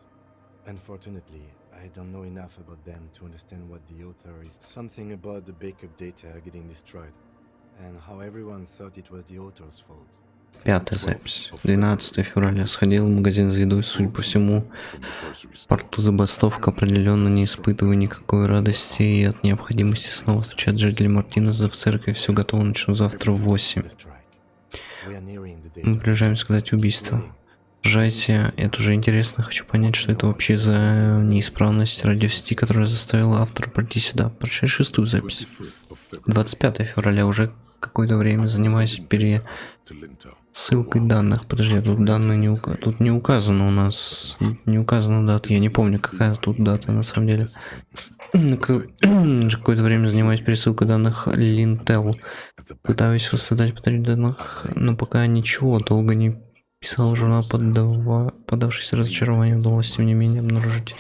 Unfortunately, I don't know enough about them to understand what the author is. Something about the backup data getting destroyed, and how everyone thought it was the author's fault. Пятая запись. 12 февраля. Сходил в магазин за едой, судя по всему. В порту забастовка, определенно не испытываю никакой радости и от необходимости снова встречать жителей Мартинеза в церкви. Все готово, начну завтра в 8. Мы приближаемся к дате убийства. Жайте, это уже интересно, хочу понять, что это вообще за неисправность радиосети, которая заставила автора пройти сюда. Прочитай 6-ю запись. 25 февраля, уже какое-то время занимаюсь пересылкой данных. Подожди, тут данные тут не указано у нас, не указана дата, я не помню, какая тут дата на самом деле. Какое-то время занимаюсь пересылкой данных Lintel. Пытаюсь воссоздать батарею данных, но пока ничего, долго не писал журнал, поддавшийся разочарованию, удалось тем не менее обнаружить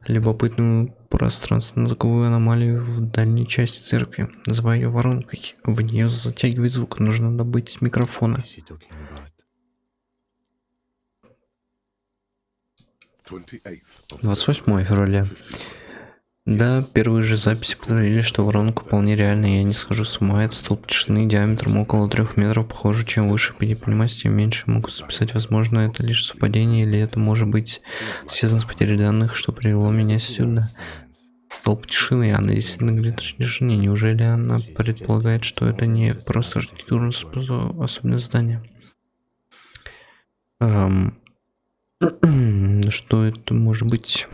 любопытную пространственно-звуковую аномалию в дальней части церкви. Называю ее воронкой. В нее затягивает звук, нужно добыть микрофона. 28 февраля. Да, первые же записи подтвердили, что воронка вполне реальная, я не схожу с ума. Это столб тишины диаметром около 3 метров. Похоже, чем выше поднимаемость, тем меньше могу записать. Возможно, это лишь совпадение, или это может быть связано с потерей данных, что привело меня сюда. Столб тишины, она действительно говорит о тишине. Неужели она предполагает, что это не просто архитектурное особенность здания? Что это может быть?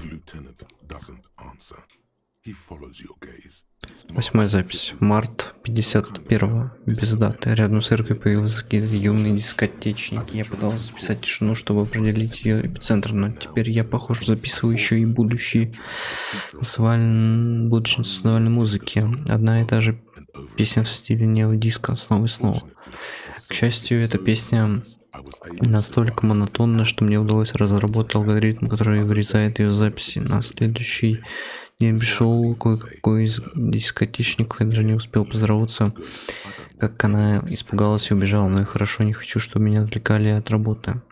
8 запись. Март 51 без даты. Рядом с церковью появились какие-то юные дискотечники. Я пытался записать тишину, чтобы определить ее эпицентр, но теперь я, похоже, записываю еще и будущие танцевальной музыки. Одна и та же песня в стиле неодиско снова и снова. К счастью, эта песня настолько монотонна, что мне удалось разработать алгоритм, который вырезает ее записи. На следующий день пришел кое-какой из дискотечников, я даже не успел поздороваться, как она испугалась и убежала. Ну и хорошо, не хочу, чтобы меня отвлекали от работы.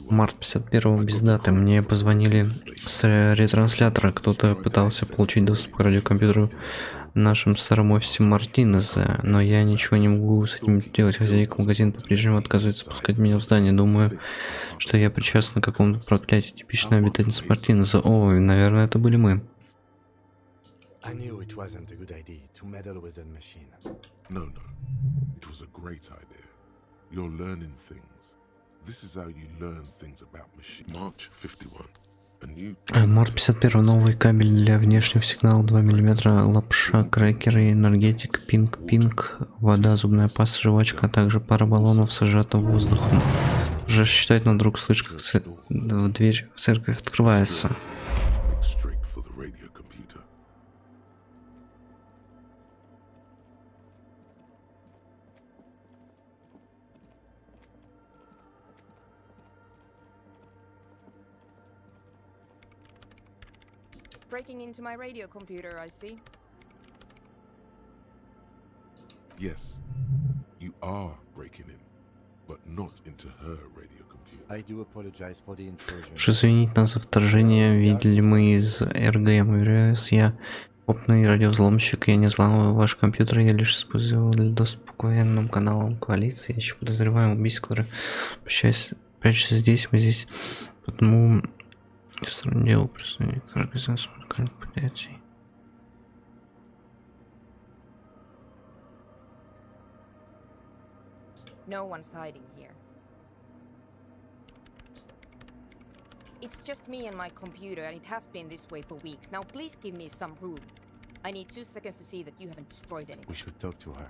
Март 51 без даты. Мне позвонили с ретранслятора. Кто-то пытался получить доступ к радиокомпьютеру в нашем старом офисе Мартинеза, но я ничего не могу с этим делать. Хозяйка магазина по-прежнему отказывается пускать меня в здание. Думаю, что я причастна к какому-то проклятию. Типичная обитательница Мартинеза. О, наверное, это были мы. Март 51. Новый кабель для внешнего сигнала 2 мм, лапша, крекеры, энергетик, пинг, вода, зубная паста, жвачка, а также пара баллонов сжата воздухом. Уже считать на друг слышь, как дверь в церковь открывается. Breaking into my radio computer, I see. Yes, you are breaking in, but not into her radio computer. I do apologize for the intrusion. Прошу извинить нас за вторжение. Видели мы из РГМ. Уверяюсь, я опытный радиовзломщик. Я не взламываю ваш компьютер, я лишь использовал для доступа к военным каналам коалиции. Я еще подозреваем убийц, который прячется здесь, мы здесь. Потому дело представителей организации музыкальных понятий. No one's hiding here. It's just me and my computer, and it has been this way for weeks. Now please give me some room. I need 2 seconds to see that you haven't destroyed anything. We should talk to her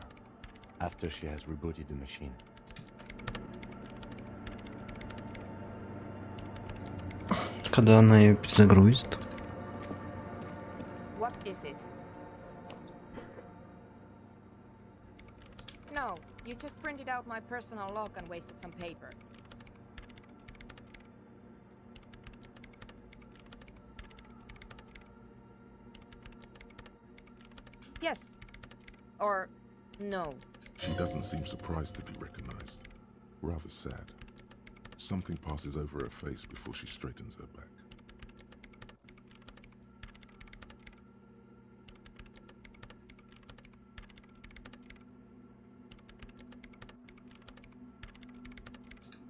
after she has rebooted the machine. Когда она ее перезагрузит. What is it? No, you just printed out my personal log and wasted some paper. Yes. Or no. She doesn't seem surprised to be recognized. Rather sad. Something passes over her face before she straightens her back.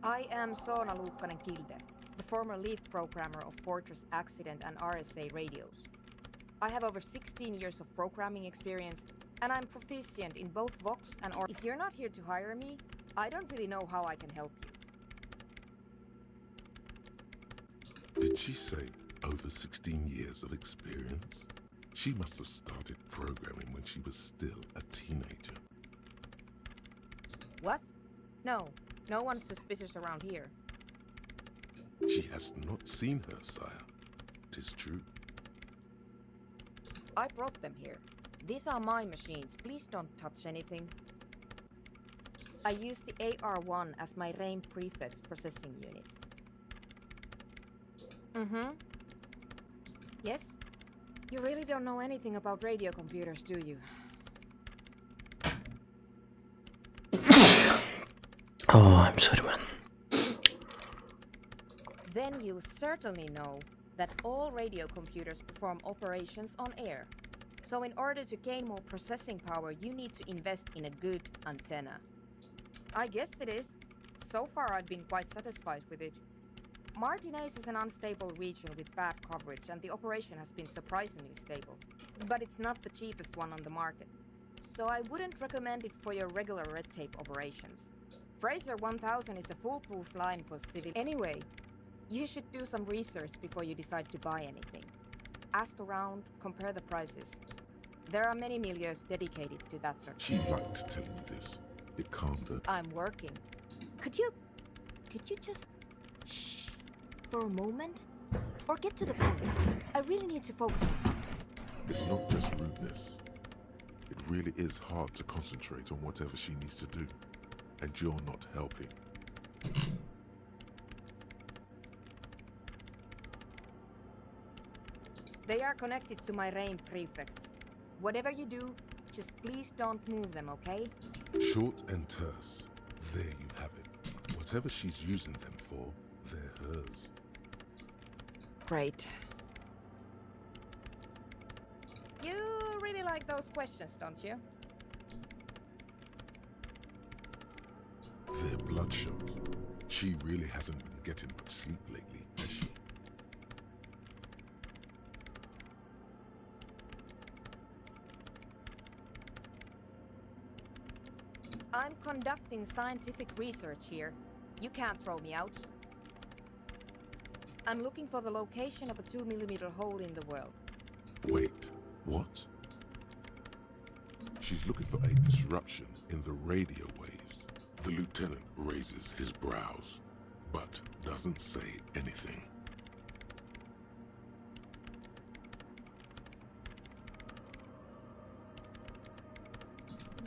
I am Soona Luukkanen-Kilde, the former lead programmer of Fortress Accident and RSA radios. I have over 16 years of programming experience, and I'm proficient in both Vox and AORUS. If you're not here to hire me, I don't really know how I can help you. Did she say over 16 years of experience? She must have started programming when she was still a teenager. What? No. No one's suspicious around here. She has not seen her, sire. 'Tis true. I brought them here. These are my machines. Please don't touch anything. I use the AR1 as my RAIN prefix processing unit. Mm-hmm. Yes? You really don't know anything about radio computers, do you? Oh, I'm sorry, man. Then you'll certainly know that all radio computers perform operations on air. So in order to gain more processing power, you need to invest in a good antenna. I guess it is. So far, I've been quite satisfied with it. Martinez is an unstable region with bad coverage, and the operation has been surprisingly stable. But it's not the cheapest one on the market. So I wouldn't recommend it for your regular red tape operations. Fraser 1000 is a foolproof line for civil. Anyway, you should do some research before you decide to buy anything. Ask around, compare the prices. There are many milieux dedicated to that sort of She liked telling me this. It calmed her. I'm working. Could you just shh for a moment? Or get to the point. I really need to focus on something. It's not just rudeness. It really is hard to concentrate on whatever she needs to do. And you're not helping. They are connected to my RAIN prefect. Whatever you do, just please don't move them, okay? Short and terse. There you have it. Whatever she's using them for, they're hers. Great. You really like those questions, don't you? They're bloodshot. She really hasn't been getting much sleep lately, has she? I'm conducting scientific research here. You can't throw me out. I'm looking for the location of a 2mm hole in the world. Wait, what? She's looking for a disruption in the radio waves. The lieutenant raises his brows, but doesn't say anything.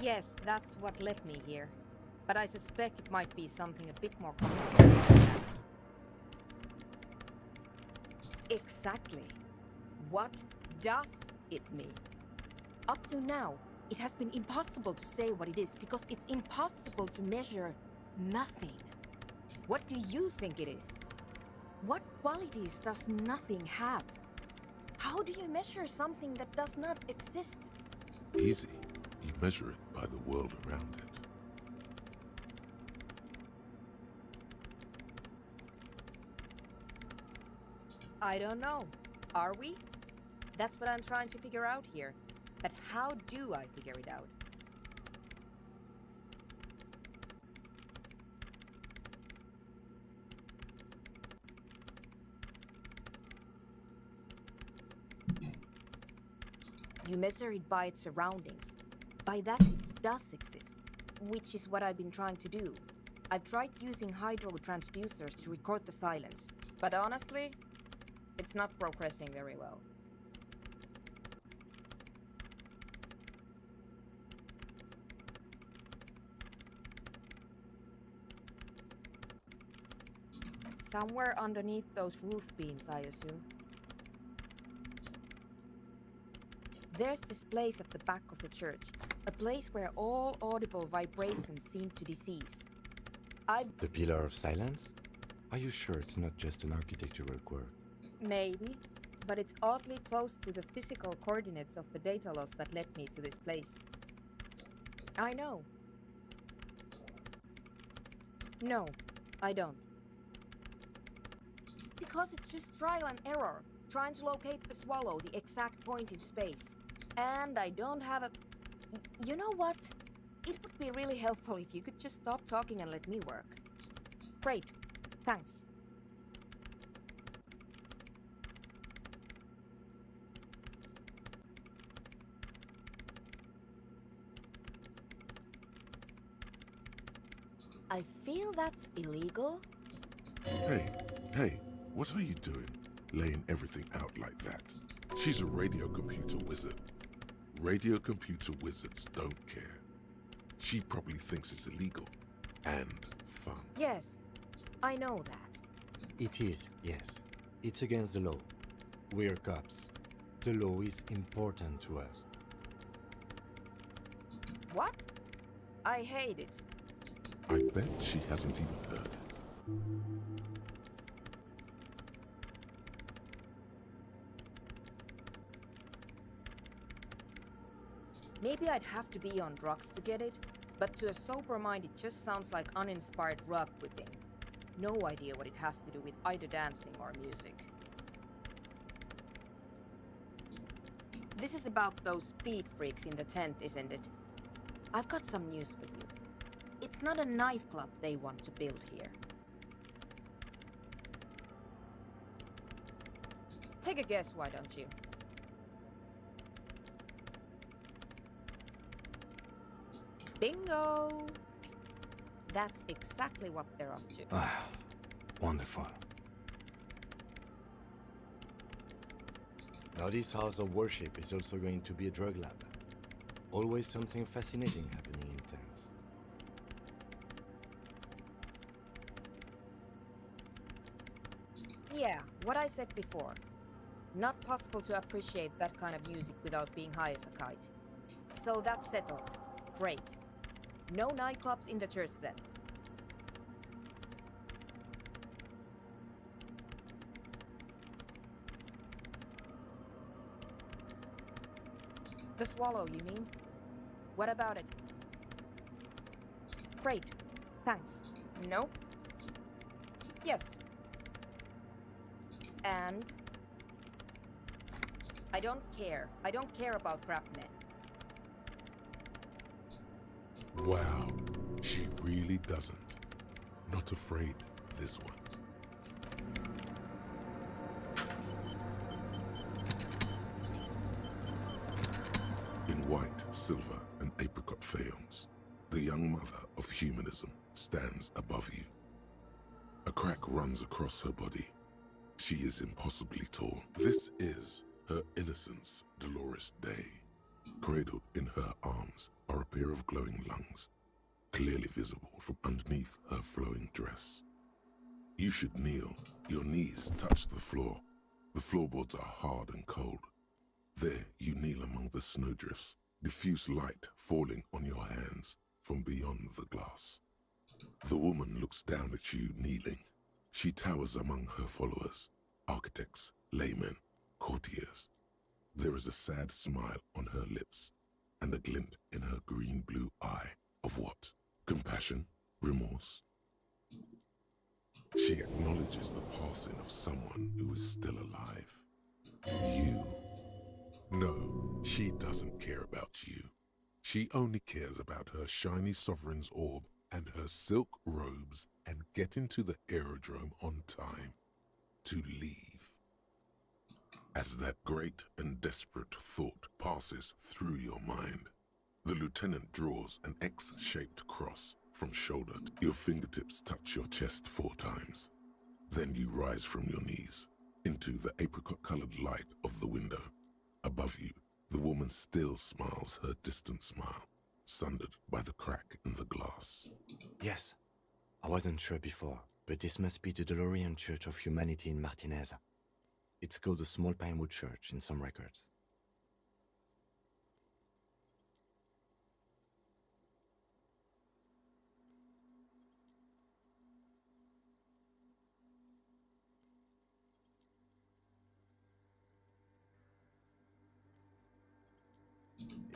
Yes, that's what led me here. But I suspect it might be something a bit more complicated. Exactly. What does it mean? Up to now, it has been impossible to say what it is because it's impossible to measure nothing. What do you think it is? What qualities does nothing have? How do you measure something that does not exist? Easy. You measure it by the world around it. I don't know. Are we? That's what I'm trying to figure out here. But how do I figure it out? You measure it by its surroundings. By that it does exist, which is what I've been trying to do. I've tried using hydro transducers to record the silence, but honestly, it's not progressing very well. Somewhere underneath those roof beams, I assume. There's this place at the back of the church, a place where all audible vibrations seem to decease. The Pillar of Silence? Are you sure it's not just an architectural quirk? Maybe, but it's oddly close to the physical coordinates of the data loss that led me to this place. I know. No, I don't. Because it's just trial and error, trying to locate the swallow, the exact point in space. And I don't have a... You know what? It would be really helpful if you could just stop talking and let me work. Great. Thanks. I feel that's illegal. Hey, what are you doing? Laying everything out like that. She's a radio computer wizard. Radio computer wizards don't care. She probably thinks it's illegal and fun. Yes, I know that. It is, yes. It's against the law. We're cops. The law is important to us. What? I hate it. I bet she hasn't even heard it. Maybe I'd have to be on drugs to get it, but to a sober mind it just sounds like uninspired rug whipping. No idea what it has to do with either dancing or music. This is about those speed freaks in the tent, isn't it? I've got some news for you. It's not a nightclub they want to build here. Take a guess, why don't you? Bingo! That's exactly what they're up to. Ah, wonderful. Now this house of worship is also going to be a drug lab. Always something fascinating happening in tents. Yeah, what I said before. Not possible to appreciate that kind of music without being high as a kite. So that's settled. Great. No nightclubs in the church then. The swallow, you mean? What about it? Great. Thanks. Nope. Yes. And? I don't care. I don't care about crap men. Wow, she really doesn't. Not afraid, this one. In white, silver, and apricot faience, the young mother of humanism stands above you. A crack runs across her body. She is impossibly tall. This is her innocence, Dolores Day. Cradled in her arms are a pair of glowing lungs, clearly visible from underneath her flowing dress. You should kneel. Your knees touch the floor. The floorboards are hard and cold. There you kneel among the snowdrifts, diffuse light falling on your hands from beyond the glass. The woman looks down at you kneeling. She towers among her followers, architects, laymen, courtiers. There is a sad smile on her lips and a glint in her green-blue eye of what? Compassion? Remorse? She acknowledges the passing of someone who is still alive. You. No, she doesn't care about you. She only cares about her shiny sovereign's orb and her silk robes and getting to the aerodrome on time to leave. As that great and desperate thought passes through your mind, the lieutenant draws an X-shaped cross from shoulder. Your fingertips touch your chest 4 times. Then you rise from your knees into the apricot-colored light of the window. Above you, the woman still smiles her distant smile, sundered by the crack in the glass. Yes, I wasn't sure before, but this must be the Dolorian Church of Humanity in Martinez. It's called the Small Pinewood Church in some records.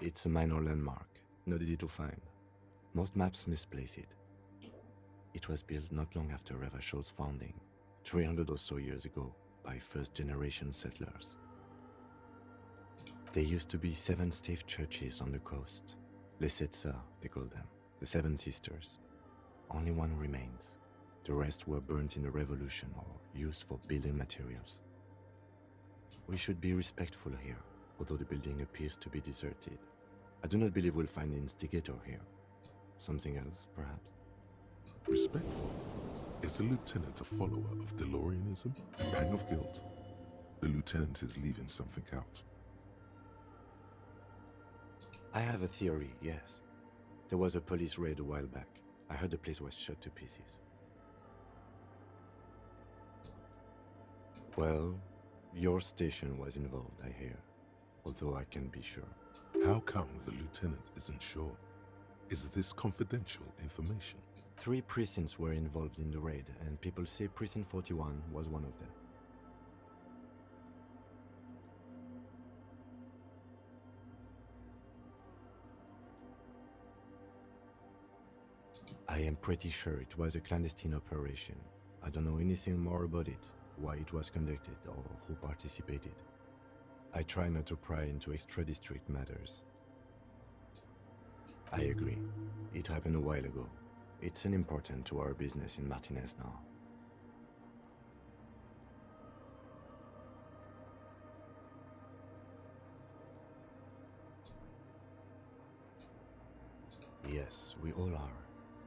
It's a minor landmark, not easy to find. Most maps misplace it. It was built not long after Ravachol's founding, 300 or so years ago, by first-generation settlers. There used to be 7 stave churches on the coast. Les Sept Sœurs, they call them, the 7 sisters. Only one remains. The rest were burnt in the revolution or used for building materials. We should be respectful here, although the building appears to be deserted. I do not believe we'll find an instigator here. Something else, perhaps? Respectful? Is the lieutenant a follower of Dolorianism? Pang of guilt. The lieutenant is leaving something out. I have a theory, yes. There was a police raid a while back. I heard the place was shot to pieces. Well, your station was involved, I hear. Although I can't be sure. How come the lieutenant isn't sure? Is this confidential information? 3 precincts were involved in the raid, and people say Precinct 41 was one of them. I am pretty sure it was a clandestine operation. I don't know anything more about it, why it was conducted, or who participated. I try not to pry into extra-district matters. I agree. It happened a while ago. It's unimportant to our business in Martinez now. Yes, we all are.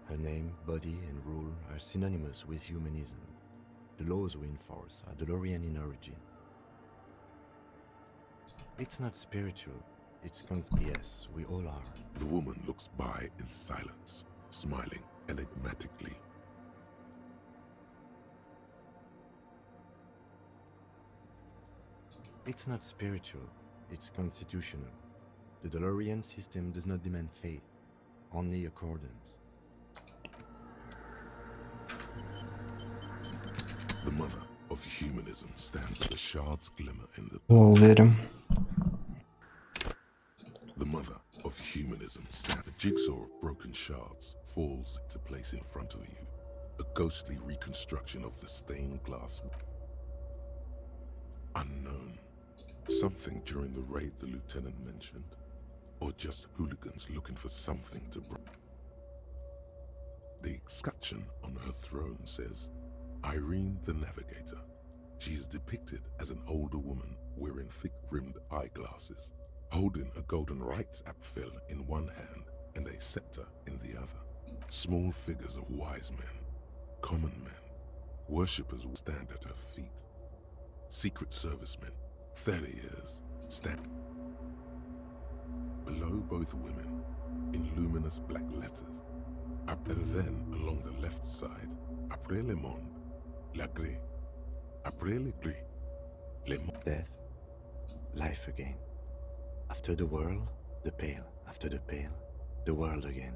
Her name, body, and rule are synonymous with humanism. The laws we enforce are Dolorian in origin. It's not spiritual. Yes, we all are. The woman looks by in silence, smiling enigmatically. It's not spiritual. It's constitutional. The Dolorian system does not demand faith, only accordance. The mother of humanism stands at the shard's glimmer in the... Уверен. The mother of humanism stands. A jigsaw of broken shards falls into place in front of you. A ghostly reconstruction of the stained glass. Unknown. Something during the raid the lieutenant mentioned. Or just hooligans looking for something to break. The escutcheon on her throne says, Irene the Navigator. She is depicted as an older woman wearing thick-rimmed eyeglasses, holding a golden rights apfel in one hand and a scepter in the other. Small figures of wise men, common men, worshippers will stand at her feet. Secret servicemen, 30 years, stand. Below both women, in luminous black letters, and then along the left side, Après le monde, la gré. Après le gré, le monde. Death, life again. After the world, the pale. After the pale, the world again.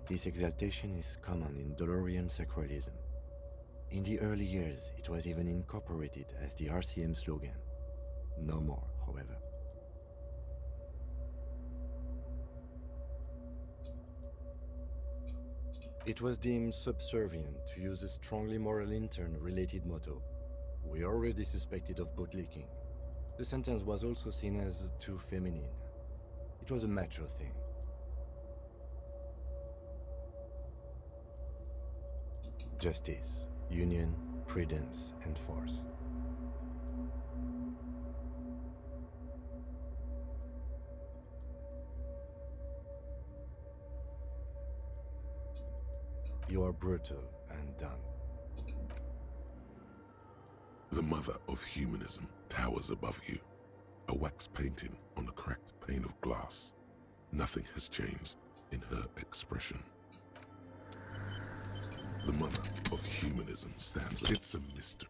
This exaltation is common in Dolorian sacralism. In the early years, it was even incorporated as the RCM slogan. No more, however. It was deemed subservient to use a strongly moral intern-related motto. We already suspected of bootlicking. The sentence was also seen as too feminine. It was a macho thing. Justice, union, prudence, and force. You are brutal and done. The mother of humanism towers above you, a wax painting on a cracked pane of glass. Nothing has changed in her expression. The mother of humanism stands. It's a mystery.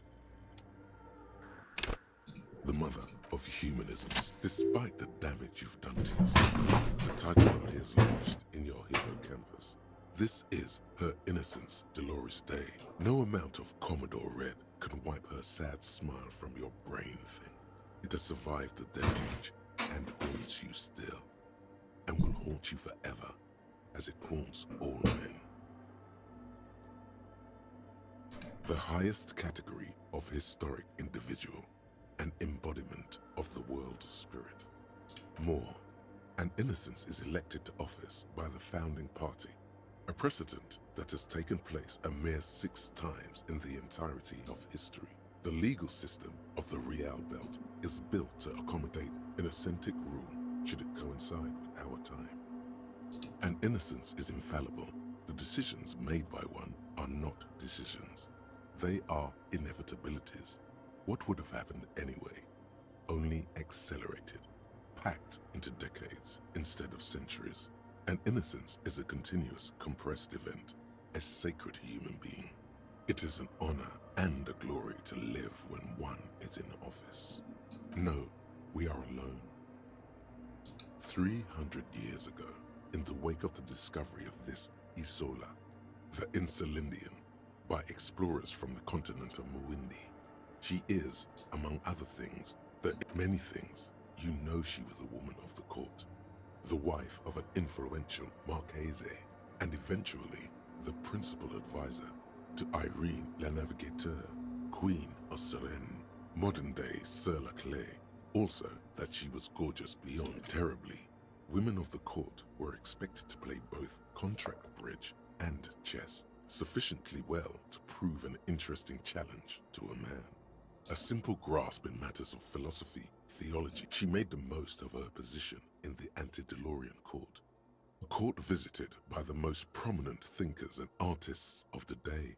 The mother of humanism. Despite the damage you've done to yourself, the title appears lodged in your hippocampus. This is her innocence, Dolores Day. No amount of Commodore Red can wipe her sad smile from your brain thing. It has survived the deluge and holds you still. and will haunt you forever, as it haunts all men. The highest category of historic individual, an embodiment of the world spirit. More, an innocence is elected to office by the founding party, a precedent that has taken place a mere 6 times in the entirety of history. The legal system of the Real Belt is built to accommodate an authentic rule should it coincide with our time. An innocence is infallible. The decisions made by one are not decisions. They are inevitabilities. What would have happened anyway? Only accelerated, packed into decades instead of centuries. An innocence is a continuous, compressed event, a sacred human being. It is an honor and a glory to live when one is in office. No, we are alone. 300 years ago, in the wake of the discovery of this Isola, the Insulindian, by explorers from the continent of Muindi, she is, among other things, many things, you know she was a woman of the court, the wife of an influential Marchese, and eventually the principal advisor to Irene La Navigateur, Queen of Serene, modern-day Sir La Clé. Also, that she was gorgeous beyond terribly. Women of the court were expected to play both contract bridge and chess sufficiently well to prove an interesting challenge to a man. A simple grasp in matters of philosophy, theology, she made the most of her position in the antediluvian court. A court visited by the most prominent thinkers and artists of the day.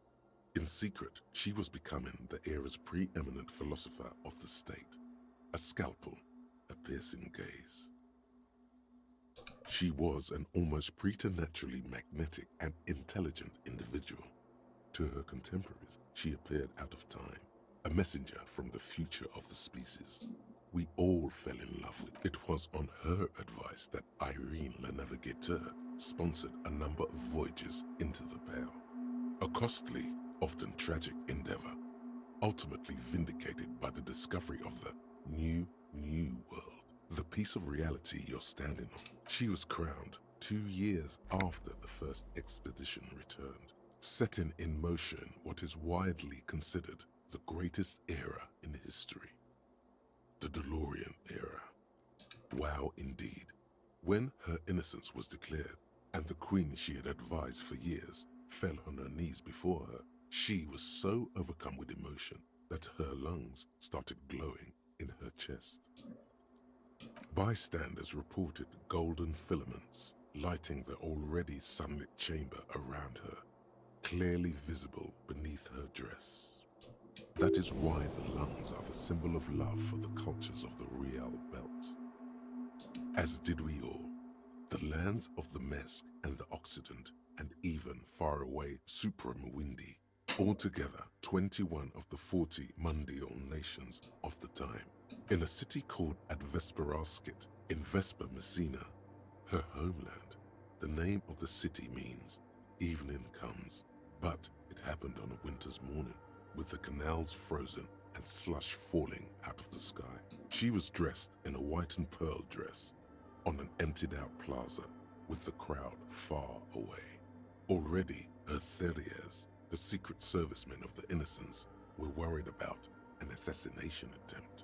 In secret, she was becoming the era's preeminent philosopher of the state. A scalpel, a piercing gaze. She was an almost preternaturally magnetic and intelligent individual. To her contemporaries, she appeared out of time, a messenger from the future of the species. We all fell in love with it. It was on her advice that Irene La Navigateur sponsored a number of voyages into the Pale. A costly, often tragic endeavor, ultimately vindicated by the discovery of the new world, the piece of reality you're standing on. She was crowned 2 years after the first expedition returned, setting in motion what is widely considered the greatest era in history, the DeLorean era. Wow, indeed. When her innocence was declared and the queen she had advised for years fell on her knees before her, she was so overcome with emotion that her lungs started glowing in her chest. Bystanders reported golden filaments lighting the already sunlit chamber around her, clearly visible beneath her dress. That is why the lungs are the symbol of love for the cultures of the Real Belt. As did we all, the lands of the Mesk and the Occident, and even far away Supra-Muindi, altogether 21 of the 40 Mundial nations of the time, in a city called Advesperaskit in Vespa Messina, her homeland. The name of the city means evening comes, but it happened on a winter's morning, with the canals frozen and slush falling out of the sky. She was dressed in a white and pearl dress on an emptied-out plaza with the crowd far away. Already, her Theriers, the secret servicemen of the Innocents, were worried about an assassination attempt.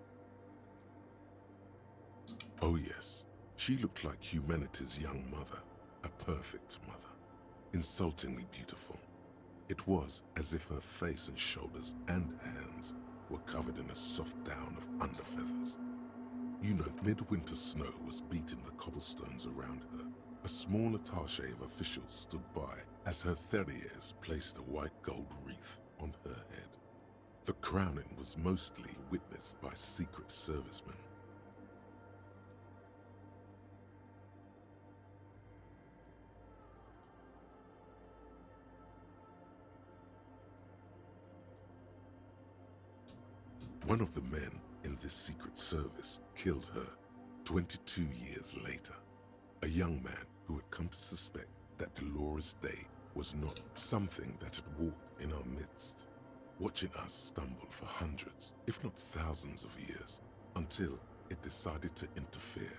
Oh yes, she looked like humanity's young mother, a perfect mother, insultingly beautiful. It was as if her face and shoulders and hands were covered in a soft down of underfeathers. You know, midwinter snow was beating the cobblestones around her. A small attaché of officials stood by as her Theriers placed a white gold wreath on her head. The crowning was mostly witnessed by secret servicemen. One of the men in this secret service killed her 22 years later. A young man who had come to suspect that Dolores Day was not something that had walked in our midst, watching us stumble for hundreds, if not thousands of years, until it decided to interfere.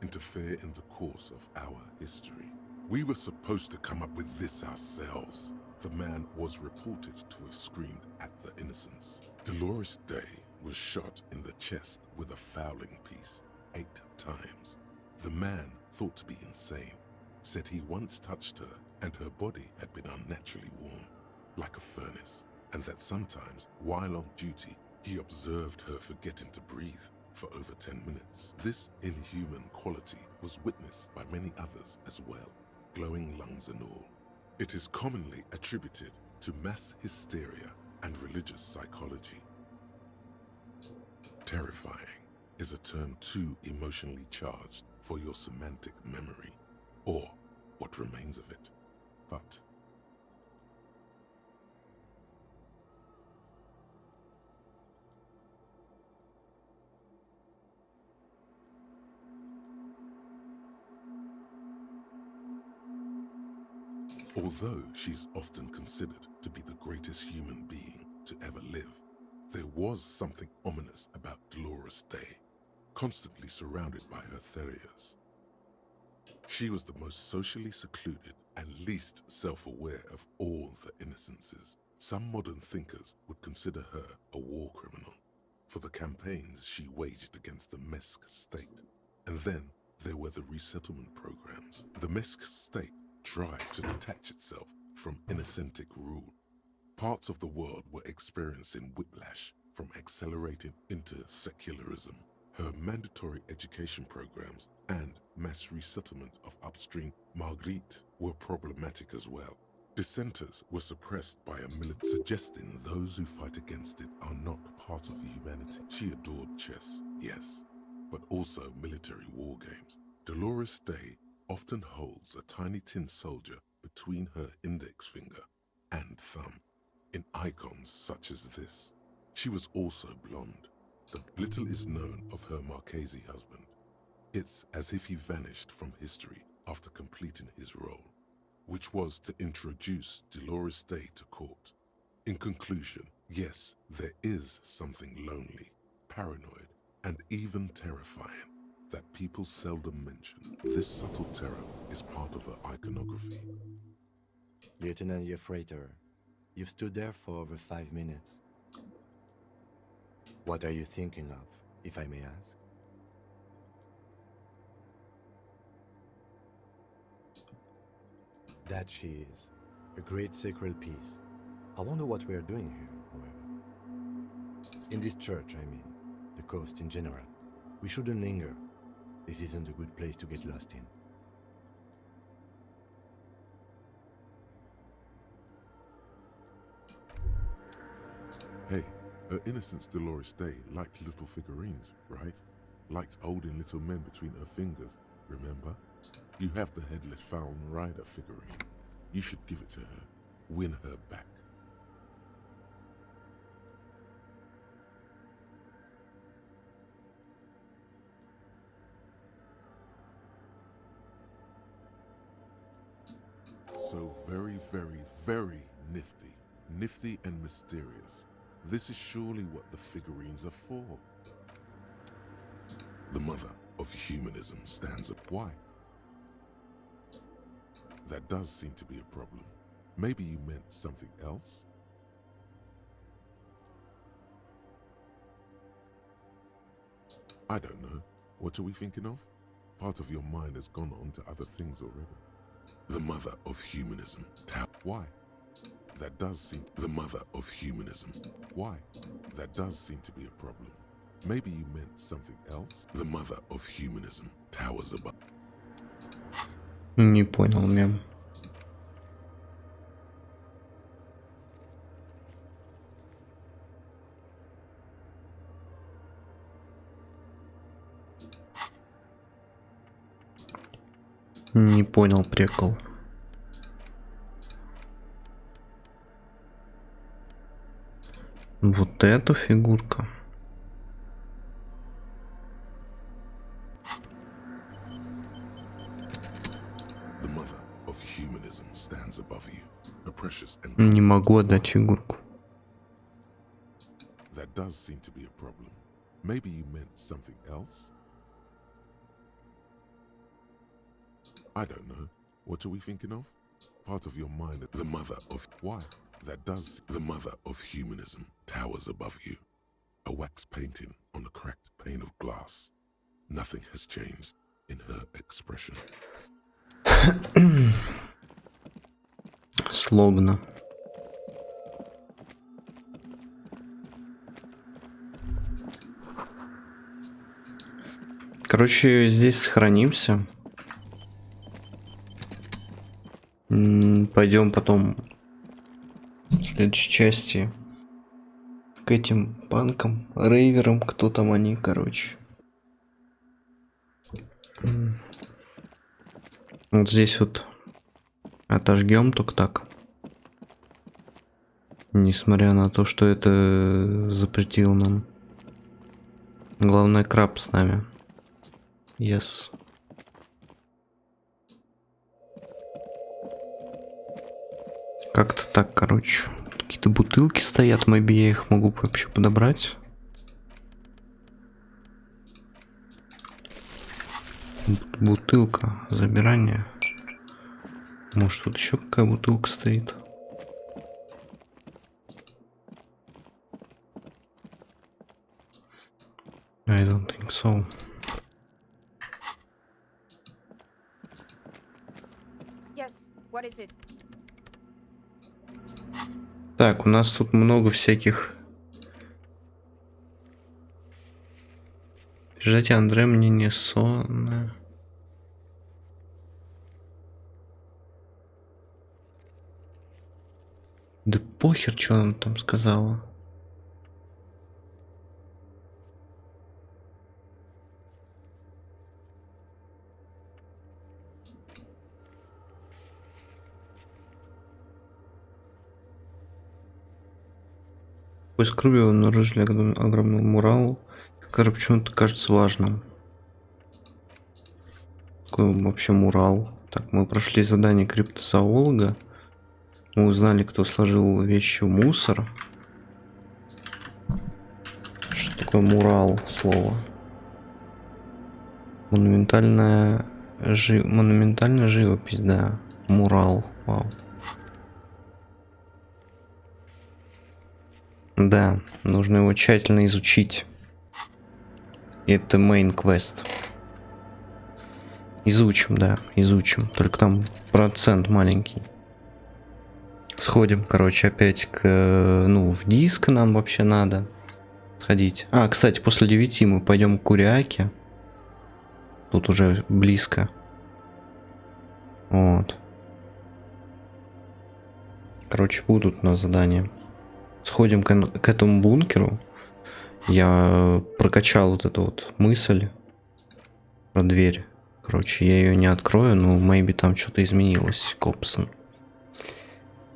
interfere in the course of our history. We were supposed to come up with this ourselves. The man was reported to have screamed at the innocents. Dolores Day was shot in the chest with a fowling piece 8 times. The man, thought to be insane, said he once touched her and her body had been unnaturally warm, like a furnace, and that sometimes, while on duty, he observed her forgetting to breathe for over 10 minutes. This inhuman quality was witnessed by many others as well, glowing lungs and all. It is commonly attributed to mass hysteria and religious psychology. Terrifying is a term too emotionally charged for your semantic memory, or what remains of it. But although she's often considered to be the greatest human being to ever live, there was something ominous about Dolores Day, constantly surrounded by her terriers. She was the most socially secluded and least self-aware of all the innocences. Some modern thinkers would consider her a war criminal for the campaigns she waged against the MESC state. And then there were the resettlement programs. The MESC state tried to detach itself from innocentic rule. Parts of the world were experiencing whiplash from accelerating into secularism. Her mandatory education programs and mass resettlement of upstream Marguerite were problematic as well. Dissenters were suppressed by a military, suggesting those who fight against it are not part of humanity. She adored chess, yes, but also military war games. Dolores Day often holds a tiny tin soldier between her index finger and thumb in icons such as this. She was also blonde. Little is known of her Marchese husband. It's as if he vanished from history after completing his role, which was to introduce Dolores Day to court. In conclusion, yes, there is something lonely, paranoid, and even terrifying that people seldom mention. This subtle terror is part of her iconography. Lieutenant Yefreighter, you've stood there for over 5 minutes. What are you thinking of, if I may ask? That she is. A great sacred piece. I wonder what we are doing here, however. In this church, I mean. The coast in general. We shouldn't linger. This isn't a good place to get lost in. Hey, her innocence Dolores Day liked little figurines, right? Liked holding little men between her fingers, remember? You have the headless Falcon Rider figurine. You should give it to her. Win her back. So very nifty. Nifty and mysterious. This is surely what the figurines are for. The mother of humanism stands up. Why? That does seem to be a problem. Maybe you meant something else? I don't know. What are we thinking of? Part of your mind has gone on to other things already. The mother of humanism. Why? That does seem... The mother of humanism. Why? That does seem to be a problem. Maybe you meant something else? The mother of humanism towers above. Не понял мем. Не понял прикол. Вот эту фигурка. Не могу отдать фигурку. That does seem to be a problem. Maybe you meant something else? I don't know. What are we thinking of? Part of your mind, the mother of why? That does the mother of humanism towers above you. A wax painting on a cracked pane of glass. Nothing has changed in her expression. Слогно. Короче, здесь сохранимся. Пойдем потом в следующей части к этим панкам, рейверам, кто там они, короче. Вот здесь вот отожгем только так. Несмотря на то, что это запретил нам. Главное, краб с нами. Yes. Как-то так, короче. Какие-то бутылки стоят, maybe я их могу вообще подобрать. Бутылка, забирание. Может, тут еще какая бутылка стоит? I don't think so. Yes, what is it? Так, у нас тут много всяких. Ждите, Андре, мне не сонно. Да похер, что она там сказала. Поиск крови обнаружили огромный мурал, который почему-то кажется важным. Какой вообще мурал? Так, мы прошли задание криптозоолога. Мы узнали, кто сложил вещи в мусор. Что такое мурал слово? Монументальная живопись, да. Мурал. Вау. Да, нужно его тщательно изучить. Это main quest. Изучим, да, изучим. Только там процент маленький. Сходим, короче, опять к... Ну, в диск нам вообще надо сходить. А, кстати, после 9 мы пойдем к Куряке. Тут уже близко. Вот. Короче, будут на задания. Сходим к этому бункеру. Я прокачал вот эту вот мысль про дверь. Короче, я ее не открою, но maybe там что-то изменилось. Копсон.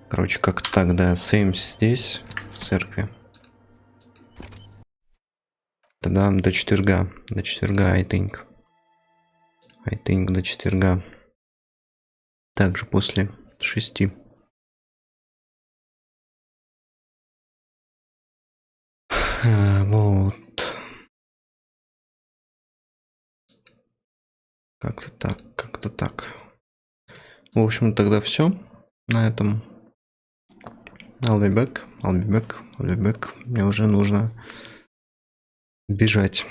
Короче, как-то так, да. Сеймся здесь, в церкви. Тогда до четверга. До четверга, I think. До четверга. Также после 6. Вот. Как-то так, как-то так. В общем, тогда все на этом. I'll be back. Мне уже нужно бежать.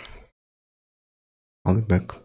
I'll be back.